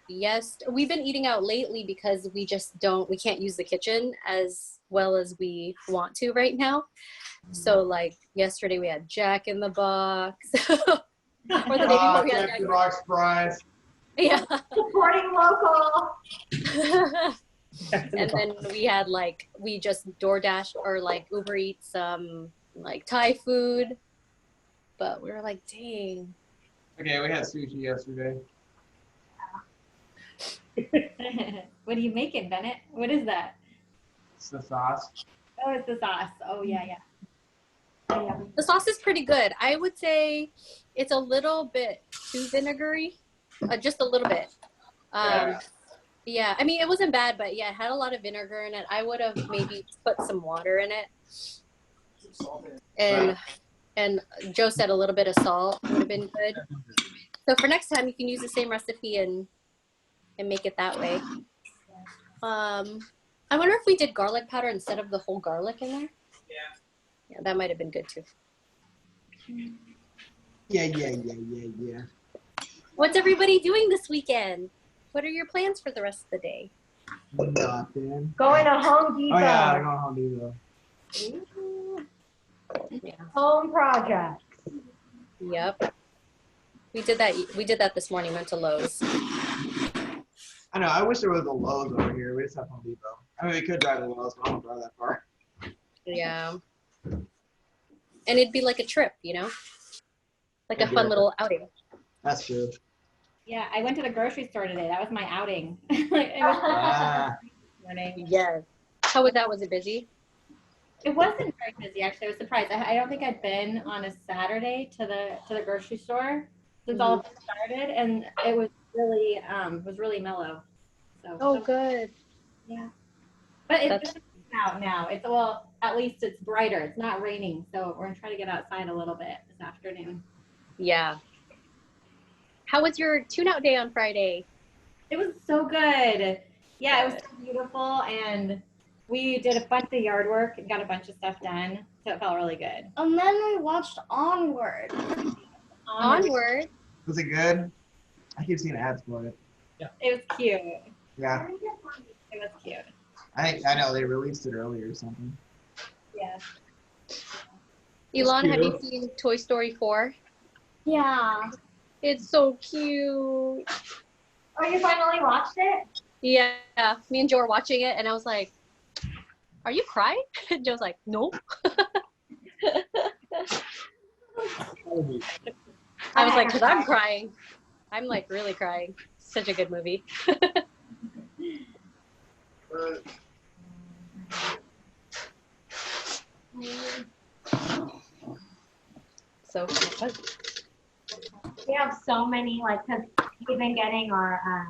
we've been eating out lately because we can't use the kitchen as well as we want to right now. So like yesterday we had Jack in the Box. Or the day before we had Jack in the Box fries. Yeah. Supporting local. And then we had we just DoorDash or like Uber Eats some like Thai food. But we were like, dang. Okay, we had sushi yesterday. What are you making, Bennett? What is that? It's the sauce. Oh, it's the sauce. Oh, yeah. The sauce is pretty good. I would say it's a little bit too vinegary, just a little bit. Yeah, I mean, it wasn't bad, but yeah, it had a lot of vinegar in it. I would have maybe put some water in it. And Joe said a little bit of salt would have been good. So for next time, you can use the same recipe and make it that way. I wonder if we did garlic powder instead of the whole garlic in there. Yeah, that might have been good too. Yeah. What's everybody doing this weekend? What are your plans for the rest of the day? Nothing. Going to Home Depot. Oh yeah, I'm going to Home Depot. Yeah. Home project. Yep. We did that this morning. Went to Lowe's. I know. I wish there was a Lowe's over here. We just have Home Depot. I mean, we could drive to Lowe's, but I don't drive that far. Yeah. And it'd be like a trip, you know? Like a fun little outing. That's true. Yeah, I went to the grocery store today. That was my outing. It was morning. Yes. How was that? Was it busy? It wasn't very busy, actually. I was surprised. I don't think I'd been on a Saturday to the grocery store since all of this started, and it was really mellow. So good. Yeah. But it's just out now. At least it's brighter. It's not raining, so we're gonna try to get outside a little bit this afternoon. Yeah. How was your tune-out day on Friday? It was so good. Yeah, it was so beautiful, and we did a bunch of yard work and got a bunch of stuff done, so it felt really good. And then we watched Onward. Onward? Was it good? I keep seeing ads for it. Yeah. It was cute. Yeah. It was cute. I know they released it earlier or something. Yeah. Elon, have you seen Toy Story 4? Yeah. It's so cute. Oh, you finally watched it? Yeah, me and Joe were watching it, and I was like, "Are you crying?" And Joe's like, "No." I was like, "Cause I'm crying. I'm like really crying. Such a good movie." So fun. We have so many, like, because we've been getting our,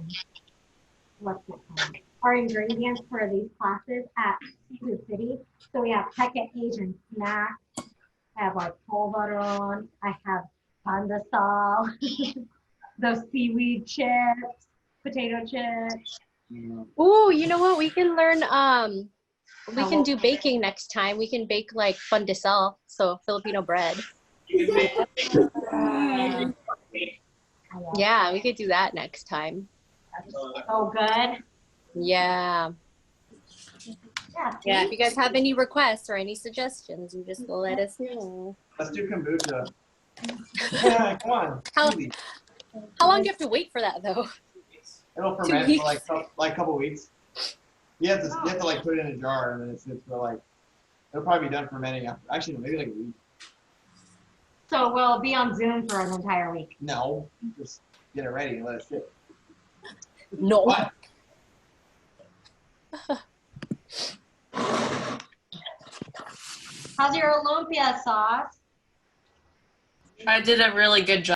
what's it called? Our ingredients for these classes at Seafood City. So we have Pekka Asian snacks. I have like polvoron. I have pandasal. Those seaweed chips, potato chips. Ooh, you know what? We can learn. We can do baking next time. We can bake like pandesal, so Filipino bread. Yeah, we could do that next time. So good. Yeah. Yeah, if you guys have any requests or any suggestions, you just let us know. Let's do kombucha. Yeah, come on. How long do you have to wait for that though? It'll ferment for like a couple weeks. You have to like put it in a jar and then it sits for like, it'll probably be done fermenting after, actually maybe like a week. So we'll be on Zoom for an entire week. No, just get it ready and let it sit. No. What? How's your lumpia sauce? I did a really good job.